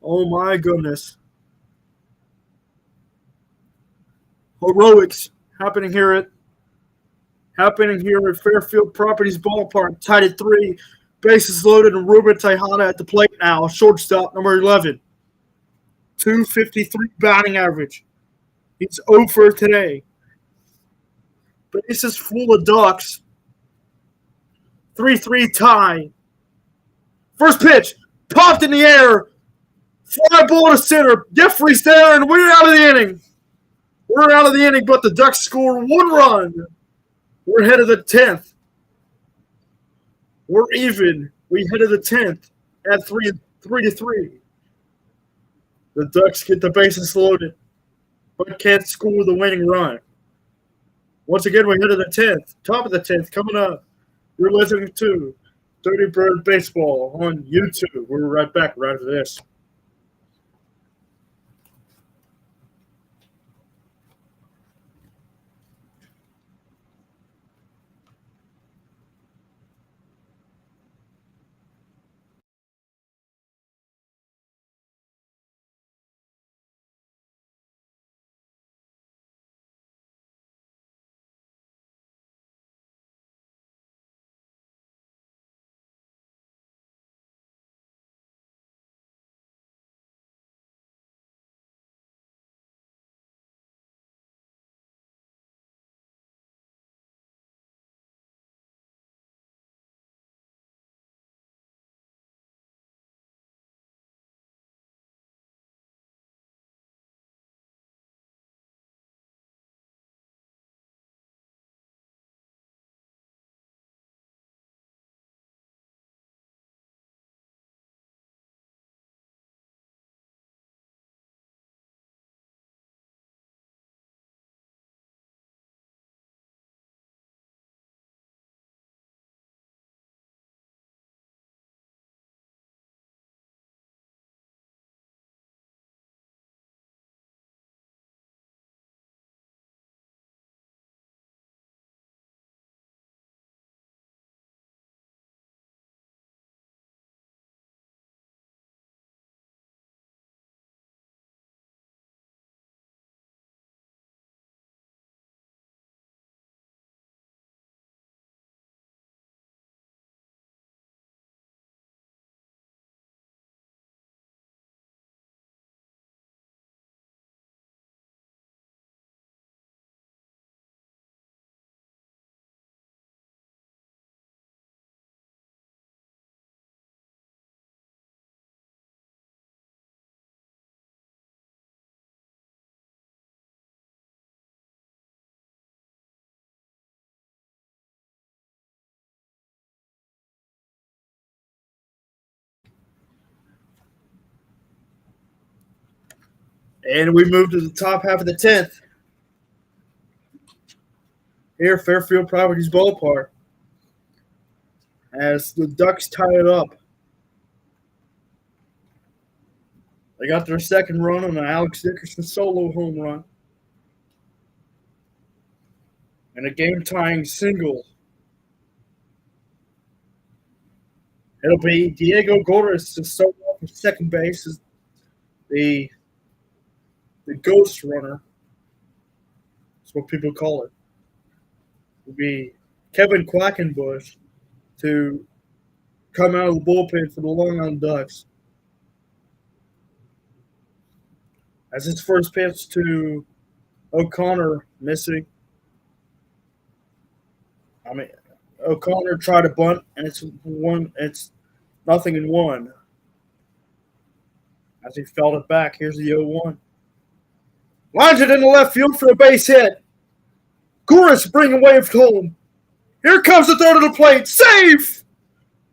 Oh my goodness. Heroics happening here at Fairfield Properties Ballpark. Tied at 3. Bases loaded, and Ruben Tejada at the plate now. Shortstop number 11. 253 batting average. He's 0 for today. Bases full of Ducks. 3-3 tie. First pitch, popped in the air. Fly ball to center. Jeffrey's there, and we're out of the inning. We're out of the inning, but the Ducks score 1 run. We're ahead of the 10th. We're even. We head of the 10th at 3-3. The Ducks get the bases loaded, but can't score the winning run. Once again, we're ahead of the 10th. Top of the 10th coming up. You're listening to Dirty Bird Baseball on YouTube. We're right back right after this. And we move to the top half of the 10th. Here at Fairfield Properties Ballpark. As the Ducks tie it up. They got their second run on an Alex Dickerson solo home run. And a game-tying single. It'll be Diego Gordas to start off at second base as the the ghost runner, that's what people call it, would be Kevin Quackenbush to come out of the bullpen for the Long Island Ducks. As his first pitch to O'Connor missing. I mean, O'Connor tried to bunt, and it's nothing in one. As he felt it back, here's the 0-1. Lines it in the left field for a base hit. Gouris bringing wave home. Here comes the throw to the plate. Safe!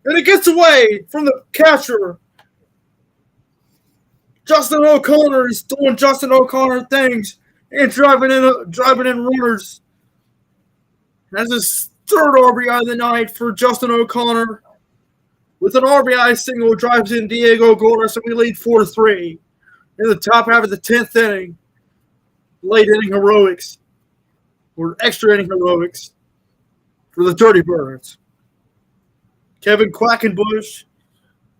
And it gets away from the catcher. Justin O'Connor is doing Justin O'Connor things and driving in runners. That's his third RBI of the night for Justin O'Connor. With an RBI single, drives in Diego Gouris, and we lead 4-3 in the top half of the 10th inning. Late inning heroics, or extra inning heroics, for the Dirty Birds. Kevin Quackenbush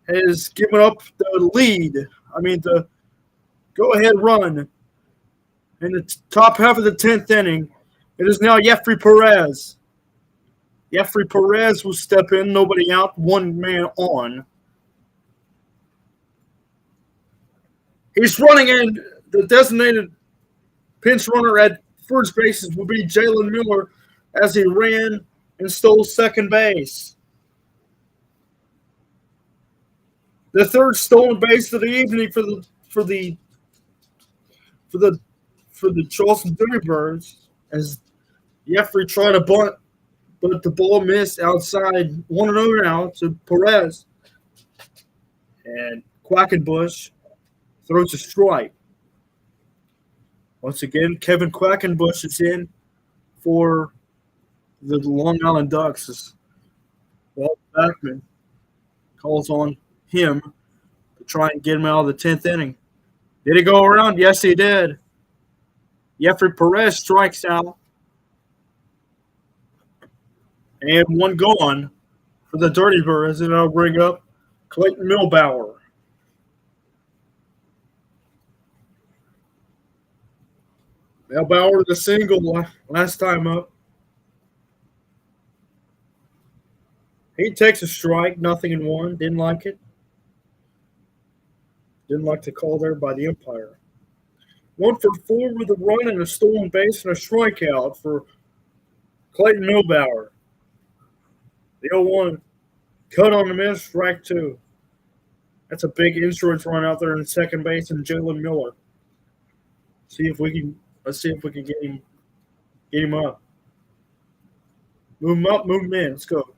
has given up the lead. The go-ahead run in the top half of the 10th inning. It is now Jeffrey Perez. Jeffrey Perez will step in, nobody out, one man on. He's running in. The designated pinch runner at first base will be Jalen Miller as he ran and stole second base. The third stolen base of the evening for the Charleston Dirty Birds as Jeffrey tried to bunt, but the ball missed outside 1-0 now to Perez. And Quackenbush throws a strike. Once again, Kevin Quackenbush is in for the Long Island Ducks. Walt Backman calls on him to try and get him out of the 10th inning. Did he go around? Yes, he did. Jeffrey Perez strikes out. And one gone for the Dirty Birds, and I'll bring up Clayton Milbauer. Milbauer with a single last time up. He takes a strike, nothing in one. Didn't like it. Didn't like the call there by the umpire. 1 for 4 with a run and a stolen base and a strikeout for Clayton Milbauer. The 0-1 cut on the miss, strike 2. That's a big insurance run out there in second base and Jalen Miller. Let's see if we can get him up. Move him up, move him in. Let's go.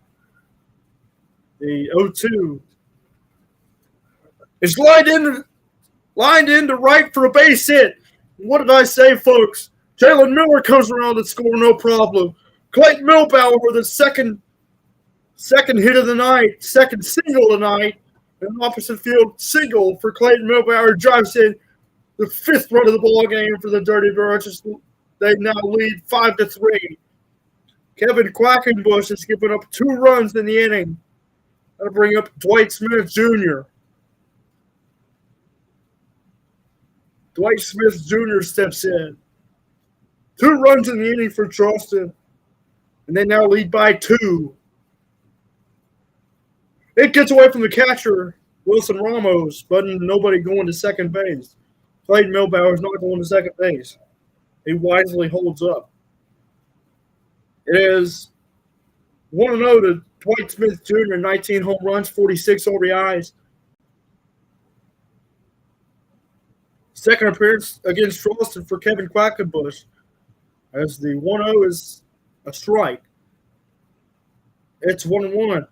The 0-2 is lined into right for a base hit. What did I say, folks? Jalen Miller comes around and scores no problem. Clayton Milbauer with his second hit of the night, second single of the night, an opposite field single for Clayton Milbauer, drives in the 5th run of the ball game for the Dirty Birds. They now lead 5-3. Kevin Quackenbush has given up 2 runs in the inning. That'll bring up Dwight Smith Jr. Dwight Smith Jr. steps in. 2 runs in the inning for Charleston, and they now lead by 2. It gets away from the catcher, Wilson Ramos, but nobody going to second base. Clayton Milbauer is not going to second base. He wisely holds up. It is 1-0 to Dwight Smith Jr., 19 home runs, 46 RBIs. Second appearance against Charleston for Kevin Quackenbush, as the 1-0 is a strike. It's 1-1.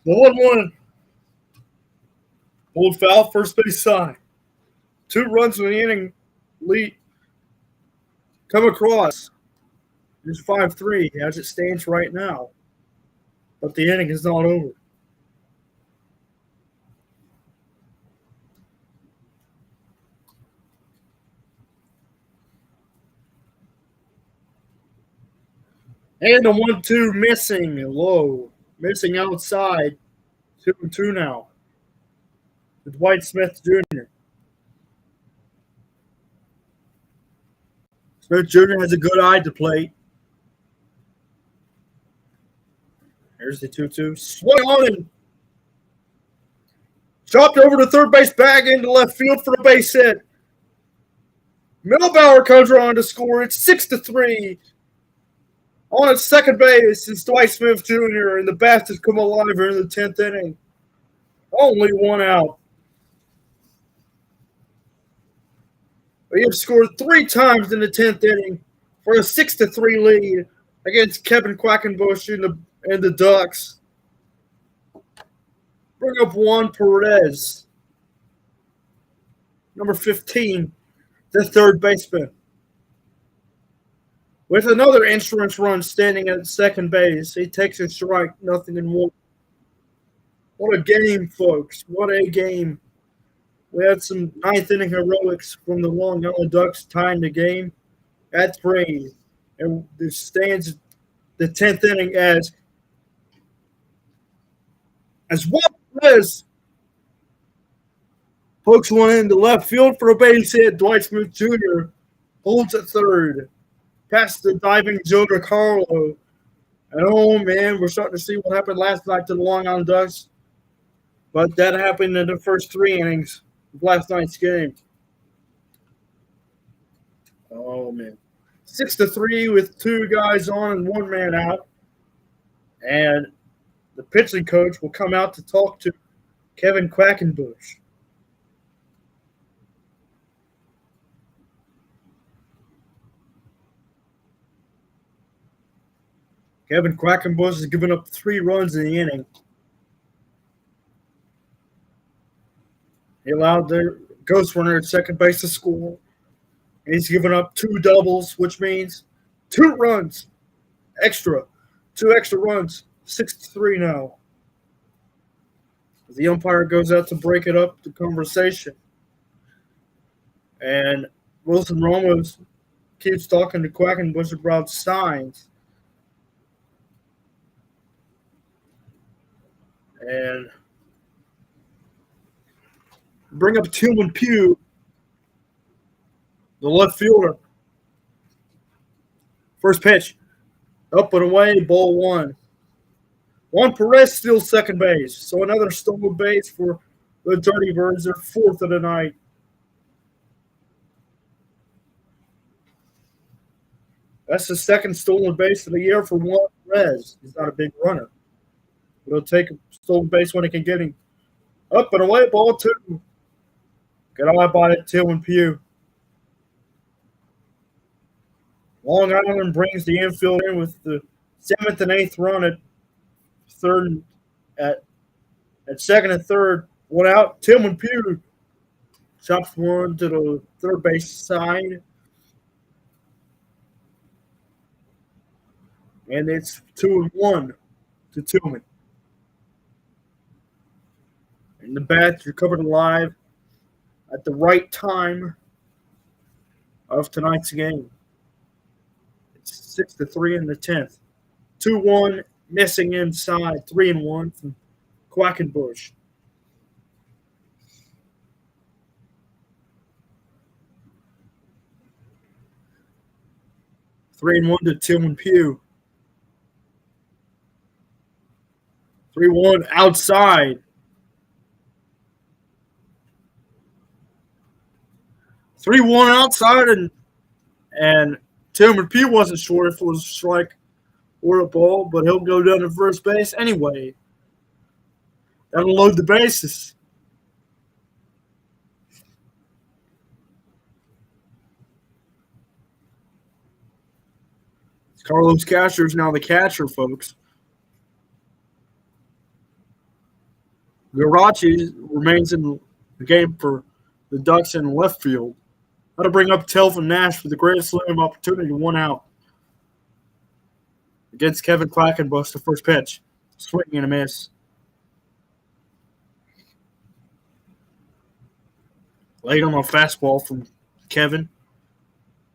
The 1-1. Pulled foul, first base side. 2 runs in the inning, lead come across. It's 5-3 as it stands right now. But the inning is not over. And the 1-2 missing low. Missing outside. 2-2 now. With Dwight Smith Jr. Smith Jr. has a good eye to plate. Here's the 2-2. Swung on and chopped over to third base, back into left field for a base hit. Milbauer comes around to score. It's 6-3. On at second base is Dwight Smith Jr. and the Bats has come alive here in the 10th inning. Only one out. We have scored 3 times in the 10th inning for a 6-3 lead against Kevin Quackenbush and the Ducks. Bring up Juan Perez, number 15, the third baseman. With another insurance run standing at second base, he takes a strike, 0-1. What a game, folks. What a game. We had some ninth inning heroics from the Long Island Ducks tying the game at 3. And this stands the 10th inning as Juan Perez pokes one into left field for a base hit. Dwight Smith Jr. holds at third. Past the diving Joe DiCarlo. And oh, man, we're starting to see what happened last night to the Long Island Ducks. But that happened in the first 3 innings of last night's game. Oh, man. 6-3 with 2 guys on and 1 man out. And the pitching coach will come out to talk to Kevin Quackenbush. Kevin Quackenbush has given up 3 runs in the inning. He allowed their ghost runner at second base to score. And he's given up 2 doubles, which means 2 runs extra. 2 extra runs. 6-3 now. The umpire goes out to break it up, the conversation. And Wilson Ramos keeps talking to Quackenbush about signs. And bring up Tillman Pugh, the left fielder. First pitch, up and away, ball 1. Juan Perez steals second base, so another stolen base for the Dirty Birds, their 4th of the night. That's the 2nd stolen base of the year for Juan Perez. He's not a big runner. But he'll take a stolen base when he can get him. Up and away, ball 2. Good eye by it, Tillman Pugh. Long Island brings the infield in with the 7th and 8th run at third, at second and third. 1 out. Tillman Pugh chops one to the third base side. And it's 2-1 to Tillman. And the Bats are covered alive at the right time of tonight's game. It's 6-3 in the 10th. 2-1, missing inside. 3-1 from Quackenbush. Three and 1 to Tillman Pugh. 3-1 outside. 3-1 outside, and Tillman Pugh wasn't sure if it was a strike or a ball, but he'll go down to first base anyway. That'll load the bases. Carlos Castro is now the catcher, folks. Garachi remains in the game for the Ducks in left field. How to bring up Telvin Nash for the greatest slam opportunity, 1 out. Against Kevin Quackenbush, the first pitch. Swing and a miss. Late on a fastball from Kevin.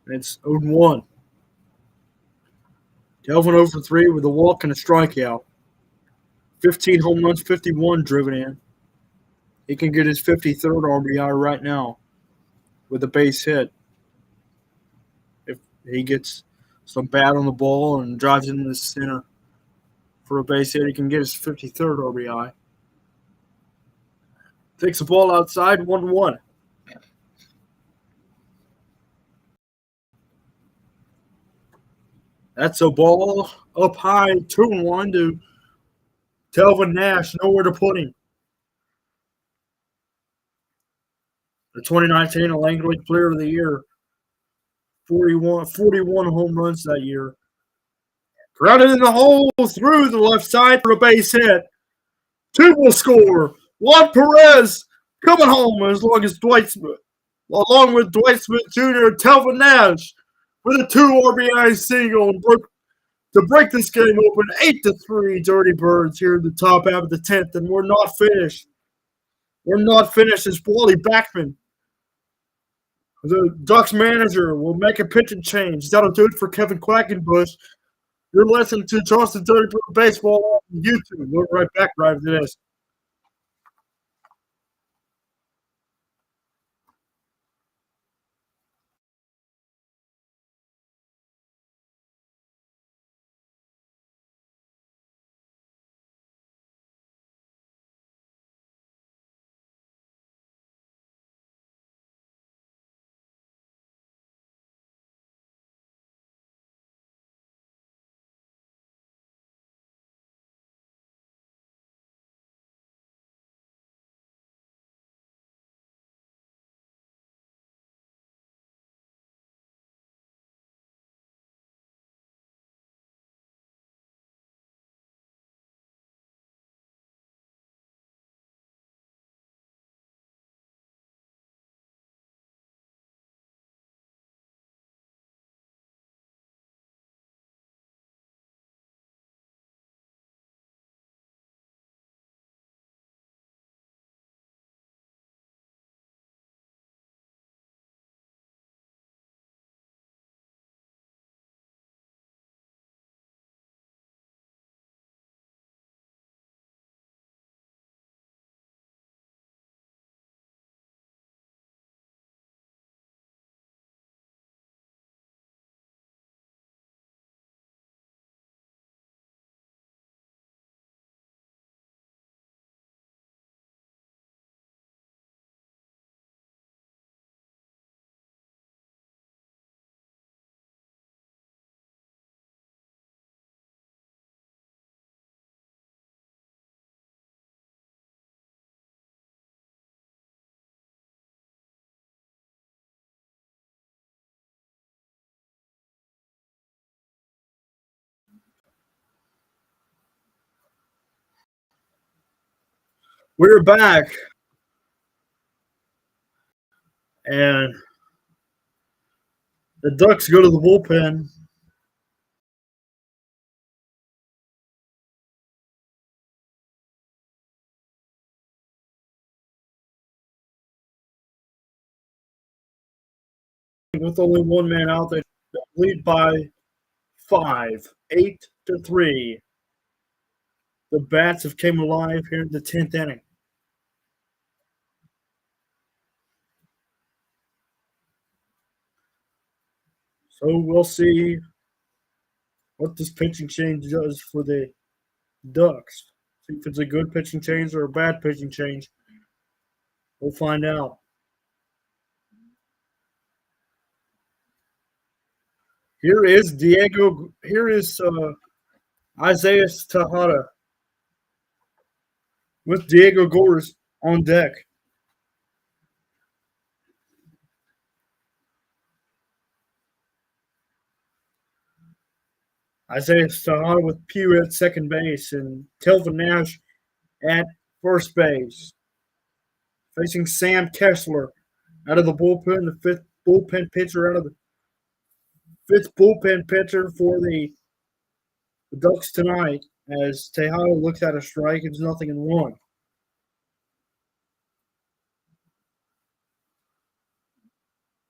And it's 0-1. Delvin over 3 with a walk and a strikeout. 15 home runs, 51 driven in. He can get his 53rd RBI right now with a base hit. If he gets some bat on the ball and drives into the center for a base hit, he can get his 53rd RBI. Takes the ball outside, 1-1. That's a ball up high, 2-1 to Telvin Nash. Nowhere to put him. The 2019 Lang League Player of the Year. 41 home runs that year. Grounded in the hole through the left side for a base hit. 2 will score. Juan Perez coming home along with Dwight Smith Jr. Telvin Nash with a 2 RBI single to break this game open. 8-3 Dirty Birds here in the top half of the 10th, and we're not finished. We're not finished as Wally Backman, the Ducks manager, will make a pitching change. That'll do it for Kevin Quackenbush. You're listening to Charleston Dirty Birds Baseball on YouTube. We'll be right back right after this. We're back. And the Ducks go to the bullpen. With only one man out, they lead by 5, 8-3. The Bats have came alive here in the 10th inning. So we'll see what this pitching change does for the Ducks. See if it's a good pitching change or a bad pitching change. We'll find out. Here is Isaiah Tejada with Diego Gores on deck. Isaiah Tejada with Pugh at second base and Telvin Nash at first base. Facing Sam Kessler out of the bullpen, the fifth bullpen pitcher for the Ducks tonight, as Tejada looks at a strike. It's 0-1.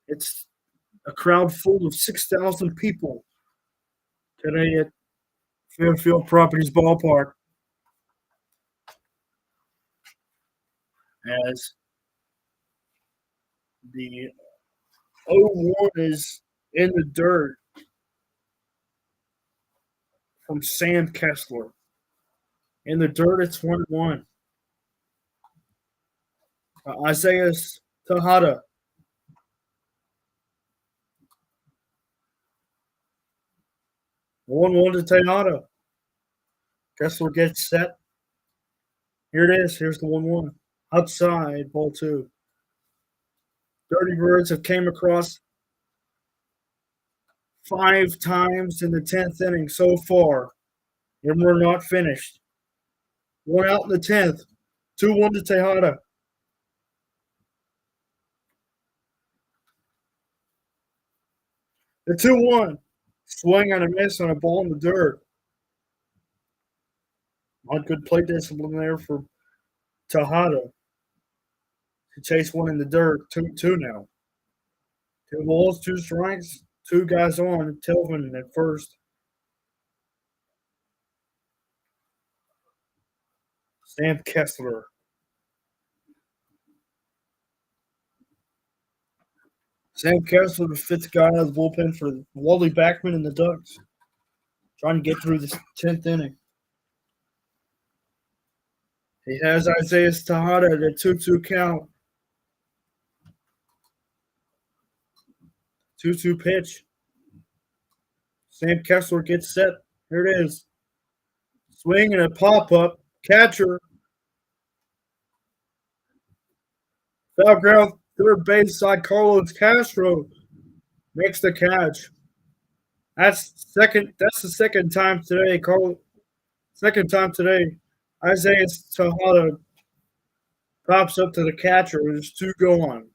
It's a crowd full of 6,000 people today at Fairfield Properties Ballpark as the 0-1 is in the dirt from Sam Kessler. In the dirt, it's 1-1. Isaiah Tejada. 1-1 to Tejada. Kessler gets set. Here it is. Here's the 1-1. Outside, ball 2. Dirty Birds have came across 5 times in the 10th inning so far, and we're not finished. 1 out in the 10th. 2-1 to Tejada. The 2-1. Swing and a miss on a ball in the dirt. Not good play discipline there for Tejada. To chase one in the dirt. 2-2 now. 2 balls, 2 strikes, 2 guys on. Telvin at first. Sam Kessler. Sam Kessler, the 5th guy out of the bullpen for Wally Backman and the Ducks. Trying to get through this 10th inning. He has Isaiah Tejada at a 2-2 count. 2-2 pitch. Sam Kessler gets set. Here it is. Swing and a pop-up. Catcher. Foul ground, third base side. Carlos Castro makes the catch. That's the second time today. Second time today. Isaiah Tejada pops up to the catcher. There's 2 gone.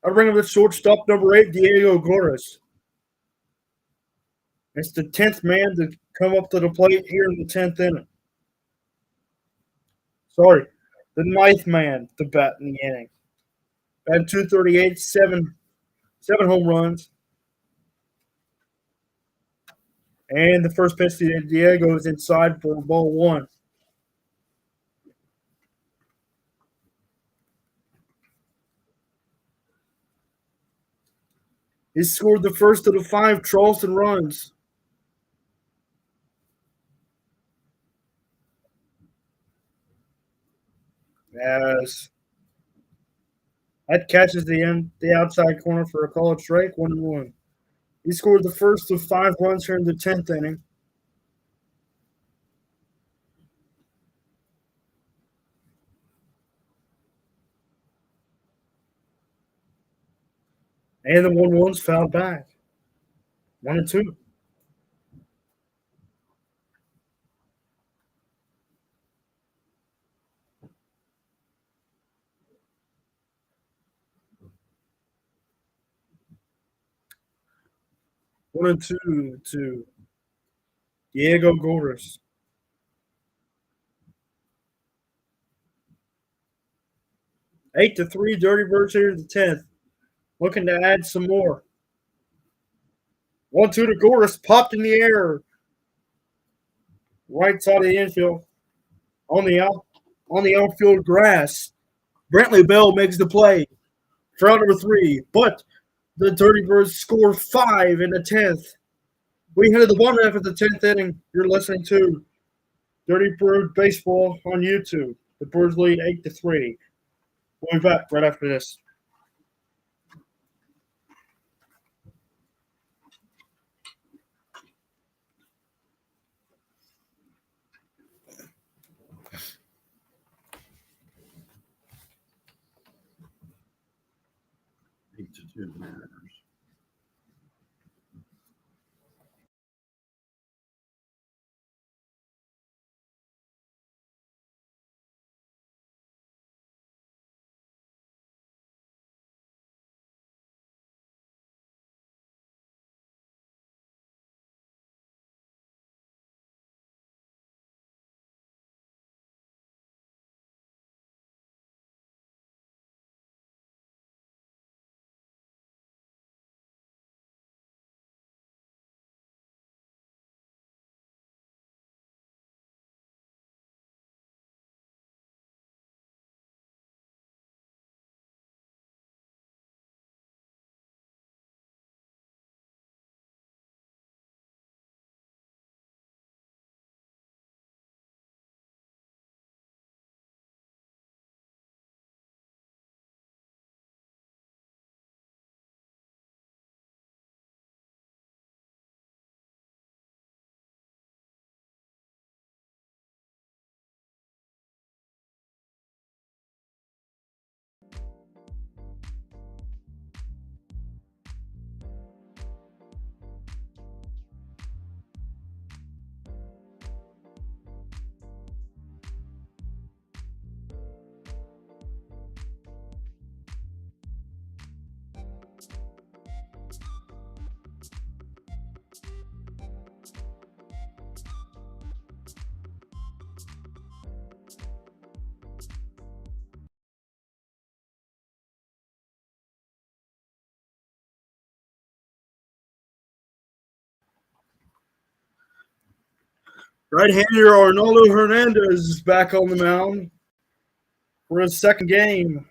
I bring up the shortstop, number 8, Diego Goris. It's the 10th man to come up to the plate here in the 10th inning. Sorry, the 9th man to bat in the inning. Batting .238, 7 home runs. And the first pitch to Diego is inside for ball 1. He scored the first of the 5 Charleston runs. As that catches the outside corner for a called strike, 1-1. He scored the first of 5 runs here in the 10th inning. And the 1-1's fouled back. 1-2. One and two to Diego Goris. 8-3, Dirty Birds here in the 10th. Looking to add some more. 1-2 to Goris, popped in the air. Right side of the infield. On the outfield grass. Brantley Bell makes the play. Foul number 3. But the Dirty Birds score 5 in the 10th. We headed the bottom half of the 10th inning. You're listening to Dirty Bird Baseball on YouTube. The Birds lead 8-3. We'll be back right after this.
Eight to two Mariners.
Right-hander Arnoldo Hernandez is back on the mound for his second game.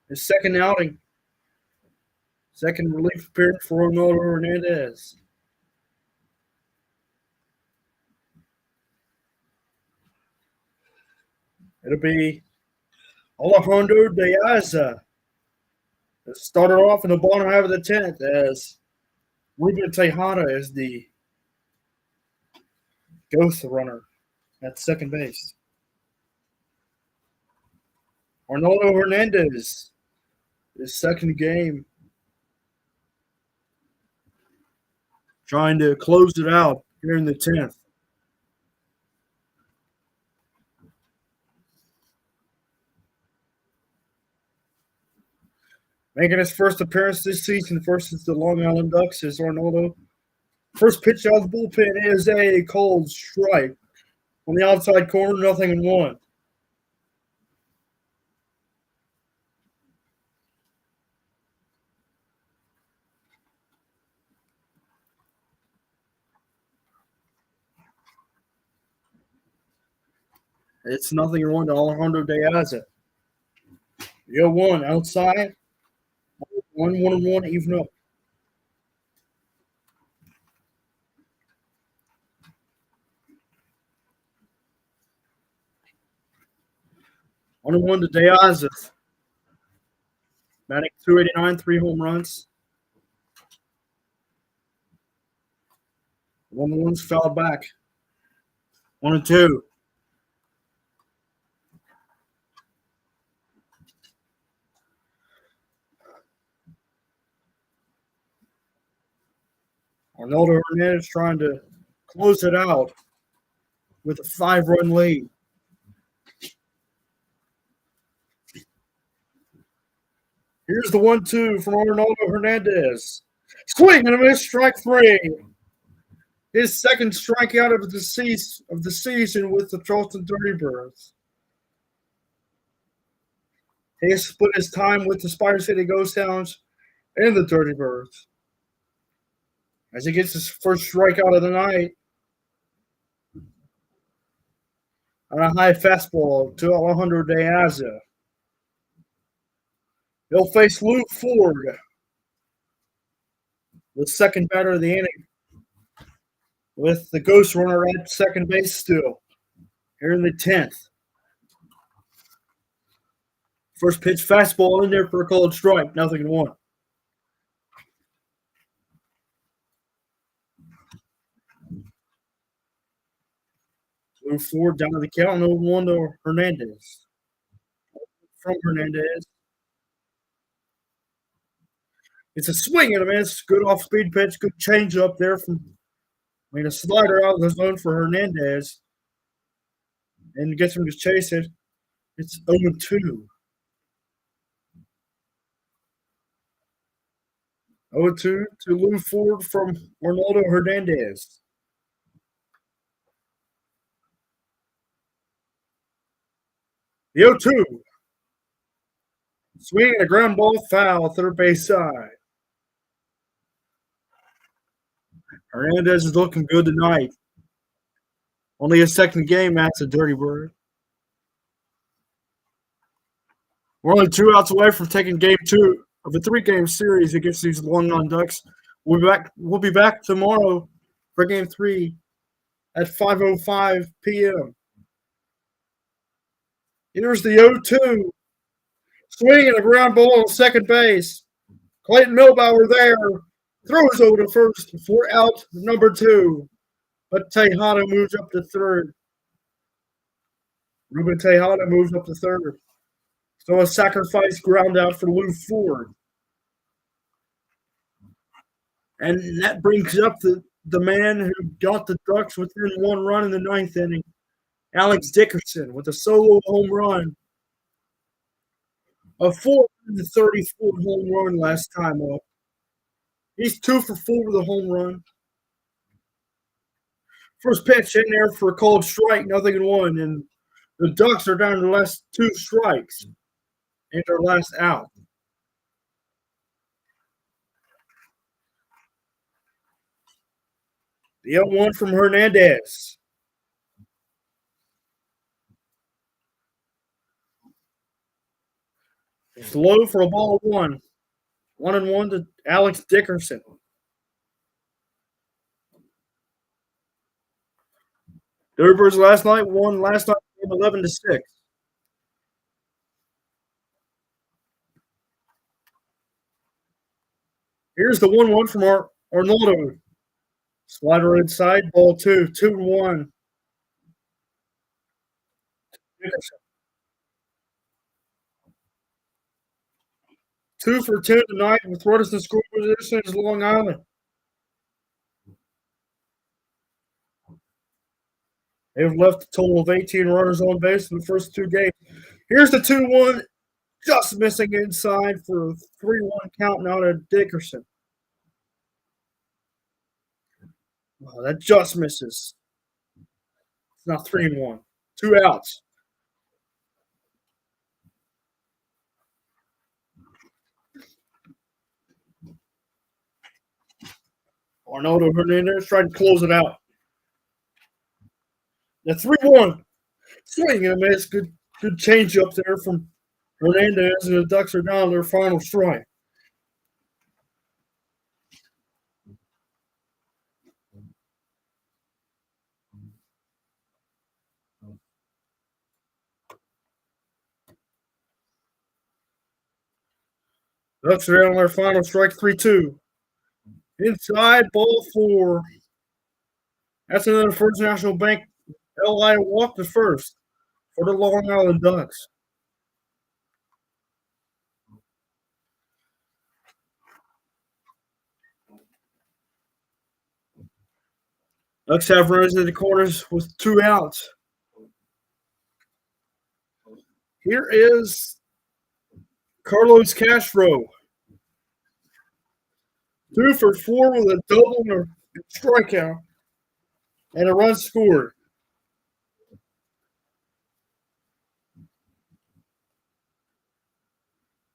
His second outing. Second relief appearance for Arnoldo Hernandez. It'll be Alejandro Diaz. It started off in the bottom half of the 10th as Ruben Tejada is the ghost runner at second base. Arnoldo Hernandez, his second game, trying to close it out here in the 10th. Making his first appearance this season versus the Long Island Ducks is Arnoldo. First pitch out of the bullpen is a cold strike on the outside corner, 0-1. It's 0-1 to Alejandro Diaz. 0-1 outside. 1-1, even up. On and 1 to Diaz. Batting .289, 3 home runs. 1-1's fouled back. 1-2. Arnoldo Hernandez trying to close it out with a 5-run lead. Here's the 1-2 from Arnoldo Hernandez. Swing and a miss, strike 3. His second strikeout of the season with the Charleston Dirty Birds. He has split his time with the Spider City Ghost Hounds and the Dirty Birds. As he gets his first strikeout of the night on a high fastball to Alejandro Diaz. He'll face Luke Ford, the second batter of the inning, with the ghost runner at second base still, here in the 10th. First pitch fastball in there for a called strike, 0-1. Luke Ford down to the count, 0-1 to Hernandez. From Hernandez. It's a swing and a miss. Good off-speed pitch. Good change up there a slider out of the zone for Hernandez. And gets him to chase it. It's 0-2. 0-2 to Lou Ford from Arnoldo Hernandez. The 0-2. Swing and a ground ball foul, third base side. Hernandez is looking good tonight. Only his second game as a Dirty Bird. We're only 2 outs away from taking game 2 of a 3-game series against these Long Island Ducks. We'll be back tomorrow for game 3 at 5:05 p.m. Here's the 0-2. Swing and a ground ball on second base. Clayton Milbauer there. Throws over to first for out number 2. But Tejada moves up to third. Ruben Tejada moves up to third. So a sacrifice ground out for Lou Ford. And that brings up the man who got the Ducks within 1 run in the 9th inning, Alex Dickerson, with a solo home run. A 434 home run last time up. He's 2 for 4 with a home run. First pitch in there for a called strike, 0-1. And the Ducks are down to the last 2 strikes and their last out. The 0-1 from Hernandez. It's low for a ball 1. 1-1 to Alex Dickerson. Dirty Birds won last night 11-6. Here's the 1-1 from Arnoldo. Slider inside, ball 2, 2-1. Dickerson. 2 for 2 tonight with runners in scoring position is Long Island. They've left a total of 18 runners on base in the first 2 games. Here's the 2-1, just missing inside for a 3-1 count now to Dickerson. Oh, that just misses. It's not 3-1. 2 outs. Arnoldo Hernandez tried to close it out. The 3-1. Swing and a miss. Good change up there from Hernandez, and the Ducks are down to their final strike. Ducks are down to their final strike, 3-2. Inside, ball 4. That's another First National Bank LI walk to first for the Long Island Ducks. Ducks have runners in the corners with 2 outs. Here is Carlos Castro. 2 for 4 with a double and a strikeout and a run scored.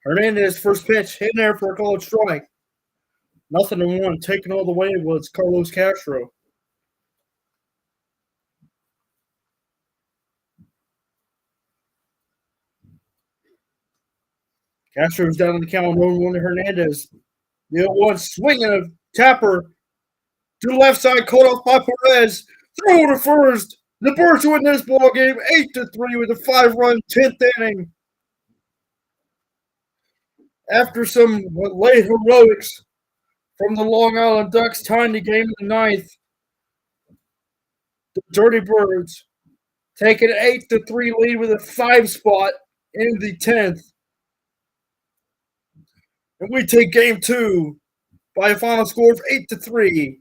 Hernandez first pitch in there for a called strike. 0-1. Taken all the way was Carlos Castro. Castro's down on the count, 1-1 to Hernandez. The 0-1 swing and a tapper to the left side, caught off by Perez. Throw to first. The Birds win this ball game 8-3 with a 5-run 10th inning. After some late heroics from the Long Island Ducks, tying the game in the 9th, the Dirty Birds take an 8-3 lead with a 5 spot in the 10th. And we take game 2 by a final score of 8-3.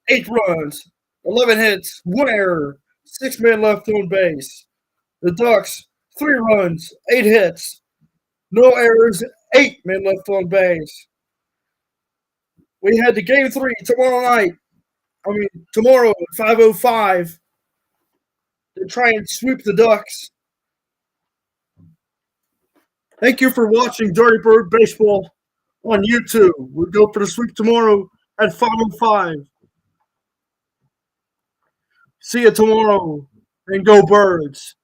8 runs, 11 hits, 1 error, 6 men left on base. The Ducks, 3 runs, 8 hits, no errors, 8 men left on base. We had the game 3 tomorrow at 5:05 to try and sweep the Ducks. Thank you for watching Dirty Bird Baseball on YouTube. We'll go for the sweep tomorrow at 5:05. See you tomorrow, and go Birds.